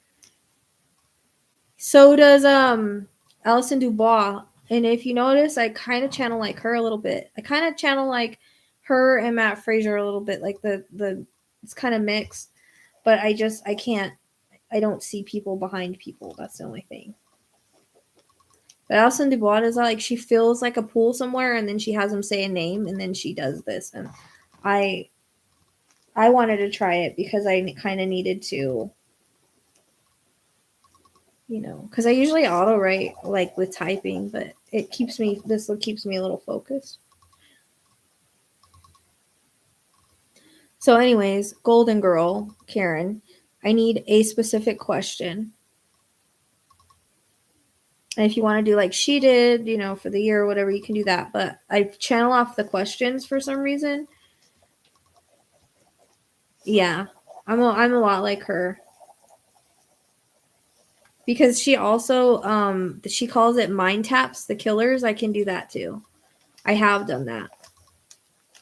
So does Alison Dubois. And if you notice, I kind of channel like her a little bit. I kind of channel like her and Matt Fraser a little bit, like the it's kind of mixed, but I don't see people behind people. That's the only thing. But Alison Dubois is like she feels like a pool somewhere, and then she has him say a name, and then she does this. And I wanted to try it because I kind of needed to, because I usually auto write like with typing, but this keeps me a little focused. So, anyways, Golden Girl, Karen, I need a specific question. And if you want to do like she did, for the year or whatever, you can do that. But I channel off the questions for some reason. Yeah, I'm a lot like her. Because she also she calls it mind taps the killers. I can do that too. I have done that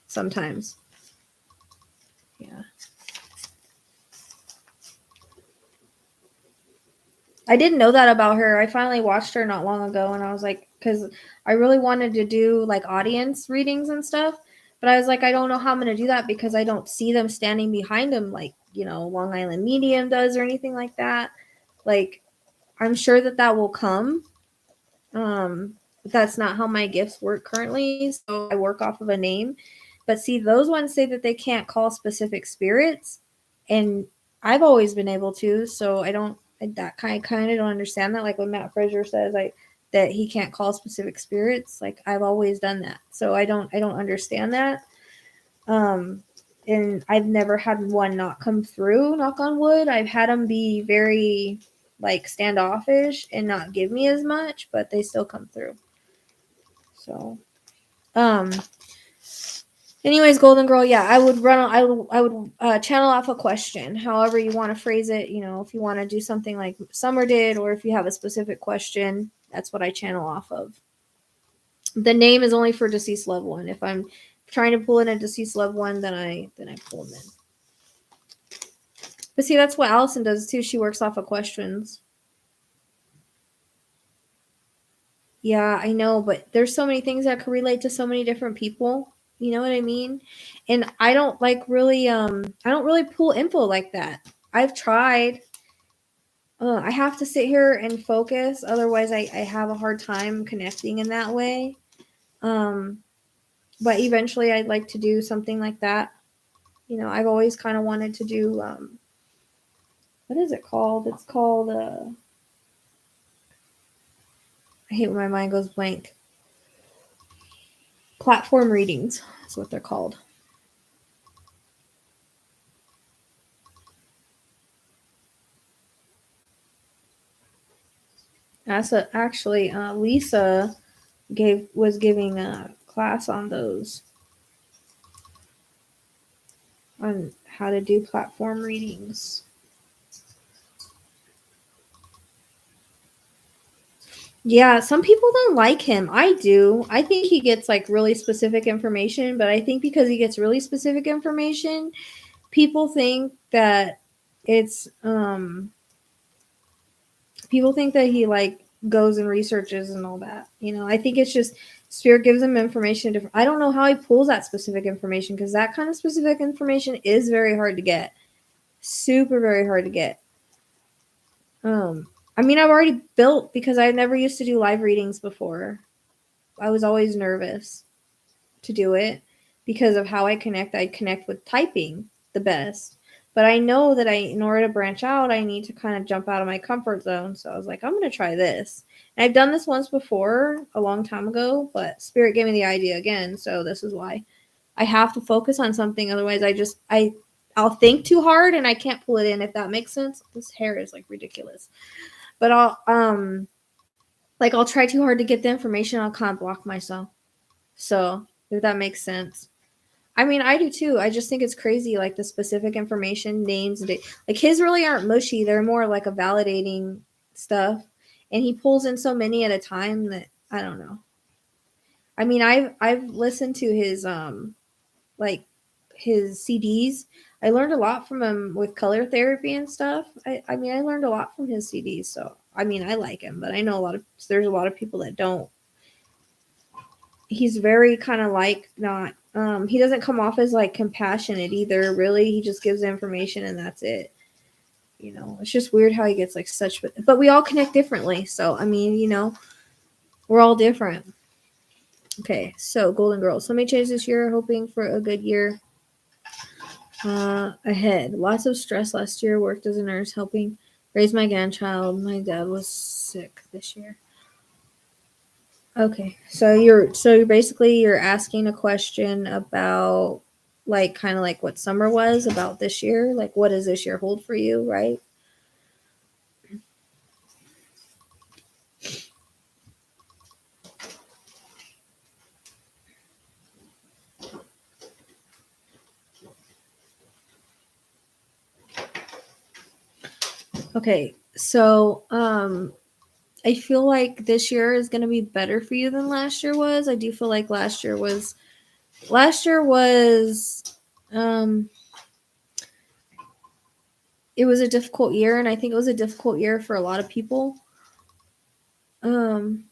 sometimes. Yeah. I didn't know that about her. I finally watched her not long ago, and I was like, because I really wanted to do like audience readings and stuff, but I was like, I don't know how I'm going to do that because I don't see them standing behind them like, Long Island Medium does or anything like that. Like, I'm sure that will come. But that's not how my gifts work currently. So I work off of a name. But see, those ones say that they can't call specific spirits, and I've always been able to. So I don't. That kind of don't understand that. Like when Matt Fraser says that he can't call specific spirits. Like I've always done that. So I don't understand that. And I've never had one not come through. Knock on wood. I've had them be very like standoffish and not give me as much, but they still come through. So, anyways, Golden Girl, yeah, I would channel off a question, however you want to phrase it. If you want to do something like Summer did, or if you have a specific question, that's what I channel off of. The name is only for deceased loved one. If I'm trying to pull in a deceased loved one, then I pull them in. But see, that's what Allison does too. She works off of questions. Yeah, I know, but there's so many things that could relate to so many different people. You know what I mean? And I don't really pull info like that. I've tried. I have to sit here and focus. Otherwise, I have a hard time connecting in that way. But eventually I'd like to do something like that. I've always kind of wanted to do, what is it called? It's called, I hate when my mind goes blank. Platform readings is what they're called. Actually, Lisa was giving a class on those. on how to do platform readings. Yeah, some people don't like him. I do. I think he gets like really specific information, but I think because he gets really specific information, people think that it's people think that he like goes and researches and all that. You know, I think it's just Spirit gives him information. I don't know how he pulls that specific information because that kind of specific information is very hard to get. Super, very hard to get. I mean, I've already built because I never used to do live readings before. I was always nervous to do it because of how I connect with typing the best. But I know that in order to branch out, I need to kind of jump out of my comfort zone. So I was like, I'm going to try this. And I've done this once before, a long time ago, but Spirit gave me the idea again. So this is why I have to focus on something. Otherwise, I'll think too hard and I can't pull it in, if that makes sense. This hair is like ridiculous. But I'll try too hard to get the information. I'll kind of block myself. So if that makes sense. I mean, I do too. I just think it's crazy, like the specific information, names, like his really aren't mushy. They're more like a validating stuff, and he pulls in so many at a time that I don't know. I mean, I've listened to his like his CDs. I learned a lot from him with color therapy and stuff. I mean, I learned a lot from his CDs. So I mean, I like him, but I know there's a lot of people that don't. He's very kind of like not he doesn't come off as like compassionate either, really. He just gives information and that's it. You know, it's just weird how he gets like such, but we all connect differently. So I mean, you know, we're all different. Okay, so Golden Girls. So let me change this year, hoping for a good year ahead. Lots of stress last year, worked as a nurse, helping raise my grandchild. My dad was sick this year. Okay, so you're basically you're asking a question about like kind of like what summer was about this year, like what does this year hold for you, right? Okay, so I feel like this year is going to be better for you than last year was. I do feel like last year was um it was a difficult year, and I think it was a difficult year for a lot of people. Um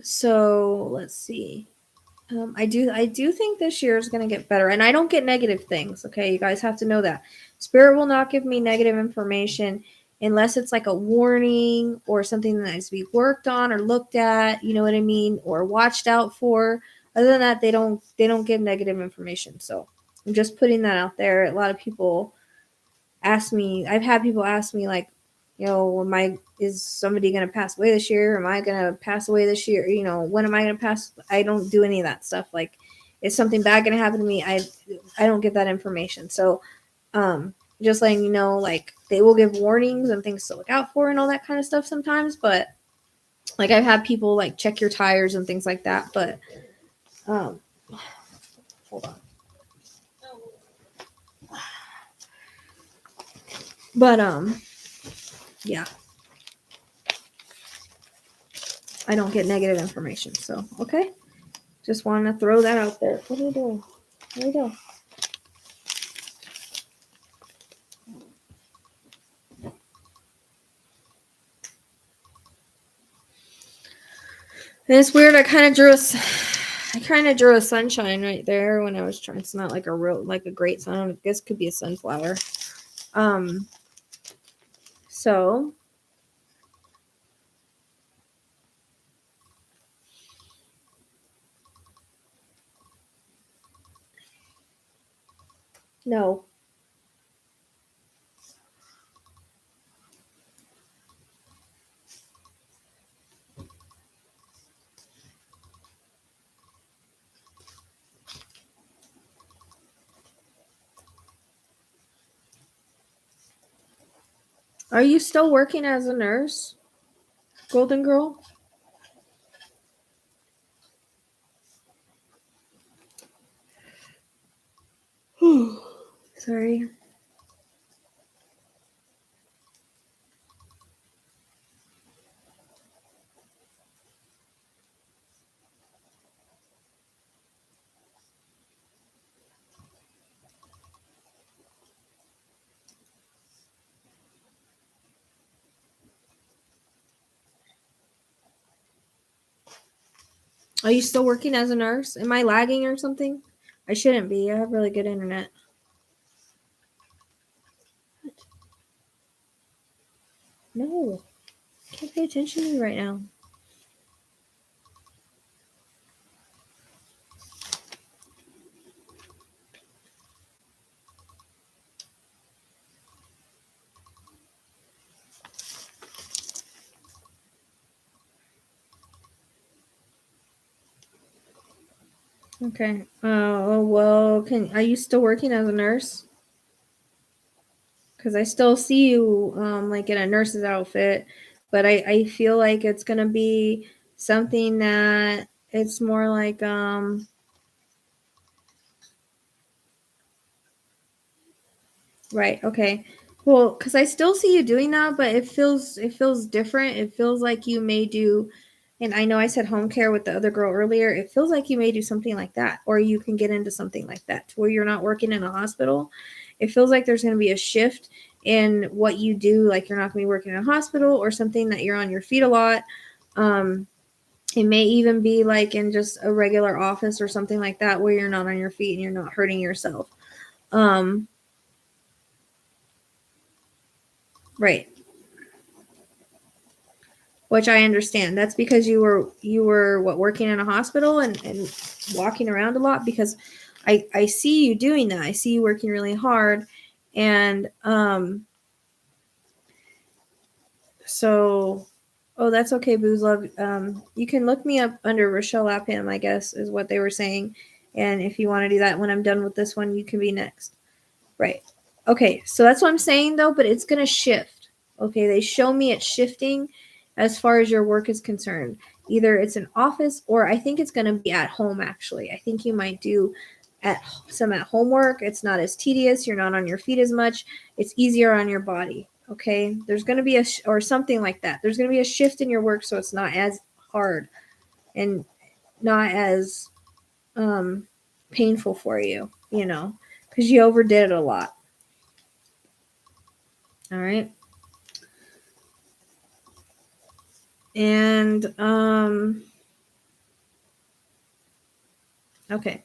so let's see. I do think this year is going to get better, and I don't get negative things. Okay, you guys have to know that Spirit will not give me negative information unless it's like a warning or something that needs to be worked on or looked at. You know what I mean, or watched out for. Other than that, they don't give negative information. So I'm just putting that out there. A lot of people ask me. I've had people ask me like, you know, is somebody going to pass away this year? Am I going to pass away this year? You know, when am I going to pass? I don't do any of that stuff. Like, is something bad going to happen to me? I don't get that information. So, just letting you know, like they will give warnings and things to look out for and all that kind of stuff sometimes. But like I've had people like check your tires and things like that. But, hold on. But yeah. I don't get negative information. So, okay. Just want to throw that out there. What are you doing? There we go. And it's weird. I kind of drew a sunshine right there when I was trying. It's not like a great sun. I guess it could be a sunflower. So no. Are you still working as a nurse, Golden Girl? Sorry. Are you still working as a nurse? Am I lagging or something? I shouldn't be. I have really good internet. No. I can't pay attention to you right now. Okay. Oh, well, are you still working as a nurse? Because I still see you like in a nurse's outfit, but I feel like it's going to be something that it's more like right, okay. Well, because I still see you doing that, but it feels different. It feels like you may do, and I know I said home care with the other girl earlier. It feels like you may do something like that, or you can get into something like that where you're not working in a hospital. It feels like there's going to be a shift in what you do. Like you're not going to be working in a hospital or something that you're on your feet a lot. It may even be like in just a regular office or something like that where you're not on your feet and you're not hurting yourself. Right. Which I understand. That's because you were working in a hospital and walking around a lot, because I see you doing that. I see you working really hard. And so oh, that's okay, Booze Love. You can look me up under RachelleLapham, I guess, is what they were saying. And if you want to do that when I'm done with this one, you can be next. Right. Okay, so that's what I'm saying though, but it's going to shift. Okay, they show me it shifting as far as your work is concerned. Either it's an office or I think it's going to be at home actually. I think you might do some at home work. It's not as tedious, you're not on your feet as much. It's easier on your body. Okay? There's going to be or something like that. There's going to be a shift in your work so it's not as hard and not as painful for you, because you overdid it a lot. All right. And okay.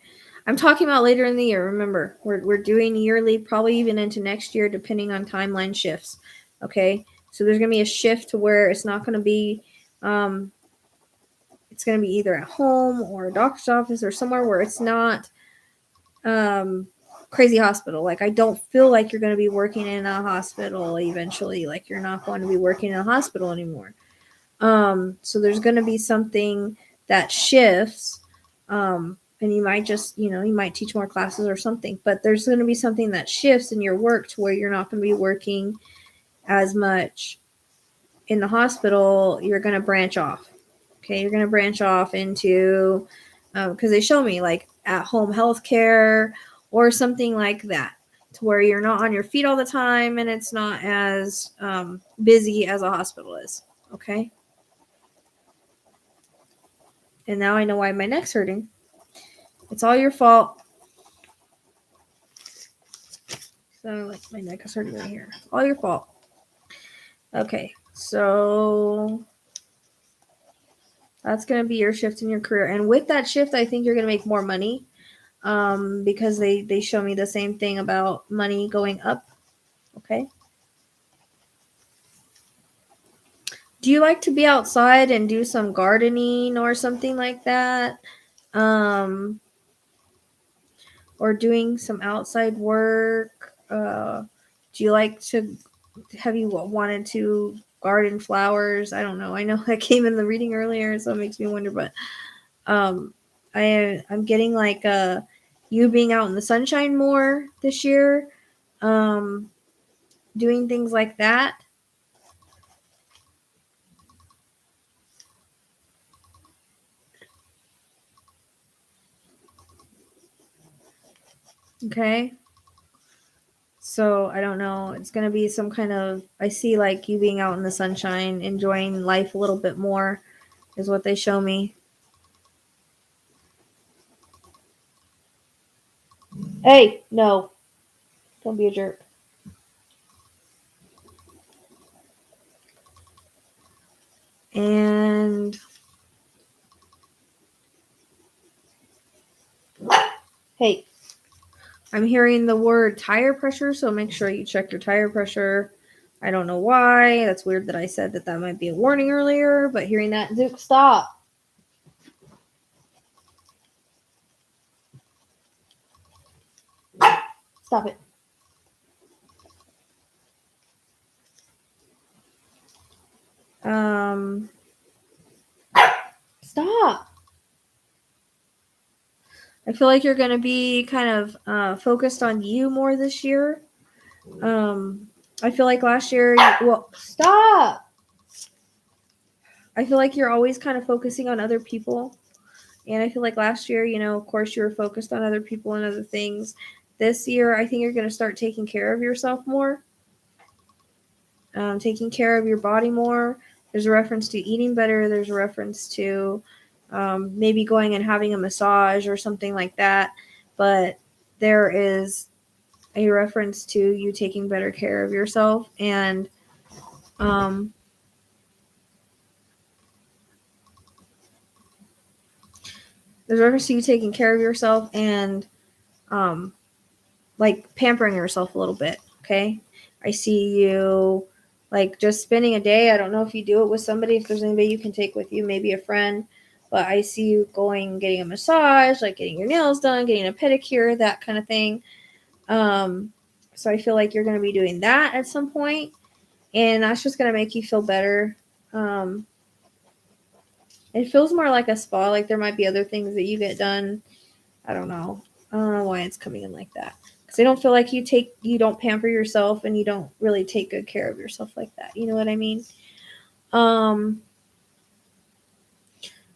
I'm talking about later in the year. Remember, we're doing yearly, probably even into next year, depending on timeline shifts. Okay. So there's gonna be a shift to where it's not gonna be it's gonna be either at home or a doctor's office or somewhere where it's not crazy hospital. Like I don't feel like you're gonna be working in a hospital eventually. Like you're not going to be working in a hospital anymore. So there's going to be something that shifts, and you might just, you might teach more classes or something, but there's going to be something that shifts in your work to where you're not going to be working as much in the hospital. You're going to branch off. Okay. You're going to branch off into, because they show me like at home healthcare or something like that, to where you're not on your feet all the time and it's not as busy as a hospital is. Okay. And now I know why my neck's hurting. It's all your fault. So, like, my neck is hurting right here. All your fault. Okay, so that's going to be your shift in your career. And with that shift, I think you're going to make more money, because they show me the same thing about money going up. Okay. Do you like to be outside and do some gardening or something like that? Or doing some outside work? Do you like to, have you wanted to garden flowers? I don't know. I know that came in the reading earlier, so it makes me wonder, but I'm getting like you being out in the sunshine more this year, doing things like that. Okay. So I don't know. It's going to be some kind of, I see like you being out in the sunshine, enjoying life a little bit more is what they show me. Hey, no. Don't be a jerk. And hey, I'm hearing the word tire pressure, so make sure you check your tire pressure. I don't know why. That's weird that I said that might be a warning earlier, but hearing that, Zook, stop. Stop it. Stop. I feel like you're going to be kind of focused on you more this year. I feel like last year, stop. I feel like you're always kind of focusing on other people. And I feel like last year, of course, you were focused on other people and other things. This year, I think you're going to start taking care of yourself more. Taking care of your body more. There's a reference to eating better. There's a reference to maybe going and having a massage or something like that. But there is a reference to you taking better care of yourself. And there's a reference to you taking care of yourself and like pampering yourself a little bit. Okay. I see you like just spending a day. I don't know if you do it with somebody, if there's anybody you can take with you, maybe a friend, but I see you going, getting a massage, like getting your nails done, getting a pedicure, that kind of thing. So I feel like you're going to be doing that at some point, and that's just going to make you feel better. It feels more like a spa, like there might be other things that you get done. I don't know why it's coming in like that. Because I don't feel like you don't pamper yourself and you don't really take good care of yourself like that. You know what I mean?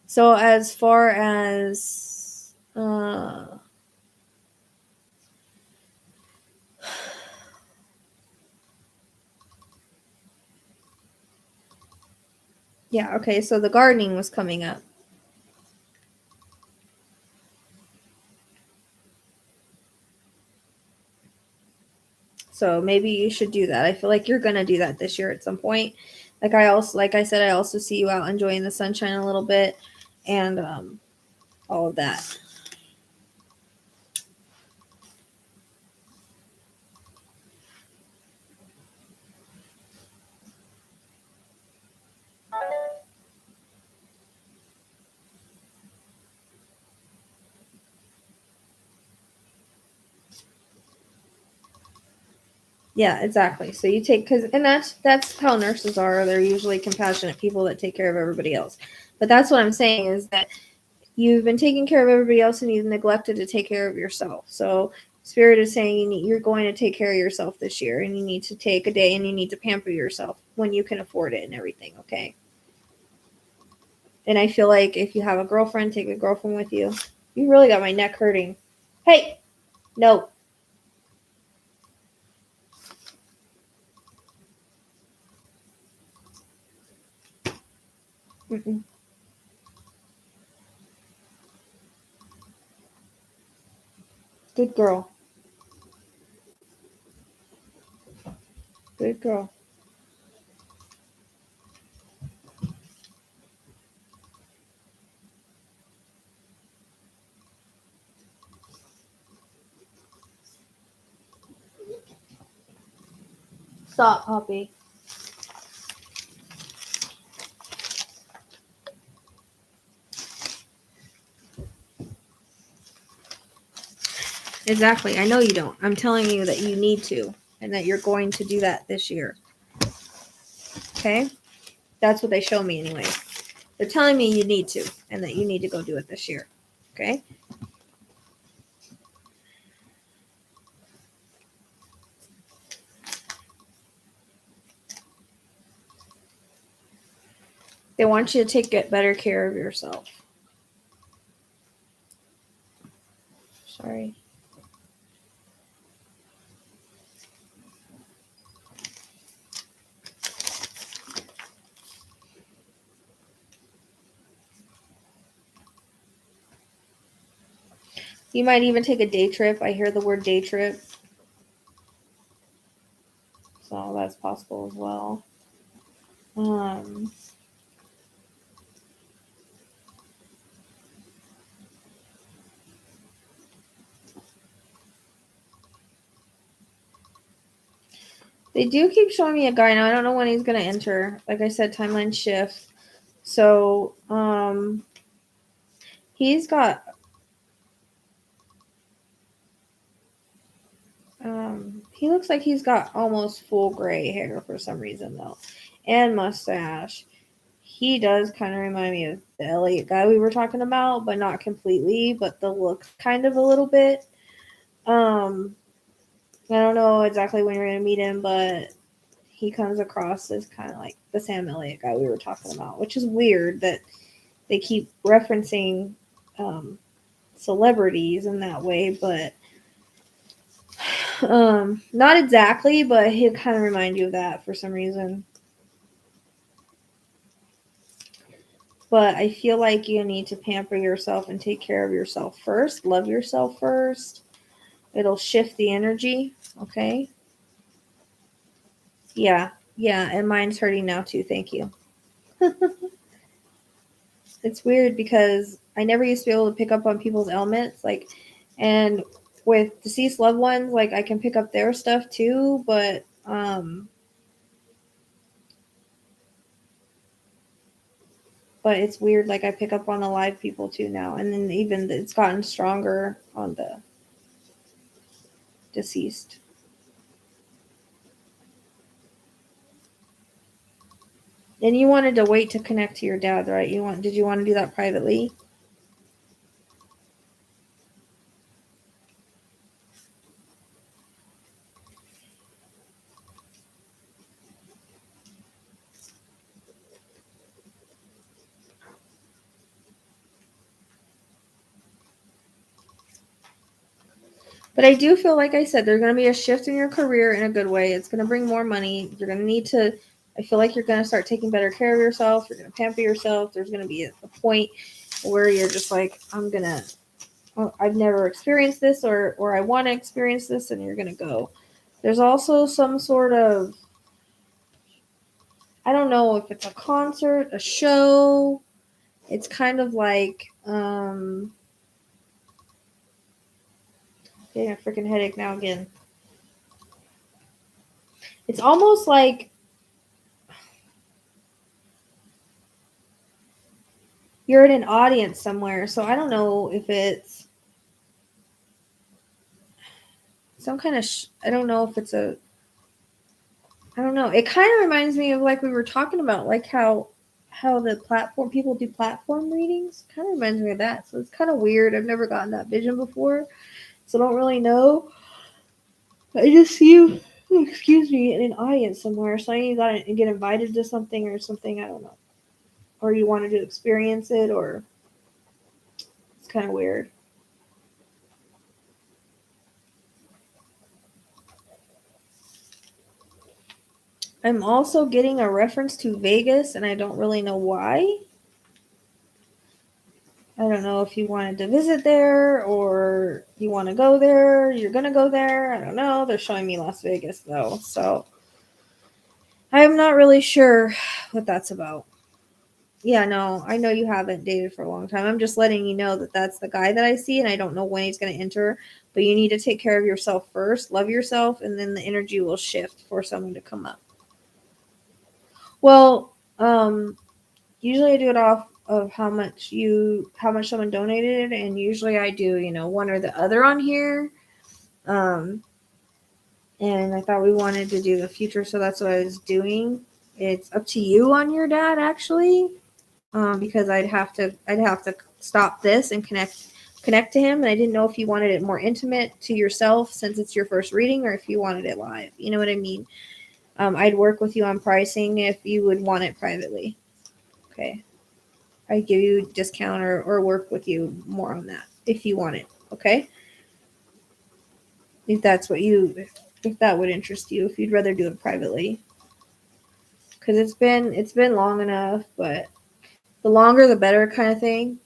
So as far as yeah, okay, so the gardening was coming up. So maybe you should do that. I feel like you're gonna do that this year at some point. Like I said, I also see you out enjoying the sunshine a little bit and all of that. Yeah, exactly. So you take and that's how nurses are. They're usually compassionate people that take care of everybody else. But that's what I'm saying is that you've been taking care of everybody else and you've neglected to take care of yourself. So Spirit is saying you're going to take care of yourself this year, and you need to take a day and you need to pamper yourself when you can afford it and everything. Okay. And I feel like if you have a girlfriend, take a girlfriend with you. You really got my neck hurting. Hey, no. Mm-mm. Good girl. Good girl. Stop, Poppy. Exactly. I know you don't. I'm telling you that you need to, and that you're going to do that this year. Okay? That's what they show me anyway. They're telling me you need to, and that you need to go do it this year. Okay? They want you to get better care of yourself. Sorry. You might even take a day trip. I hear the word day trip. So that's possible as well. They do keep showing me a guy now. I don't know when he's going to enter. Like I said, timeline shift. So, he's got, he looks like he's got almost full gray hair for some reason, though. And mustache. He does kind of remind me of the Elliot guy we were talking about, but not completely, but the look kind of a little bit. I don't know exactly when you're going to meet him, but he comes across as kind of like the Sam Elliott guy we were talking about, which is weird that they keep referencing celebrities in that way, but not exactly, but he'll kind of remind you of that for some reason. But I feel like you need to pamper yourself and take care of yourself first. Love yourself first. It'll shift the energy, okay? Yeah, and mine's hurting now too. Thank you. It's weird because I never used to be able to pick up on people's ailments, like, and with deceased loved ones, like I can pick up their stuff too, but it's weird. Like I pick up on the live people too now, and then even it's gotten stronger on the deceased. And you wanted to wait to connect to your dad, right? Did you want to do that privately? But I do feel, like I said, there's going to be a shift in your career in a good way. It's going to bring more money. You're going to need to, I feel like you're going to start taking better care of yourself. You're going to pamper yourself. There's going to be a point where you're just like, I've never experienced this, or I want to experience this, and you're going to go. There's also some sort of, I don't know if it's a concert, a show. It's kind of like, getting a freaking headache now again. It's almost like you're in an audience somewhere. So I don't know if it's some kind of, I don't know if it's a, I don't know. It kind of reminds me of like we were talking about, like how the platform, people do platform readings. Kind of reminds me of that. So it's kind of weird. I've never gotten that vision before. So I don't really know. I just see you, excuse me, in an audience somewhere. So you got to get invited to something or something. I don't know. Or you wanted to experience it, or it's kind of weird. I'm also getting a reference to Vegas, and I don't really know why. I don't know if you wanted to visit there or you want to go there. You're going to go there. I don't know. They're showing me Las Vegas, though. So I'm not really sure what that's about. Yeah, no, I know you haven't dated for a long time. I'm just letting you know that that's the guy that I see, and I don't know when he's going to enter. But you need to take care of yourself first. Love yourself, and then the energy will shift for someone to come up. Well, usually I do it off of how much someone donated, and usually I do, one or the other on here. And I thought we wanted to do the future, so that's what I was doing. It's up to you on your dad, actually, because I'd have to stop this and connect to him, and I didn't know if you wanted it more intimate to yourself since it's your first reading, or if you wanted it live. You know what I mean? I'd work with you on pricing if you would want it privately. Okay. I give you a discount or work with you more on that if you want it. Okay. If that would interest you, if you'd rather do it privately, because it's been long enough, but the longer the better kind of thing.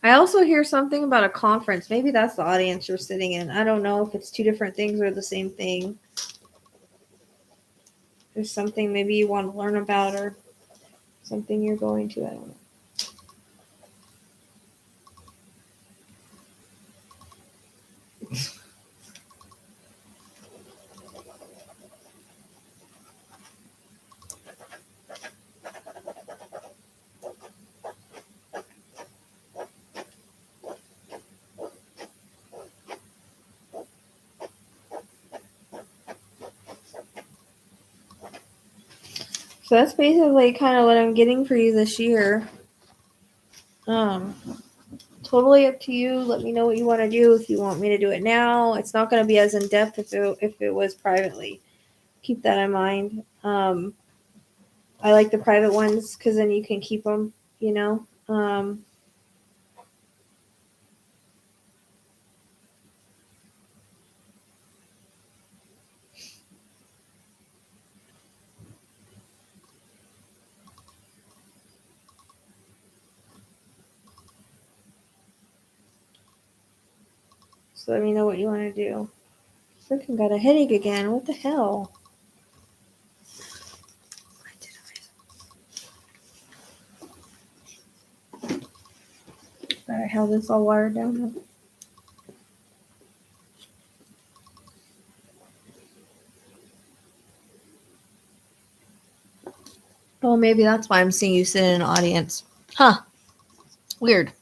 I also hear something about a conference. Maybe that's the audience you're sitting in. I don't know if it's two different things or the same thing. There's something maybe you want to learn about or something you're going to. I don't know. So that's basically kind of what I'm getting for you this year. Totally up to you. Let me know what you want to do. If you want me to do it now, it's not going to be as in depth if it was privately. Keep that in mind. I like the private ones because then you can keep them. You know. So let me know what you want to do. Freaking got a headache again. What the hell? Better have this all watered down. Oh, maybe that's why I'm seeing you sit in an audience. Huh. Weird.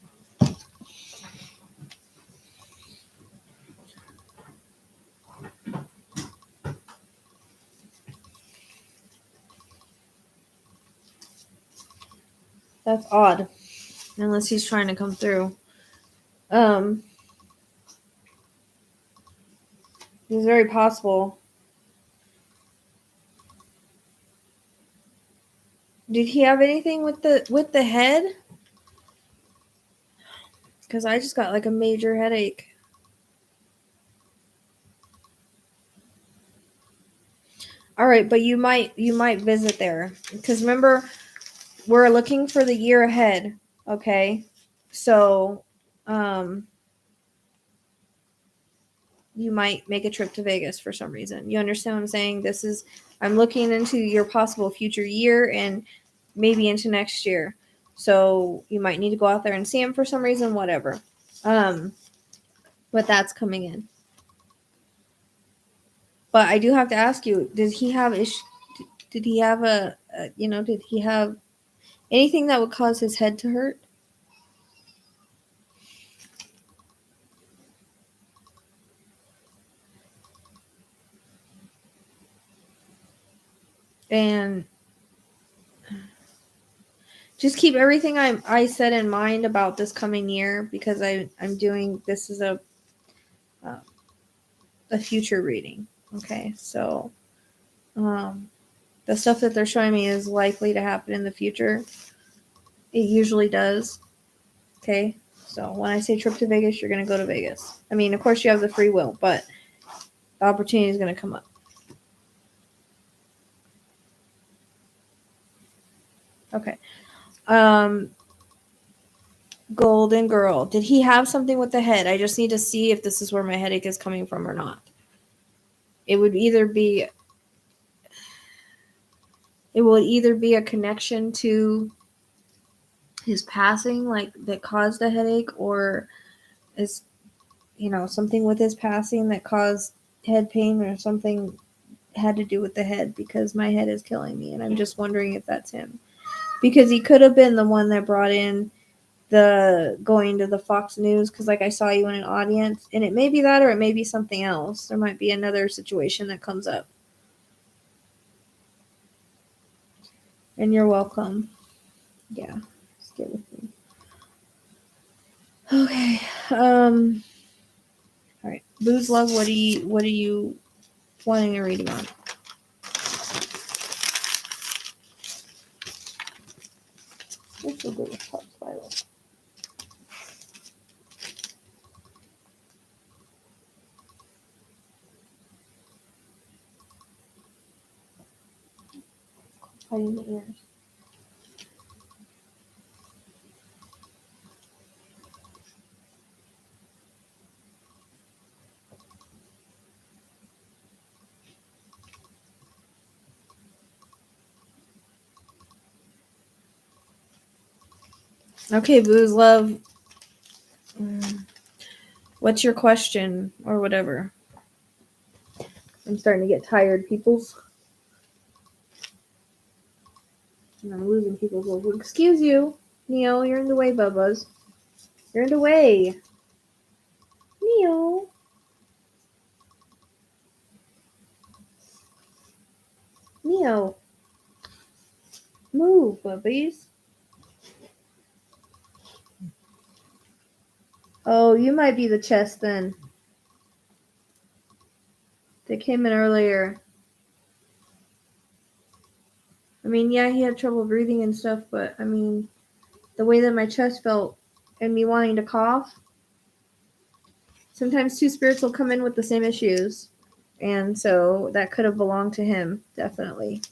That's odd. Unless he's trying to come through. It's very possible. Did he have anything with the head? Because I just got like a major headache. All right, but you might visit there because remember we're looking for the year ahead. Okay, so you might make a trip to Vegas for some reason. You understand what I'm saying? I'm looking into your possible future year and maybe into next year. So you might need to go out there and see him for some reason, whatever. But that's coming in. But I do have to ask you, did he have did he have did he have anything that would cause his head to hurt? And just keep everything I said in mind about this coming year because I'm doing this is a future reading. Okay, so the stuff that they're showing me is likely to happen in the future. It usually does. Okay, so when I say trip to Vegas, you're going to go to Vegas. I mean, of course, you have the free will, but the opportunity is going to come up. Okay. Golden Girl. Did he have something with the head? I just need to see if this is where my headache is coming from or not. It will either be a connection to his passing, like that caused the headache, or is something with his passing that caused head pain, or something had to do with the head because my head is killing me, and I'm just wondering if that's him because he could have been the one that brought in the going to the Fox News because like I saw you in an audience, and it may be that or it may be something else. There might be another situation that comes up. And you're welcome. Yeah, stay with me. Okay. All right. Booze Love, what are you wanting a reading on? This will go with top spiral. Fighting the ears. Okay, Booze Love. What's your question or whatever? I'm starting to get tired, peoples. And I'm losing people's voice. Excuse you, Neo. You're in the way, Bubbas. You're in the way. Neo. Neo. Move, Bubbies. Oh, you might be the chest then. They came in earlier. I mean, yeah, he had trouble breathing and stuff, but I mean, the way that my chest felt and me wanting to cough, sometimes two spirits will come in with the same issues. And so that could have belonged to him, definitely.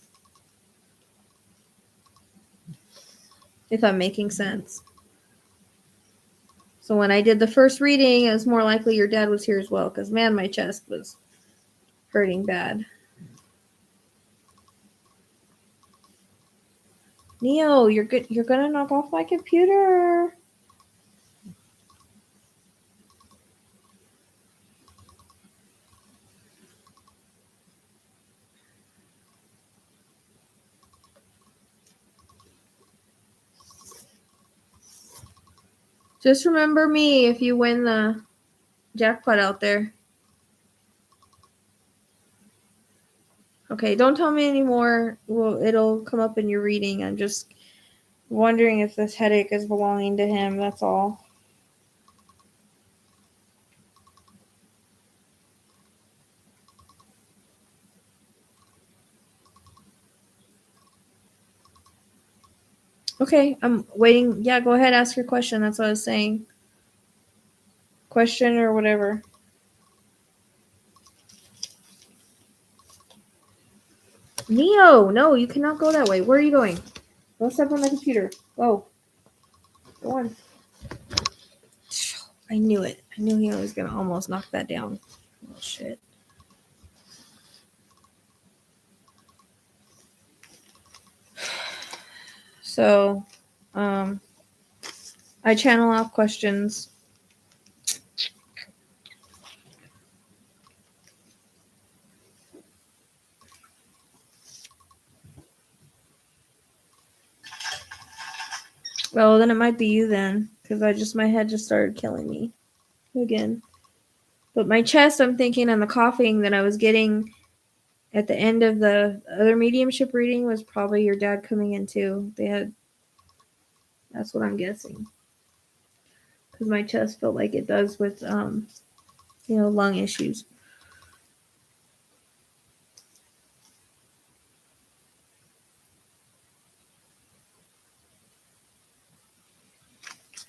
If I'm making sense. So when I did the first reading, it was more likely your dad was here as well, because man, my chest was hurting bad. Neo, you're good. You're gonna knock off my computer. Just remember me if you win the jackpot out there. Okay, don't tell me anymore. Well, it'll come up in your reading. I'm just wondering if this headache is belonging to him. That's all. Okay, I'm waiting. Yeah, go ahead, ask your question. That's what I was saying. Question or whatever. Neo, no, you cannot go that way. Where are you going? Don't step on my computer. Go. Go on. I knew it. I knew he was going to almost knock that down. Oh, shit. So, I channel out questions. Well, then it might be you then, because my head just started killing me again. But my chest, I'm thinking, and the coughing that I was getting at the end of the other mediumship reading was probably your dad coming in too. That's what I'm guessing. Because my chest felt like it does with, lung issues.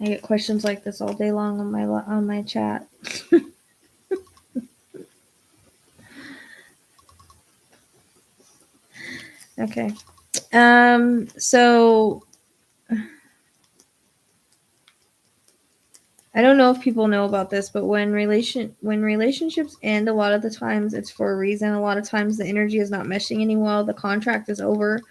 I get questions like this all day long on my chat. Okay. So I don't know if people know about this, but when relationships end, a lot of the times it's for a reason. A lot of times the energy is not meshing anymore. The contract is over.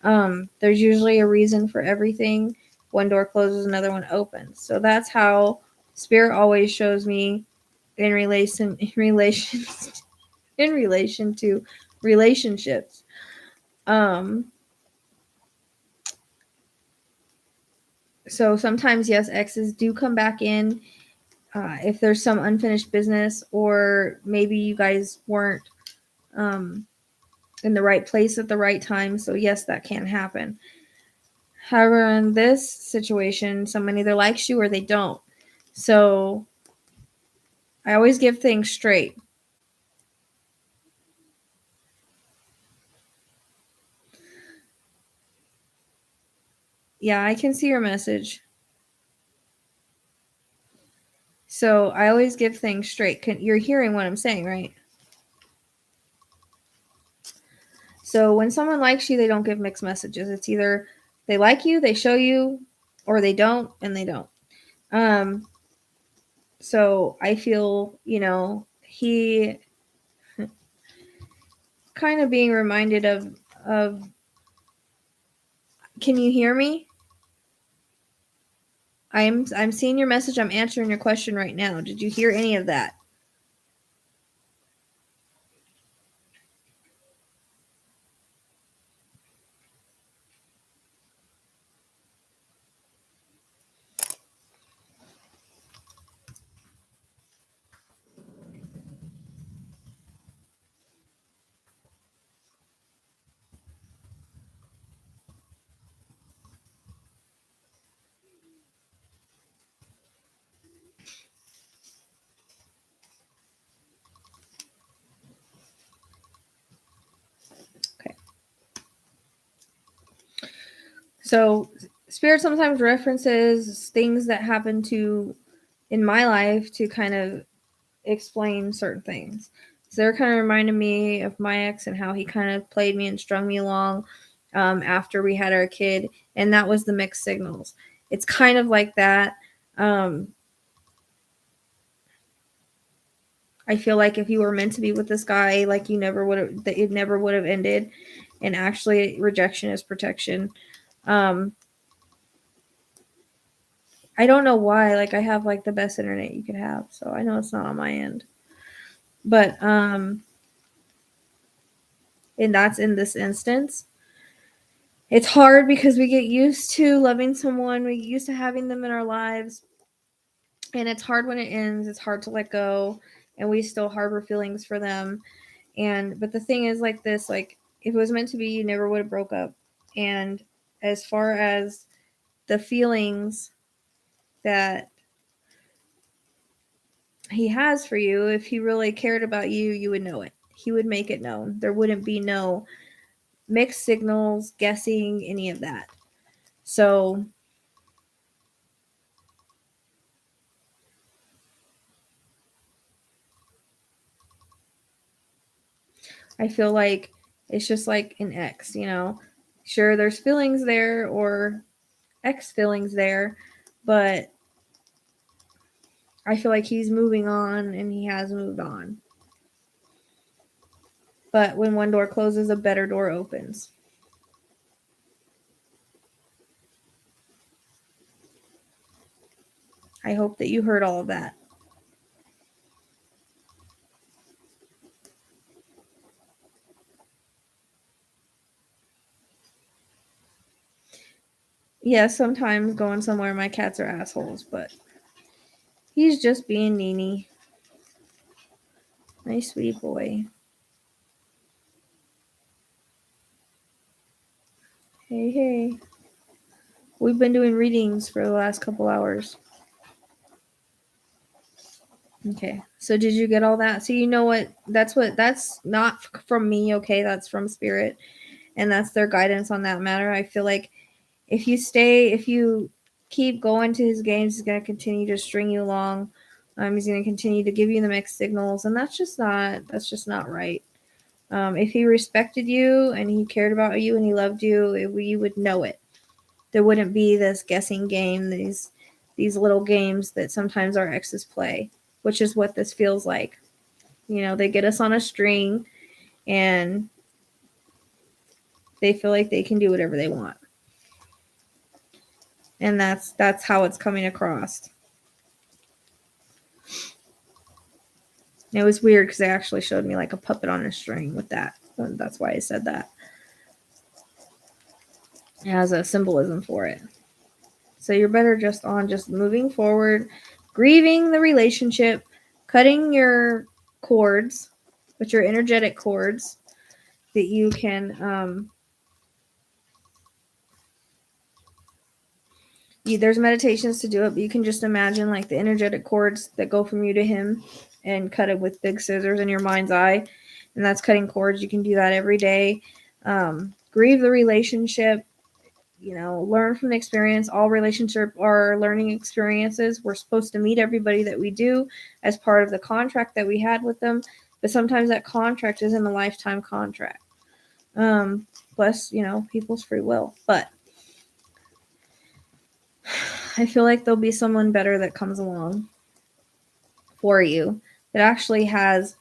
There's usually a reason for everything. One door closes, another one opens. So that's how Spirit always shows me in relation to relationships. So sometimes, yes, exes do come back in if there's some unfinished business, or maybe you guys weren't in the right place at the right time. So yes, that can happen. However, in this situation, someone either likes you or they don't. So I always give things straight. Yeah, I can see your message. So I always give things straight. You're hearing what I'm saying, right? So when someone likes you, they don't give mixed messages. It's either they like you, they show you, or they don't, and they don't. So I feel, he kind of being reminded of can you hear me? I'm seeing your message. I'm answering your question right now. Did you hear any of that? Okay. So Spirit sometimes references things that happen in my life to kind of explain certain things. So they're kind of reminding me of my ex and how he kind of played me and strung me along after we had our kid. And that was the mixed signals. It's kind of like that. I feel like if you were meant to be with this guy, like you never would have, that it never would have ended. And actually, rejection is protection. I don't know why. Like I have like the best internet you could have, so I know it's not on my end. But and that's in this instance. It's hard because we get used to loving someone, we get used to having them in our lives, and it's hard when it ends. It's hard to let go, and we still harbor feelings for them. But the thing is, like this, like if it was meant to be, you never would have broke up. And as far as the feelings that he has for you, if he really cared about you, you would know it. He would make it known. There wouldn't be no mixed signals, guessing, any of that. So I feel like it's just like an ex, you know. Sure, there's feelings there or ex feelings there, but I feel like he's moving on and he has moved on. But when one door closes, a better door opens. I hope that you heard all of that. Yeah, sometimes going somewhere, my cats are assholes, but he's just being Nene. Nice, sweet boy. Hey, hey. We've been doing readings for the last couple hours. Okay. So did you get all that? So you know what? That's not from me, okay? That's from Spirit. And that's their guidance on that matter. I feel like if you keep going to his games, he's going to continue to string you along. He's going to continue to give you the mixed signals, and that's just not right. If he respected you and he cared about you and he loved you, you would know it. There wouldn't be this guessing game, these little games that sometimes our exes play, which is what this feels like. You know, they get us on a string and they feel like they can do whatever they want. And that's how it's coming across. And it was weird because they actually showed me like a puppet on a string with that. And that's why I said that. It has a symbolism for it. So you're better just moving forward, grieving the relationship, cutting your cords, but your energetic cords that you can there's meditations to do it, but you can just imagine like the energetic cords that go from you to him and cut it with big scissors in your mind's eye. And that's cutting cords. You can do that every day. Grieve the relationship, you know, learn from the experience. All relationships are learning experiences. We're supposed to meet everybody that we do as part of the contract that we had with them. But sometimes that contract isn't a lifetime contract. Plus, you know, people's free will. But I feel like there'll be someone better that comes along for you that actually has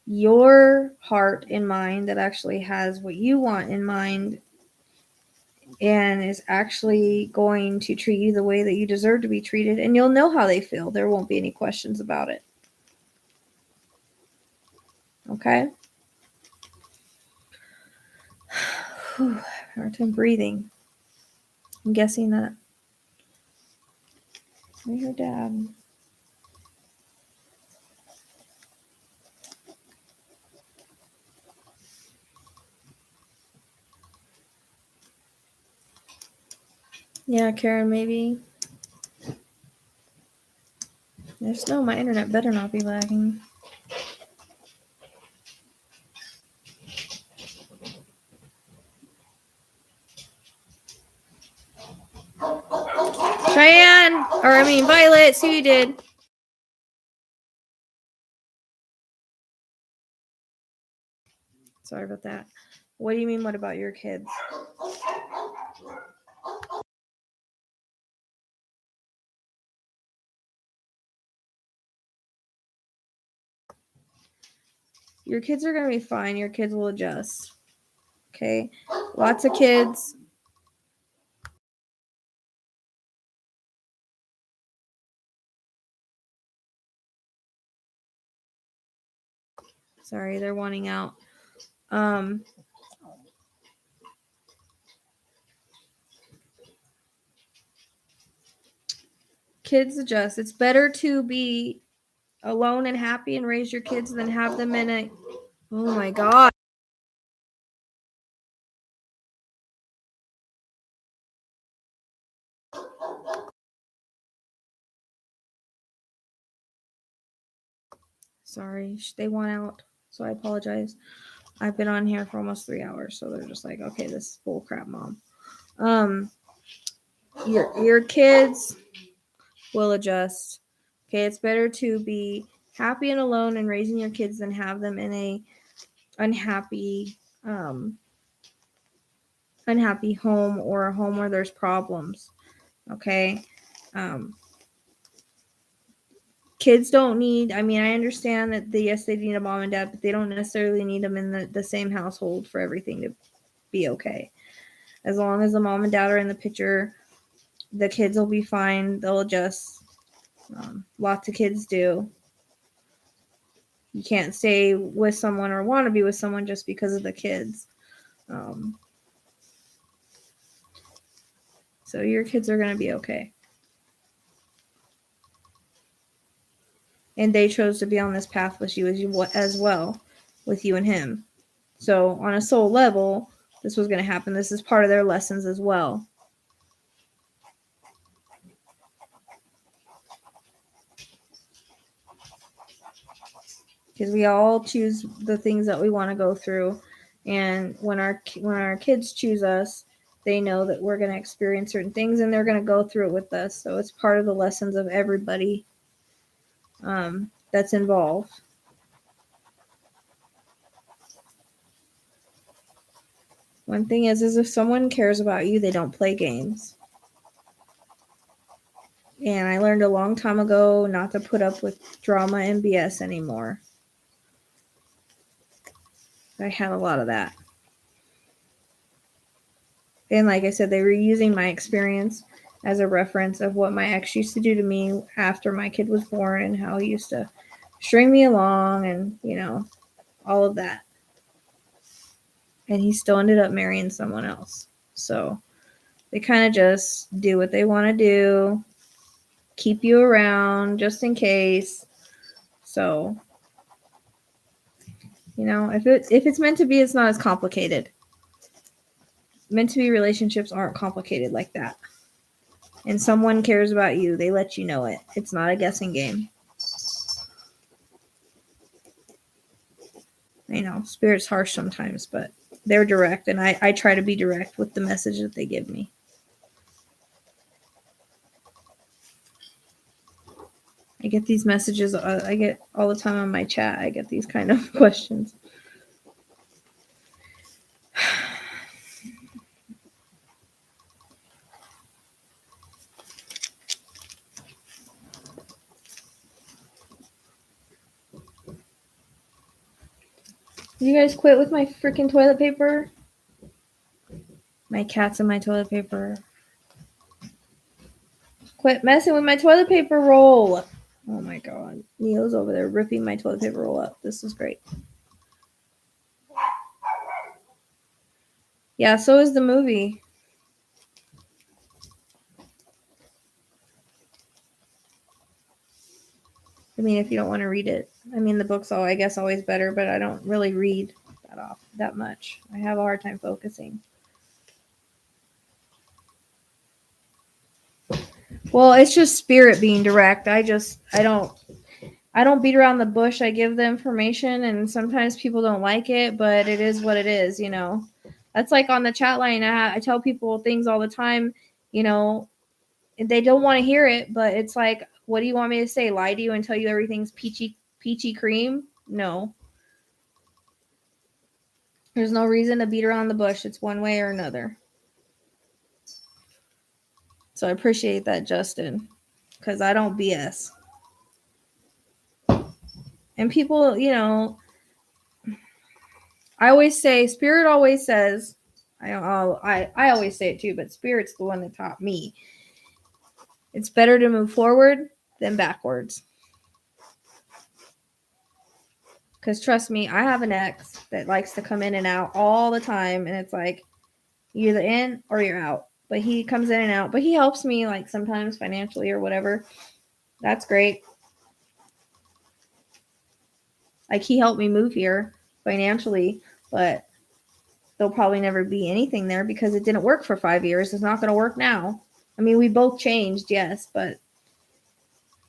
your heart in mind, that actually has what you want in mind, and is actually going to treat you the way that you deserve to be treated, and you'll know how they feel. There won't be any questions about it. Okay? Hard time breathing. I'm guessing that. Where's your dad? Yeah, Karen, maybe. There's no, my internet better not be lagging. Cheyenne! Or, I mean, Violet, see what you did. Sorry about that. What do you mean, what about your kids? Your kids are going to be fine. Your kids will adjust. Okay? Lots of kids. Sorry, they're wanting out. Kids adjust. It's better to be alone and happy and raise your kids than have them in a... Oh my God. Sorry, they want out, so I apologize. I've been on here for almost 3 hours, so they're just like, okay, this is bull crap, Mom. Your kids will adjust. Okay, it's better to be happy and alone and raising your kids than have them in a unhappy home or a home where there's problems. Okay. Kids don't need, I mean, I understand that yes, they need a mom and dad, but they don't necessarily need them in the same household for everything to be okay. As long as the mom and dad are in the picture, the kids will be fine. They'll adjust. Lots of kids do. You can't stay with someone or want to be with someone just because of the kids. So your kids are going to be okay. And they chose to be on this path with you as well, with you and him. So on a soul level, this was going to happen. This is part of their lessons as well. Because we all choose the things that we want to go through, and when our kids choose us, they know that we're going to experience certain things, and they're going to go through it with us. So it's part of the lessons of everybody that's involved. One thing is if someone cares about you, they don't play games. And I learned a long time ago not to put up with drama and BS anymore. I had a lot of that. And like I said, they were using my experience as a reference of what my ex used to do to me after my kid was born and how he used to string me along and, all of that. And he still ended up marrying someone else. So they kind of just do what they want to do, keep you around just in case. So, if it's meant to be, it's not as complicated. Meant to be relationships aren't complicated like that. And someone cares about you, they let you know it. It's not a guessing game. I know, Spirit's harsh sometimes, but they're direct, and I try to be direct with the message that they give me. I get these messages, I get all the time on my chat, I get these kind of questions. Did you guys quit with my freaking toilet paper? My cat's in my toilet paper. Quit messing with my toilet paper roll. Oh my god. Neo's over there ripping my toilet paper roll up. This is great. Yeah, so is the movie. I mean, if you don't want to read it. I mean, the book's I guess always better, but I don't really read that much. I have a hard time focusing. Well, it's just spirit being direct. I don't beat around the bush. I give the information, and sometimes people don't like it, but it is what it is, you know. That's like on the chat line. I tell people things all the time, you know, they don't want to hear it, but it's like, what do you want me to say? Lie to you and tell you everything's peachy cream? No. There's no reason to beat around the bush. It's one way or another. So I appreciate that, Justin, because I don't BS. And people, you know, I always say, Spirit always says, I always say it too, but Spirit's the one that taught me. It's better to move forward than backwards. Because trust me, I have an ex that likes to come in and out all the time, and it's like, you're either in or you're out. But he comes in and out. But he helps me, like, sometimes financially or whatever. That's great. Like, he helped me move here financially, but there'll probably never be anything there because it didn't work for 5 years. It's not going to work now. I mean, we both changed, yes, but,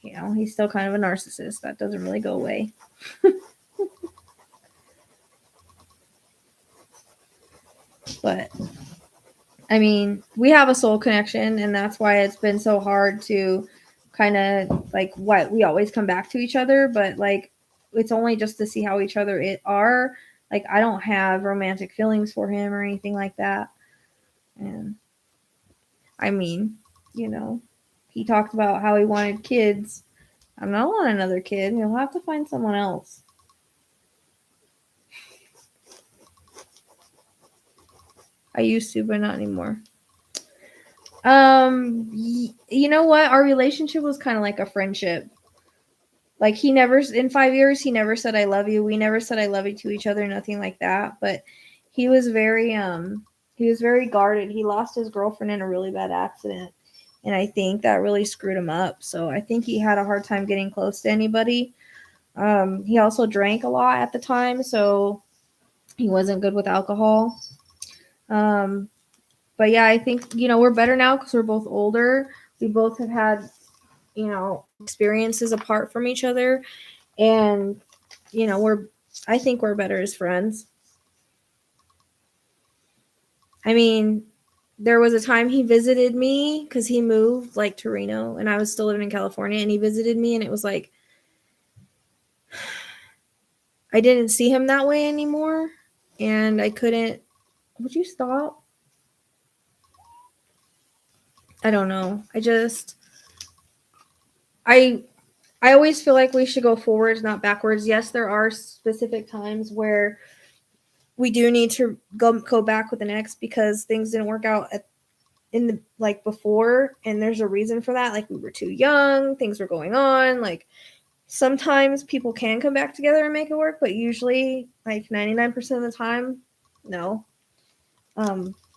you know, he's still kind of a narcissist. That doesn't really go away. But, I mean, we have a soul connection, and that's why it's been so hard to kind of, like, what we always come back to each other, but, like, it's only just to see how each other are. Like, I don't have romantic feelings for him or anything like that. And, I mean, you know, he talked about how he wanted kids. I don't want another kid. He'll have to find someone else. I used to, but not anymore. You know what? Our relationship was kind of like a friendship. Like, he never, in 5 years, he never said I love you. We never said I love you to each other, nothing like that. But he was very guarded. He lost his girlfriend in a really bad accident. And I think that really screwed him up. So I think he had a hard time getting close to anybody. He also drank a lot at the time, so he wasn't good with alcohol. But yeah, I think, you know, we're better now because we're both older. We both have had, you know, experiences apart from each other. And, you know, I think we're better as friends. I mean, there was a time he visited me because he moved, like, to Reno, and I was still living in California, and he visited me, and it was like, I didn't see him that way anymore, and I couldn't. Would you stop? I don't know. I always feel like we should go forwards, not backwards. Yes, there are specific times where we do need to go back with an ex because things didn't work out before, and there's a reason for that. Like, we were too young, things were going on. Like, sometimes people can come back together and make it work, but usually, like, 99% of the time, no.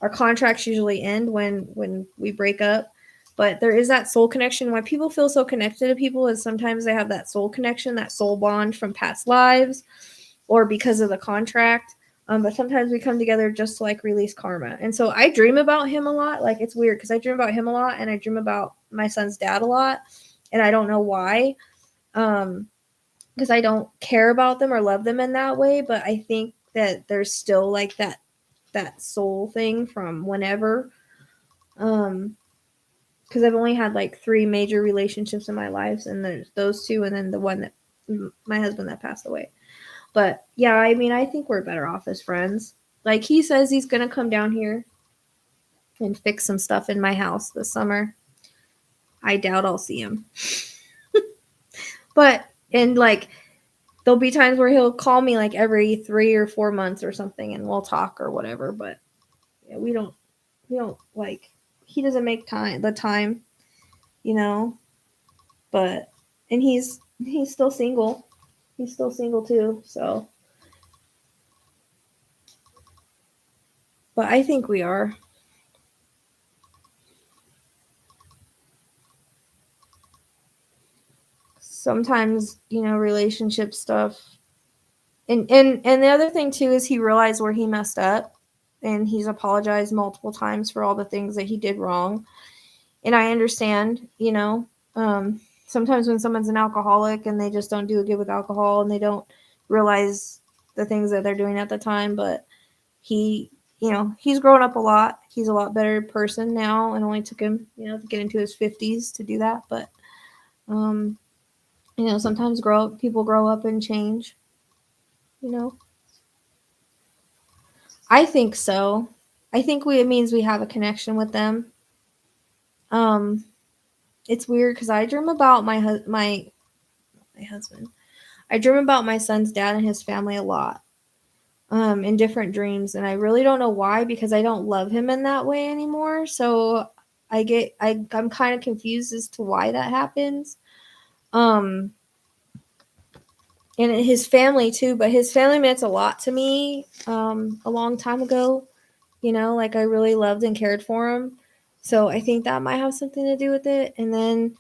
Our contracts usually end when we break up. But there is that soul connection. Why people feel so connected to people is sometimes they have that soul connection, that soul bond from past lives, or because of the contract. But sometimes we come together just to, like, release karma. And so I dream about him a lot. Like, it's weird because I dream about him a lot, and I dream about my son's dad a lot, and I don't know why. Because I don't care about them or love them in that way. But I think that there's still, like, that soul thing from whenever. Because I've only had, like, 3 major relationships in my life, and there's those 2, and then the one that my husband that passed away. But yeah, I mean, I think we're better off as friends. Like, he says he's gonna come down here and fix some stuff in my house this summer. I doubt I'll see him. But, and, like, there'll be times where he'll call me, like, every 3 or 4 months or something, and we'll talk or whatever. But yeah, we don't. like, he doesn't make the time, but, and he's still single. He's still single too, so. But I think we are. Sometimes, relationship stuff. And the other thing too is he realized where he messed up, and he's apologized multiple times for all the things that he did wrong. And I understand, sometimes when someone's an alcoholic and they just don't do good with alcohol and they don't realize the things that they're doing at the time, but he's grown up a lot. He's a lot better person now, and only took him, to get into his 50s to do that. But, sometimes people grow up and change, I think so. I think it means we have a connection with them. It's weird because I dream about my husband. I dream about my son's dad and his family a lot, in different dreams, and I really don't know why, because I don't love him in that way anymore. So I'm kind of confused as to why that happens. And his family too, but his family meant a lot to me, a long time ago. Like, I really loved and cared for him. So I think that might have something to do with it. And then,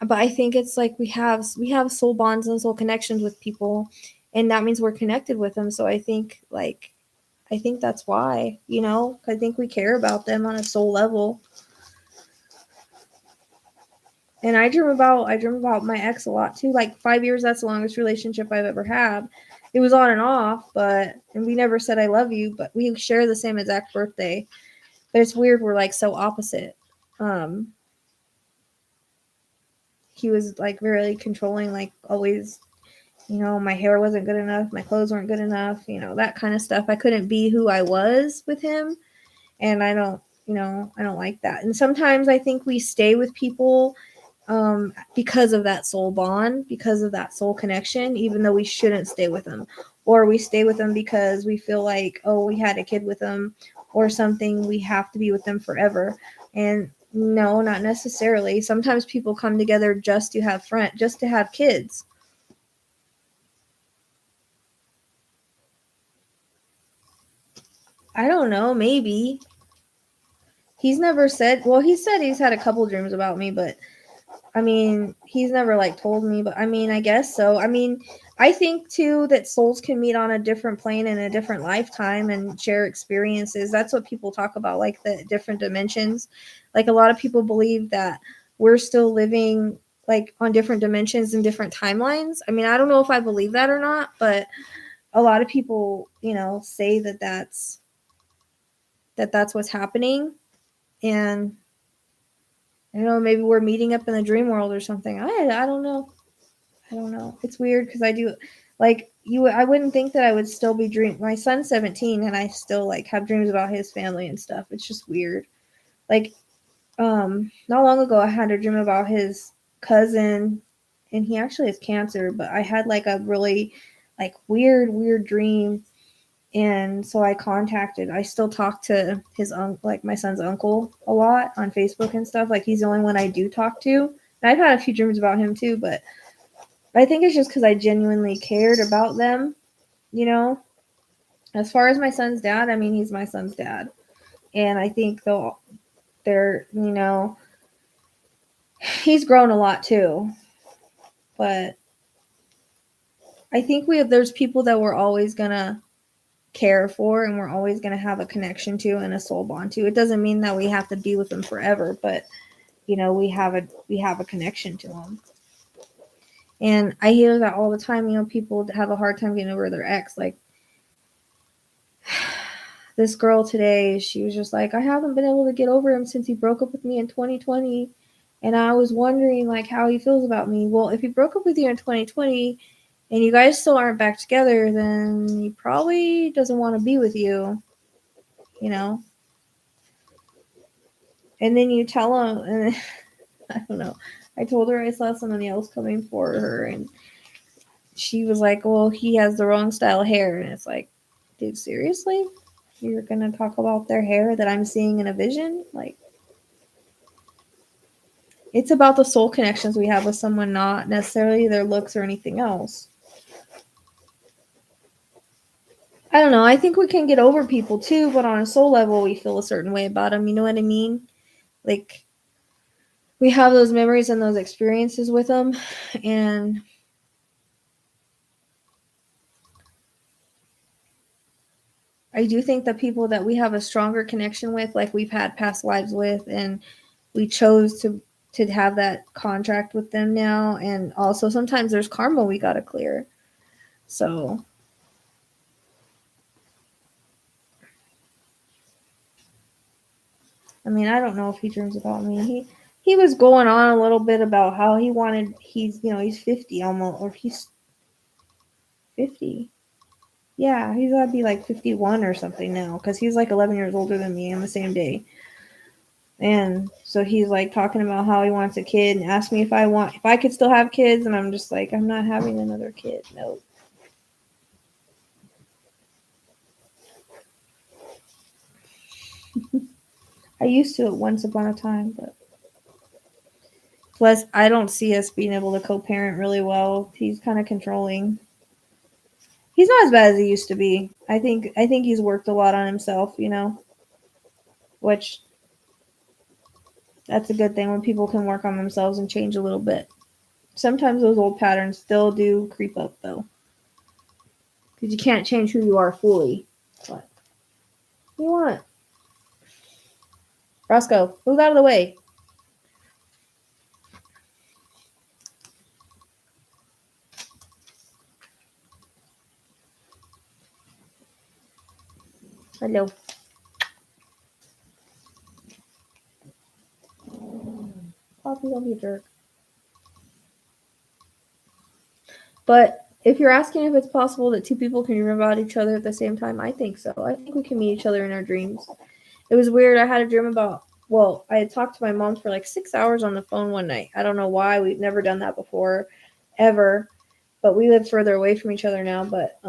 but I think it's like we have soul bonds and soul connections with people, and that means we're connected with them. So I think that's why, I think we care about them on a soul level. And I dream about my ex a lot too. Like 5 years, that's the longest relationship I've ever had. It was on and off, and we never said I love you, but we share the same exact birthday. But it's weird, we're like so opposite. He was like very controlling, like always, my hair wasn't good enough, my clothes weren't good enough, that kind of stuff. I couldn't be who I was with him, and I don't like that. And sometimes I think we stay with people because of that soul bond, because of that soul connection, even though we shouldn't stay with them. Or we stay with them because we feel like, oh, we had a kid with them or something, we have to be with them forever. And no, not necessarily. Sometimes people come together just to have kids. I don't know, maybe. He's never said, well, he said he's had a couple dreams about me, but I mean, he's never told me, but I mean, I guess so. I mean, I think too that souls can meet on a different plane in a different lifetime and share experiences. That's what people talk about, like the different dimensions. Like, a lot of people believe that we're still living like on different dimensions and different timelines. I mean, I don't know if I believe that or not, but a lot of people, say that that's what's happening. And I don't know, maybe we're meeting up in the dream world or something. I don't know. I don't know. It's weird because I do, I wouldn't think that I would still be dreaming. My son's 17 and I still have dreams about his family and stuff. It's just weird. Not long ago I had a dream about his cousin, and he actually has cancer, but I had a really weird dream. And so I still talk to his my son's uncle a lot on Facebook and stuff. He's the only one I do talk to. And I've had a few dreams about him too, but I think it's just because I genuinely cared about them, As far as my son's dad, I mean, he's my son's dad. And I think they're, he's grown a lot too. But I think there's people that we're always going to care for, and we're always going to have a connection to and a soul bond to. It doesn't mean that we have to be with them forever, but we have a connection to them. And I hear that all the time. People have a hard time getting over their ex. This girl today, she was just like, I haven't been able to get over him since he broke up with me in 2020, and I was wondering how he feels about me. Well, if he broke up with you in 2020 and you guys still aren't back together, then he probably doesn't want to be with you, And then you tell him, and I don't know. I told her I saw somebody else coming for her, and she was like, well, he has the wrong style of hair. And it's like, dude, seriously? you're going to talk about their hair that I'm seeing in a vision? Like, it's about the soul connections we have with someone, not necessarily their looks or anything else. I don't know. I think we can get over people too, but on a soul level, we feel a certain way about them. You know what I mean? Like, we have those memories and those experiences with them, and I do think that people that we have a stronger connection with, like we've had past lives with, and we chose to have that contract with them now, and also sometimes there's karma we gotta clear. So I mean, I don't know if he dreams about me. He was going on a little bit about how he's 50 almost, or he's 50. Yeah, he's gotta be like 51 or something now, because he's like 11 years older than me on the same day. And so he's like talking about how he wants a kid and asked me if I could still have kids, and I'm just like, I'm not having another kid. No. I used to it once upon a time, but plus I don't see us being able to co-parent really well. He's kind of controlling. He's not as bad as he used to be. I think he's worked a lot on himself, which that's a good thing when people can work on themselves and change a little bit. Sometimes those old patterns still do creep up though, because you can't change who you are fully. What do you want? Roscoe, move out of the way. Hello. Poppy, don't be a jerk. But if you're asking if it's possible that two people can dream about each other at the same time, I think so. I think we can meet each other in our dreams. It was weird. I had a dream about, I had talked to my mom for like 6 hours on the phone one night. I don't know why. We've never done that before, ever. But we live further away from each other now. But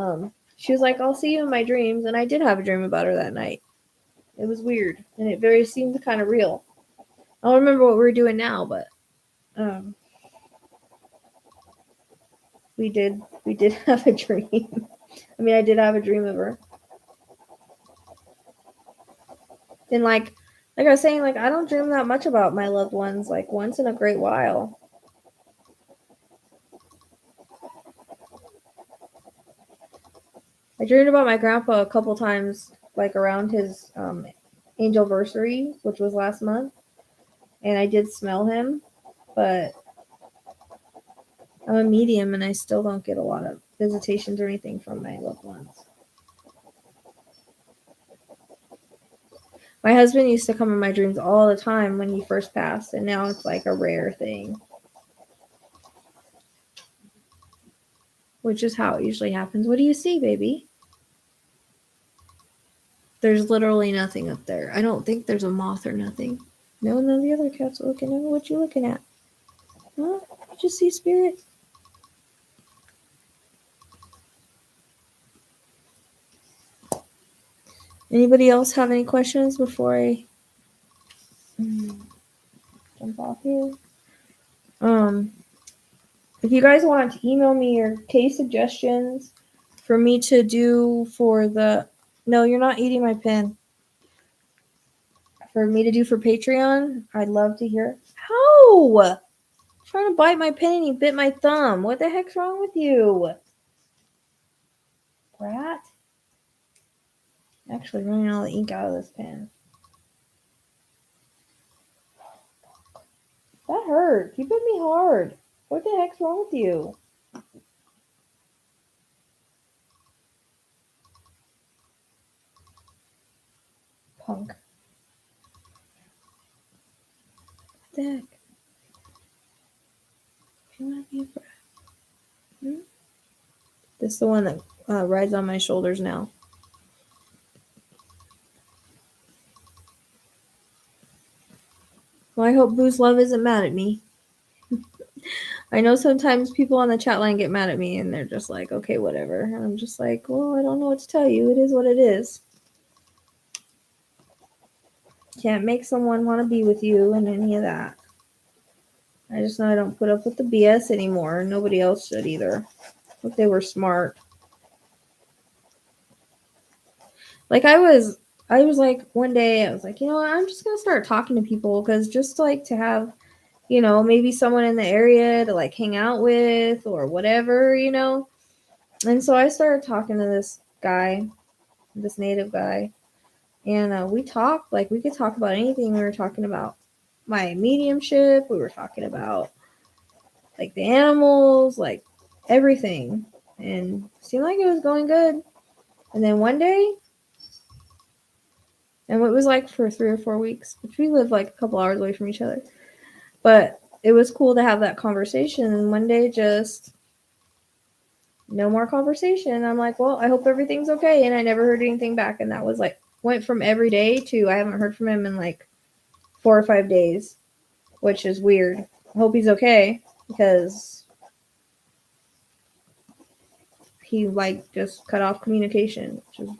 she was like, I'll see you in my dreams. And I did have a dream about her that night. It was weird. And it seemed kind of real. I don't remember what we were doing now, but we did have a dream. I mean, I did have a dream of her. And like I was saying, like, I don't dream that much about my loved ones, like once in a great while. I dreamed about my grandpa a couple times, like around his angelversary, which was last month. And I did smell him, but I'm a medium and I still don't get a lot of visitations or anything from my loved ones. My husband used to come in my dreams all the time when he first passed, and now it's like a rare thing. Which is how it usually happens. What do you see, baby? There's literally nothing up there. I don't think there's a moth or nothing. No, none of the other cats are looking at me. What you looking at? Huh? You just see spirit? Anybody else have any questions before I jump off here? If you guys want to email me your case suggestions for me to do for the... No, you're not eating my pen. For me to do for Patreon, I'd love to hear. How? I'm trying to bite my pen and he bit my thumb. What the heck's wrong with you? Rat? Actually running all the ink out of this pen. That hurt. You bit me hard. What the heck's wrong with you? Punk. What the heck? You want to be a brat? This is the one that rides on my shoulders now. Well, I hope Boo's Love isn't mad at me. I know sometimes people on the chat line get mad at me and they're just like, okay, whatever. And I'm just like, well, I don't know what to tell you. It is what it is. Can't make someone want to be with you and any of that. I just know I don't put up with the BS anymore. Nobody else should either. If they were smart. Like I was like one day I was like, you know what, I'm just gonna start talking to people because just like to have, you know, maybe someone in the area to like hang out with or whatever, you know. And so I started talking to this guy, this native guy, and we talked like we could talk about anything. We were talking about my mediumship. We were talking about like the animals, like everything, and it seemed like it was going good. And then one day, and it was like for 3 or 4 weeks, which we live like a couple hours away from each other. But it was cool to have that conversation. And one day, just no more conversation. I'm like, well, I hope everything's okay. And I never heard anything back. And that was like, went from every day to I haven't heard from him in like 4 or 5 days, which is weird. I hope he's okay because he like just cut off communication, which is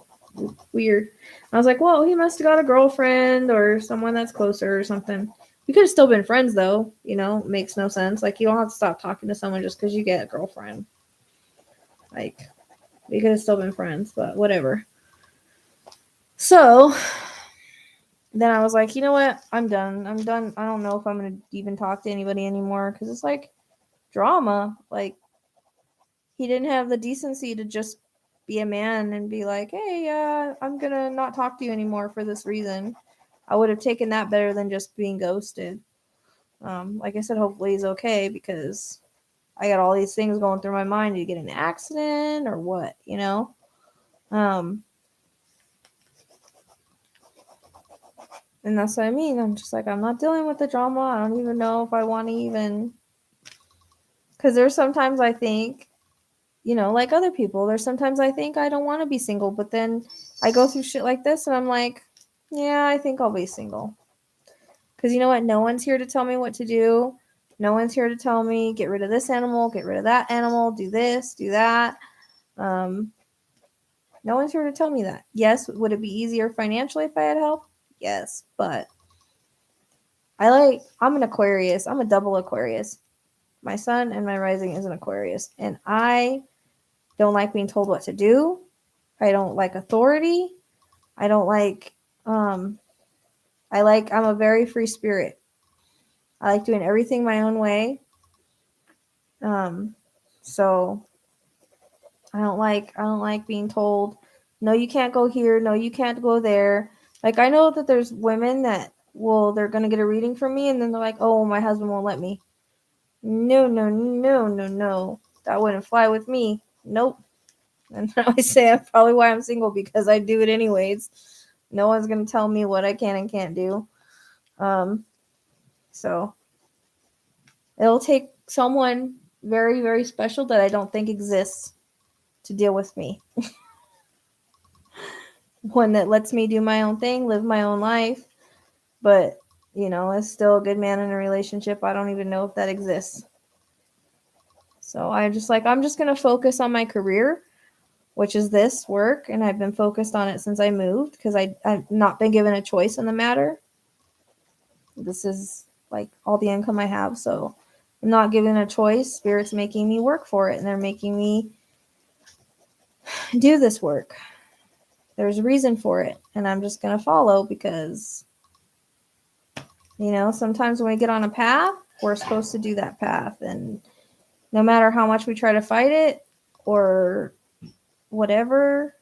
weird. I was like, well, he must have got a girlfriend or someone that's closer or something. We could have still been friends though, you know, makes no sense. Like you don't have to stop talking to someone just because you get a girlfriend. Like we could have still been friends, but whatever. So then I was like, you know what? I'm done. I don't know if I'm going to even talk to anybody anymore because it's like drama. Like he didn't have the decency to just be a man and be like, hey, I'm going to not talk to you anymore for this reason. I would have taken that better than just being ghosted. Like I said, hopefully he's okay because I got all these things going through my mind. Did he get in an accident or what, you know? And that's what I mean. I'm just like, I'm not dealing with the drama. I don't even know if I want to even. Because there's sometimes I think, you know, like other people, there's sometimes I think I don't want to be single. But then I go through shit like this and I'm like, yeah, I think I'll be single. Because you know what? No one's here to tell me what to do. No one's here to tell me, get rid of this animal, get rid of that animal, do this, do that. No one's here to tell me that. Yes, would it be easier financially if I had help? Yes, but I'm an Aquarius. I'm a double Aquarius. My sun and my rising is an Aquarius. And I don't like being told what to do. I don't like authority. I don't like, I'm a very free spirit. I like doing everything my own way. So I don't like being told, no, you can't go here. No, you can't go there. Like I know that there's women that they're going to get a reading from me and then they're like, oh, my husband won't let me. No. That wouldn't fly with me. Nope. And I say that's probably why I'm single because I do it anyways. No one's going to tell me what I can and can't do. So it'll take someone very, very special that I don't think exists to deal with me. One that lets me do my own thing, live my own life, but, you know, is still a good man in a relationship. I don't even know if that exists. So I'm just going to focus on my career, which is this work, and I've been focused on it since I moved because I've not been given a choice in the matter. This is like all the income I have, so I'm not given a choice. Spirit's making me work for it, and they're making me do this work. There's a reason for it, and I'm just going to follow because, you know, sometimes when we get on a path, we're supposed to do that path, and no matter how much we try to fight it or whatever,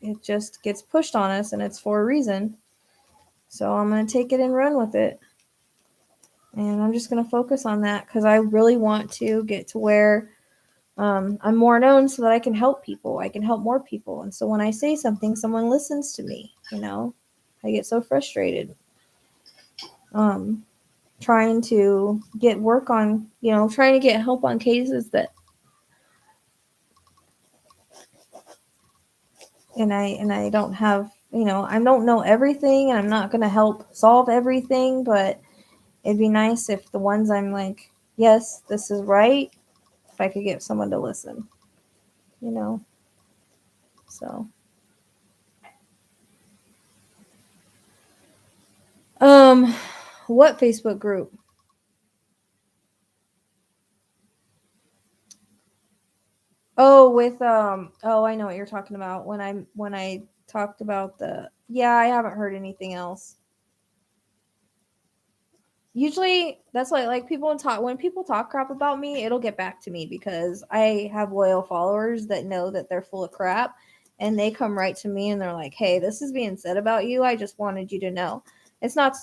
it just gets pushed on us, and it's for a reason. So I'm going to take it and run with it. And I'm just going to focus on that because I really want to get to where I'm more known so that I can help people. I can help more people. And so when I say something, someone listens to me, you know. I get so frustrated. Trying to get work on, you know, trying to get help on cases that and I don't have, you know, I don't know everything and I'm not going to help solve everything, but it'd be nice if the ones I'm like, yes, this is right, if I could get someone to listen, you know. So What Facebook group? Oh, with oh, I know what you're talking about. When I talked about yeah, I haven't heard anything else. Usually that's like people talk when people talk crap about me, it'll get back to me because I have loyal followers that know that they're full of crap, and they come right to me and they're like, "Hey, this is being said about you. I just wanted you to know." It's not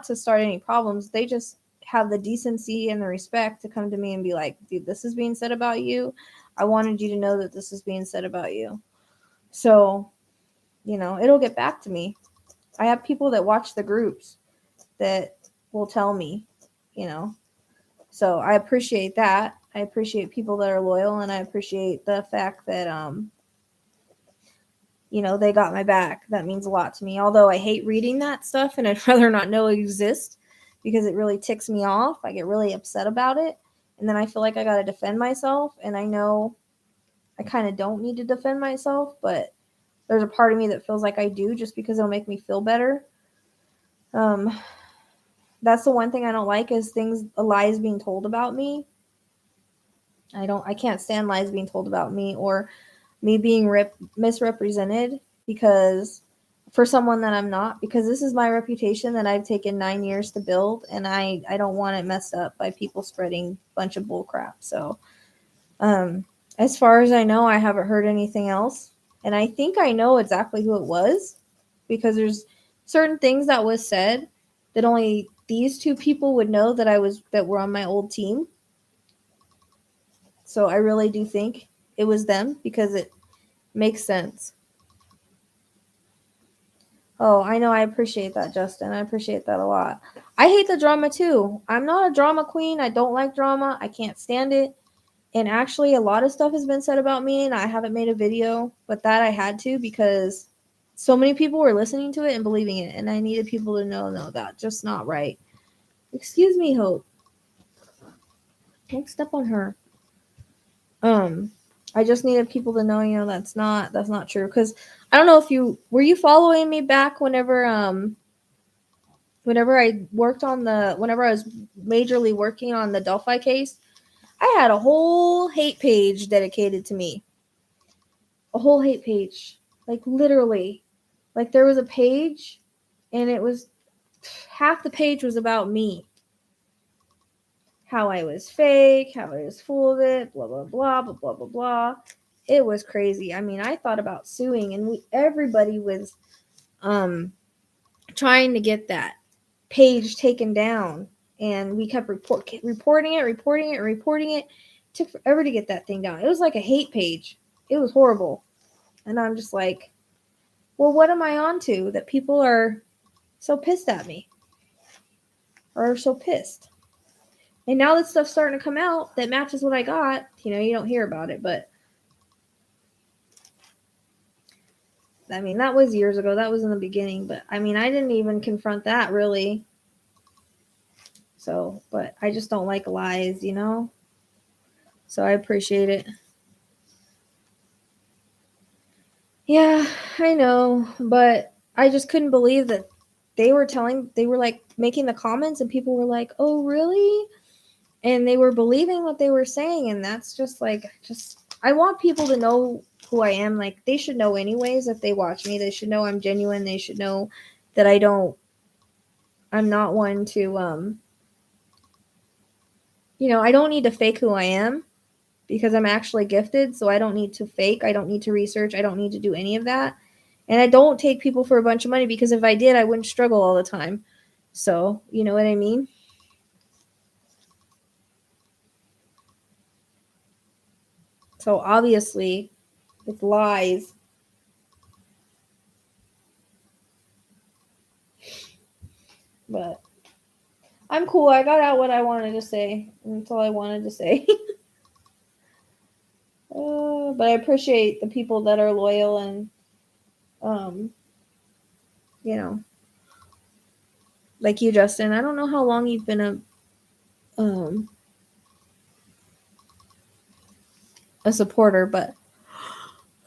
to start any problems. They just have the decency and the respect to come to me and be like, "Dude, this is being said about you. I wanted you to know that this is being said about you." So, it'll get back to me. I have people that watch the groups that will tell me, you know. So I appreciate that. I appreciate people that are loyal, and I appreciate the fact that they got my back. That means a lot to me. Although I hate reading that stuff and I'd rather not know it exists because it really ticks me off. I get really upset about it. And then I feel like I got to defend myself, and I know I kind of don't need to defend myself, but there's a part of me that feels like I do just because it'll make me feel better. That's the one thing I don't like is lies being told about me. I can't stand lies being told about me or me being misrepresented because for someone that I'm not, because this is my reputation that I've taken 9 years to build, and I don't want it messed up by people spreading a bunch of bull crap. So, as far as I know, I haven't heard anything else, and I think I know exactly who it was because there's certain things that was said that only these two people would know that were on my old team. So I really do think it was them because it makes sense. Oh, I know. I appreciate that, Justin. I appreciate that a lot. I hate the drama too. I'm not a drama queen. I don't like drama. I can't stand it. And actually, a lot of stuff has been said about me, and I haven't made a video, but that I had to because so many people were listening to it and believing it, and I needed people to know, no, that's just not right. Excuse me, Hope. Don't step on her. I just needed people to know, that's not true. Because I don't know if were you following me back whenever I was majorly working on the Delphi case. I had a whole hate page dedicated to me. A whole hate page. Like literally. Like there was a page and it was half the page was about me. How I was fake, how I was full of it, blah, blah, blah, blah, blah, blah, blah. It was crazy. I mean, I thought about suing, and everybody was trying to get that page taken down, and we kept reporting it. It took forever to get that thing down. It was like a hate page. It was horrible. And I'm just like, well, what am I on to that people are so pissed at me or so pissed? And now that stuff's starting to come out that matches what I got, you don't hear about it, but I mean, that was years ago. That was in the beginning, but I mean, I didn't even confront that really. So, but I just don't like lies, So I appreciate it. Yeah, I know, but I just couldn't believe that they were like making the comments and people were like, "Oh, really?" And they were believing what they were saying, and that's just I want people to know who I am. Like they should know anyways if they watch me. They should know I'm genuine. They should know that I'm not one to I don't need to fake who I am because I'm actually gifted, so I don't need to fake. I don't need to research. I don't need to do any of that. And I don't take people for a bunch of money because if I did, I wouldn't struggle all the time. So, you know what I mean? So obviously, with lies, but I'm cool. I got out what I wanted to say. That's all I wanted to say. But I appreciate the people that are loyal and, you know, like you, Justin. I don't know how long you've been a supporter, but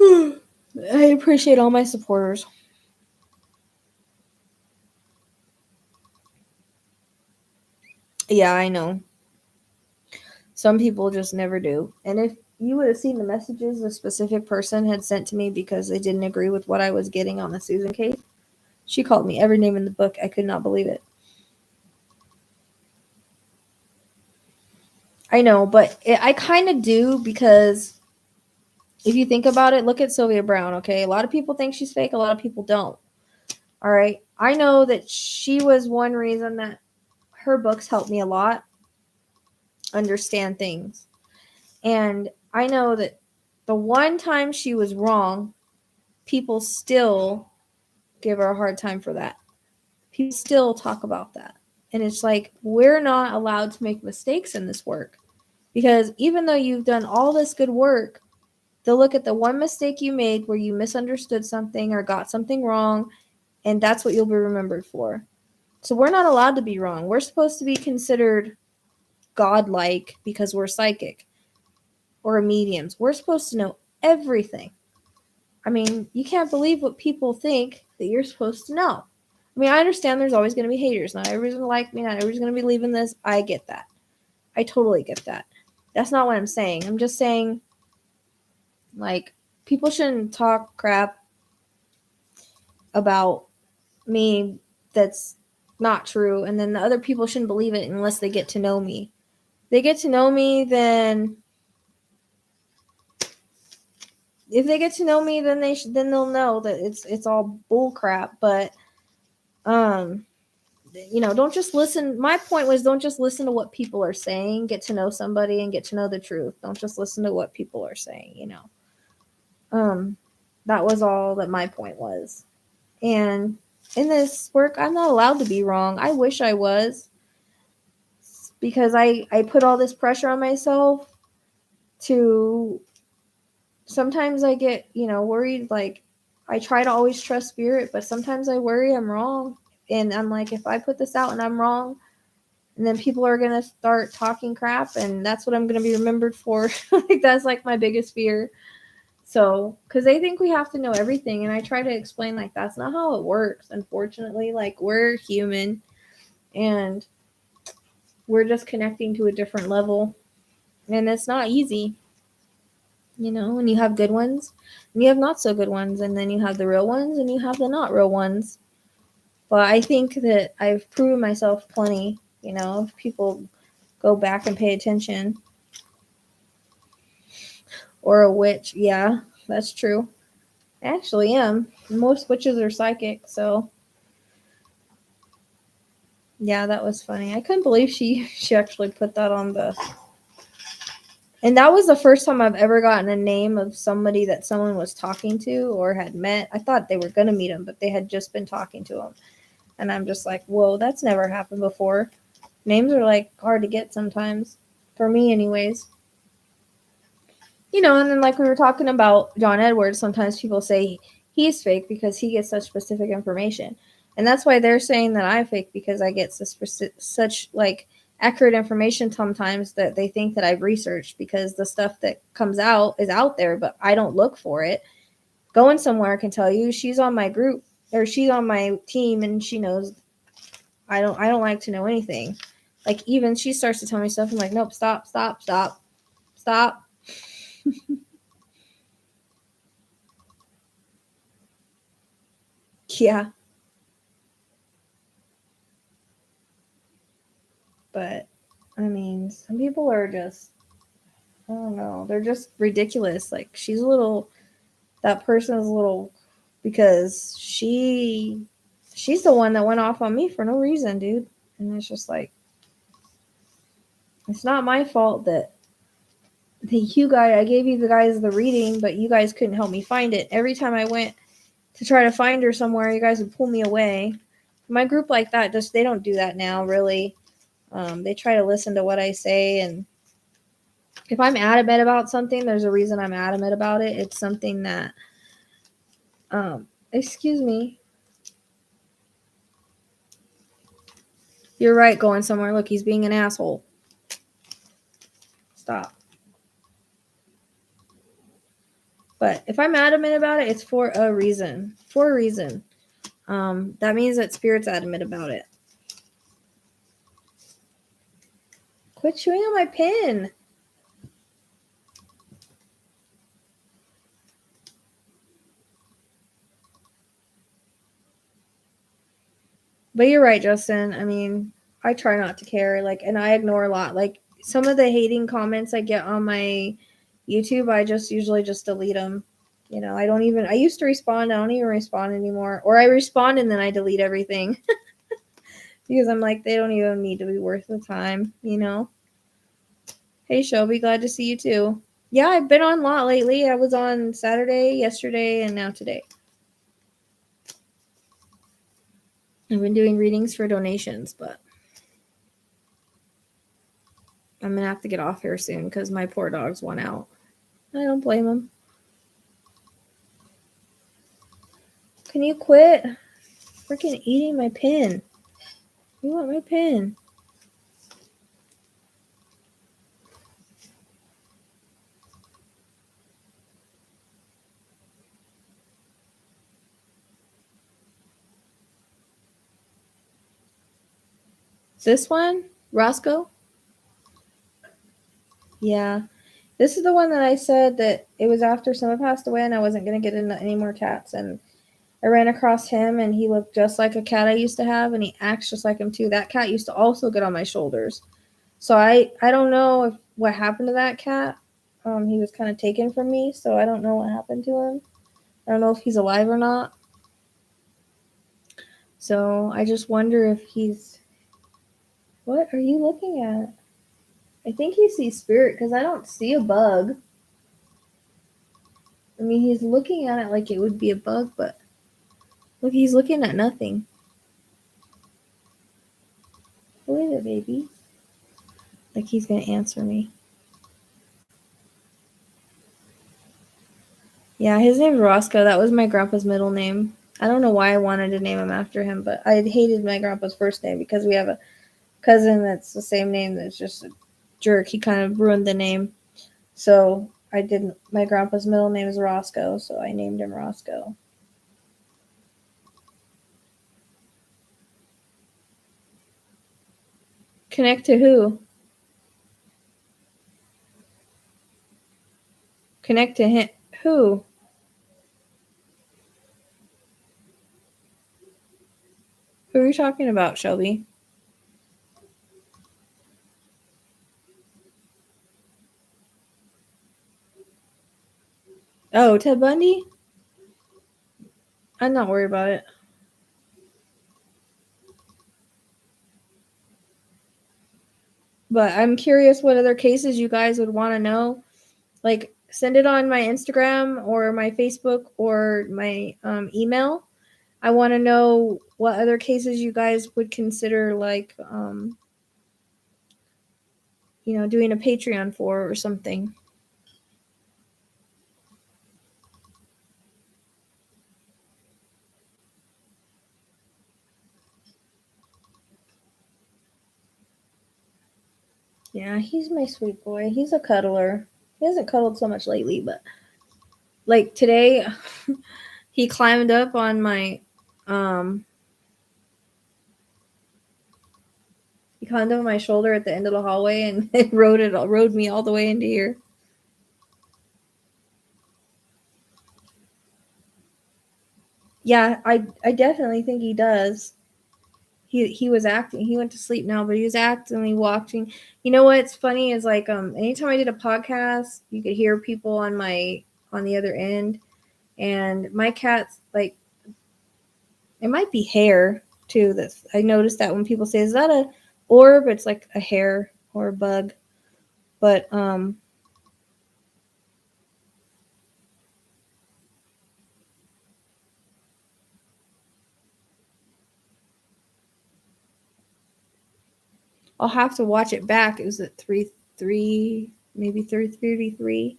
I appreciate all my supporters. Yeah, I know. Some people just never do. And if you would have seen the messages a specific person had sent to me because they didn't agree with what I was getting on the Susan case, she called me every name in the book. I could not believe it. I know, but I kind of do, because if you think about it, look at Sylvia Brown, okay? A lot of people think she's fake. A lot of people don't. All right? I know that she was one reason that her books helped me a lot understand things. And I know that the one time she was wrong, people still give her a hard time for that. People still talk about that. And it's like, we're not allowed to make mistakes in this work. Because even though you've done all this good work, they'll look at the one mistake you made where you misunderstood something or got something wrong, and that's what you'll be remembered for. So we're not allowed to be wrong. We're supposed to be considered godlike because we're psychic or mediums. We're supposed to know everything. I mean, you can't believe what people think that you're supposed to know. I mean, I understand there's always going to be haters. Not everybody's going to like me. Not everybody's going to be leaving this. I get that. I totally get that. That's not what I'm saying. I'm just saying, like, people shouldn't talk crap about me that's not true, and then the other people shouldn't believe it unless they get to know me. They get to know me, then if they get to know me, then then they'll know that it's all bull crap. But don't just listen. My point was, don't just listen to what people are saying. Get to know somebody and get to know the truth. Don't just listen to what people are saying. That was all that my point was. And in this work, I'm not allowed to be wrong. I wish I was, because I put all this pressure on myself to, sometimes I get, worried. Like, I try to always trust spirit, but sometimes I worry I'm wrong. And I'm like, if I put this out and I'm wrong, and then people are going to start talking crap, and that's what I'm going to be remembered for. Like, that's like my biggest fear. So, because they think we have to know everything, and I try to explain, like, that's not how it works, unfortunately. Like, we're human, and we're just connecting to a different level, and it's not easy, and you have good ones, and you have not so good ones, and then you have the real ones, and you have the not real ones. But I think that I've proven myself plenty, if people go back and pay attention. Or a witch. Yeah, that's true. I actually am. Most witches are psychic, so yeah, that was funny. I couldn't believe she actually put that on the. And that was the first time I've ever gotten a name of somebody that someone was talking to or had met. I thought they were going to meet him, but they had just been talking to him. And I'm just like, whoa, that's never happened before. Names are like hard to get sometimes. For me, anyways. And then like we were talking about John Edwards, sometimes people say he's fake because he gets such specific information. And that's why they're saying that I'm fake, because I get such like accurate information sometimes that they think that I've researched, because the stuff that comes out is out there, but I don't look for it. Going somewhere can tell you she's on my group, or she's on my team, and she knows I don't like to know anything. Like, even she starts to tell me stuff, I'm like, nope, stop. Yeah. But, I mean, some people are just, I don't know, they're just ridiculous. Like, that person is a little, because she's the one that went off on me for no reason, dude. And it's just like, it's not my fault that I gave you the guys the reading, but you guys couldn't help me find it. Every time I went to try to find her somewhere, you guys would pull me away. My group like that, they don't do that now, really. They try to listen to what I say, and if I'm adamant about something, there's a reason I'm adamant about it. It's something that, excuse me. You're right, going somewhere. Look, he's being an asshole. Stop. But if I'm adamant about it, it's for a reason. That means that Spirit's adamant about it. Quit chewing on my pen. But you're right, Justin. I mean, I try not to care. Like, and I ignore a lot. Like, some of the hating comments I get on my YouTube, I just usually just delete them. You know, I used to respond. I don't even respond anymore. Or I respond and then I delete everything. Because I'm like, they don't even need to be worth the time, you know? Hey, Shelby, glad to see you too. Yeah, I've been on a lot lately. I was on Saturday, yesterday, and now today. I've been doing readings for donations, but I'm going to have to get off here soon because my poor dogs want out. I don't blame them. Can you quit freaking eating my pen? You want my pen? This one? Roscoe? Yeah. This is the one that I said that it was after someone passed away and I wasn't going to get any more cats. And I ran across him and he looked just like a cat I used to have and he acts just like him too. That cat used to also get on my shoulders. So I don't know what happened to that cat. He was kind of taken from me, so I don't know what happened to him. I don't know if he's alive or not. So I just wonder if he's... What are you looking at? I think he sees spirit because I don't see a bug. I mean, he's looking at it like it would be a bug, but look, he's looking at nothing. What is it, baby? Like he's going to answer me. Yeah, his name's Roscoe. That was my grandpa's middle name. I don't know why I wanted to name him after him, but I hated my grandpa's first name because we have a cousin that's the same name that's just a jerk. He kind of ruined the name. So I didn't. My grandpa's middle name is Roscoe, so I named him Roscoe. Connect to who? Connect to him. Who? Who are you talking about, Shelby? Oh, Ted Bundy? I'm not worried about it. But I'm curious what other cases you guys would want to know. Like, send it on my Instagram or my Facebook or my email. I want to know what other cases you guys would consider, like, doing a Patreon for or something. Yeah, he's my sweet boy. He's a cuddler. He hasn't cuddled so much lately, but like today, he climbed up on my, he climbed up on my shoulder at the end of the hallway and rode me all the way into here. Yeah, I definitely think he does. He was acting. He went to sleep now, but he was actively watching. You know what's funny is like anytime I did a podcast, you could hear people on the other end, and my cat's like, it might be hair too. That's I noticed that when people say, "Is that a orb?" It's like a hair or a bug, but I'll have to watch it back. It was at 3 maybe 3:33.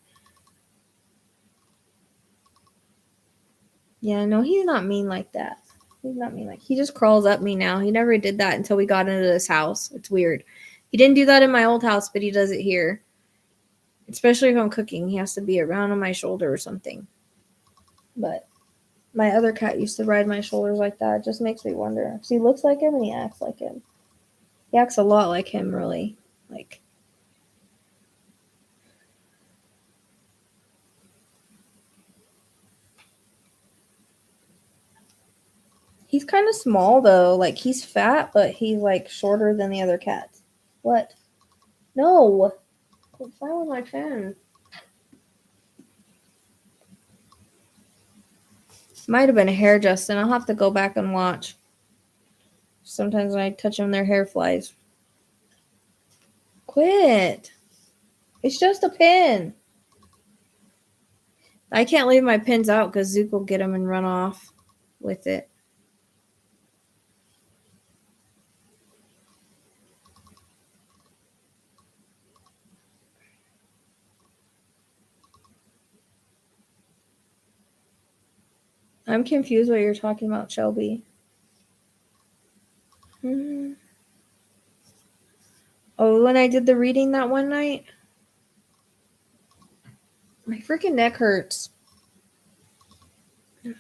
Yeah, no, he's not mean like that. He's not mean like he just crawls up me now. He never did that until we got into this house. It's weird. He didn't do that in my old house, but he does it here. Especially if I'm cooking, he has to be around on my shoulder or something. But my other cat used to ride my shoulders like that. It just makes me wonder. He looks like him and he acts like him. He acts a lot like him, really. Like He's kind of small though. Like he's fat, but he's like shorter than the other cats. What? No. What's wrong with my pen? Might have been a hair, Justin. I'll have to go back and watch. Sometimes when I touch them, their hair flies. Quit. It's just a pin. I can't leave my pins out because Zook will get them and run off with it. I'm confused what you're talking about, Shelby. Oh, when I did the reading that one night? My freaking neck hurts. I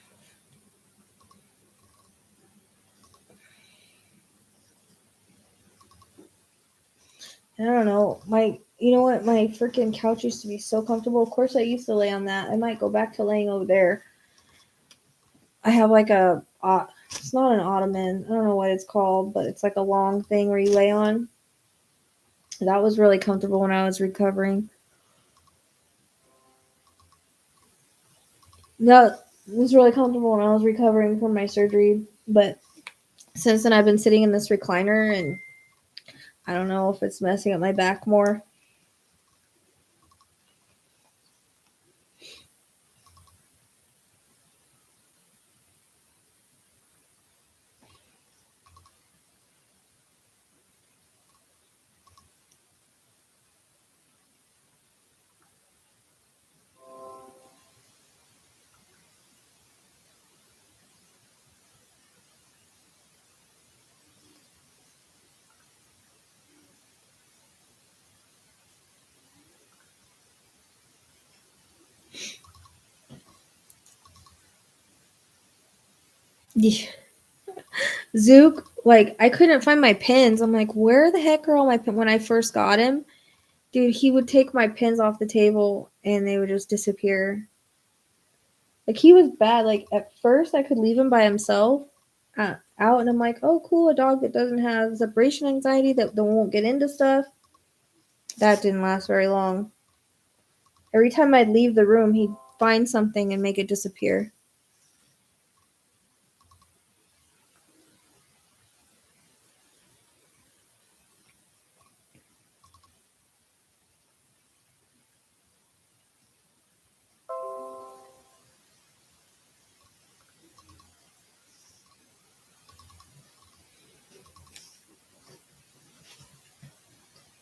don't know. You know what? My freaking couch used to be so comfortable. Of course, I used to lay on that. I might go back to laying over there. I have like it's not an ottoman. I don't know what it's called, but it's like a long thing where you lay on. That was really comfortable when I was recovering. That was really comfortable when I was recovering from my surgery. But since then, I've been sitting in this recliner, and I don't know if it's messing up my back more. Yeah. Zook, like, I couldn't find my pins. I'm like, where the heck are all my pins? When I first got him, dude, he would take my pins off the table and they would just disappear. Like, he was bad. Like, at first, I could leave him by himself out, and I'm like, oh, cool, a dog that doesn't have separation anxiety, that won't get into stuff. That didn't last very long. Every time I'd leave the room, he'd find something and make it disappear.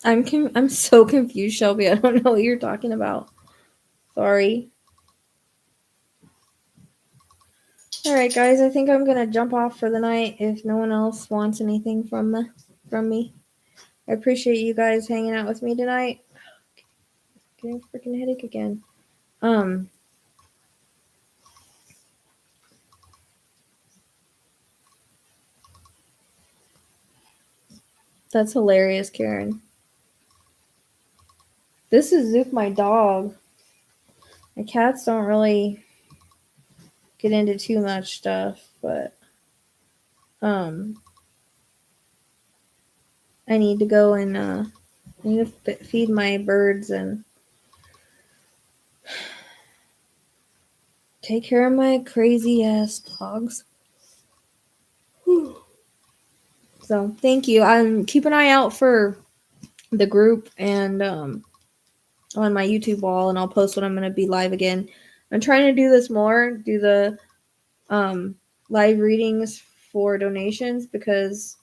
I'm so confused, Shelby. I don't know what you're talking about. Sorry. All right, guys. I think I'm gonna jump off for the night if no one else wants anything from me. I appreciate you guys hanging out with me tonight. Getting a freaking headache again. That's hilarious, Karen. This is Zook, my dog. My cats don't really get into too much stuff, but I need to go and I need to feed my birds and take care of my crazy ass dogs. So thank you. Keep an eye out for the group and on my YouTube wall, and I'll post when I'm going to be live again. I'm trying to do this more, do the live readings for donations because,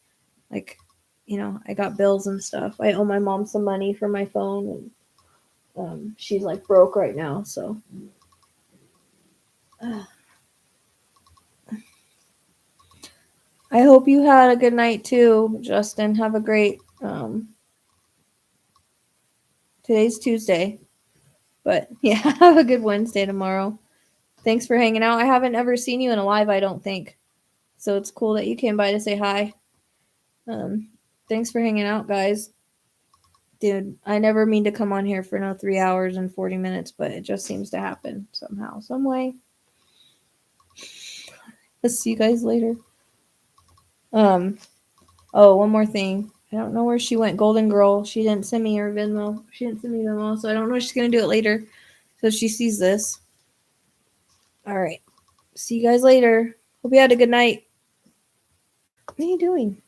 like, you know, I got bills and stuff. I owe my mom some money for my phone, and she's like broke right now, so. I hope you had a good night too, Justin. Have a great today's Tuesday. But yeah, have a good Wednesday tomorrow. Thanks for hanging out. I haven't ever seen you in a live, I don't think. So it's cool that you came by to say hi. Thanks for hanging out, guys. Dude, I never mean to come on here for no 3 hours and 40 minutes, but it just seems to happen somehow, some way. I'll see you guys later. Oh, one more thing. I don't know where she went. Golden Girl. She didn't send me her Venmo. She didn't send me Venmo, so I don't know if she's gonna do it later. So if she sees this. All right. See you guys later. Hope you had a good night. What are you doing?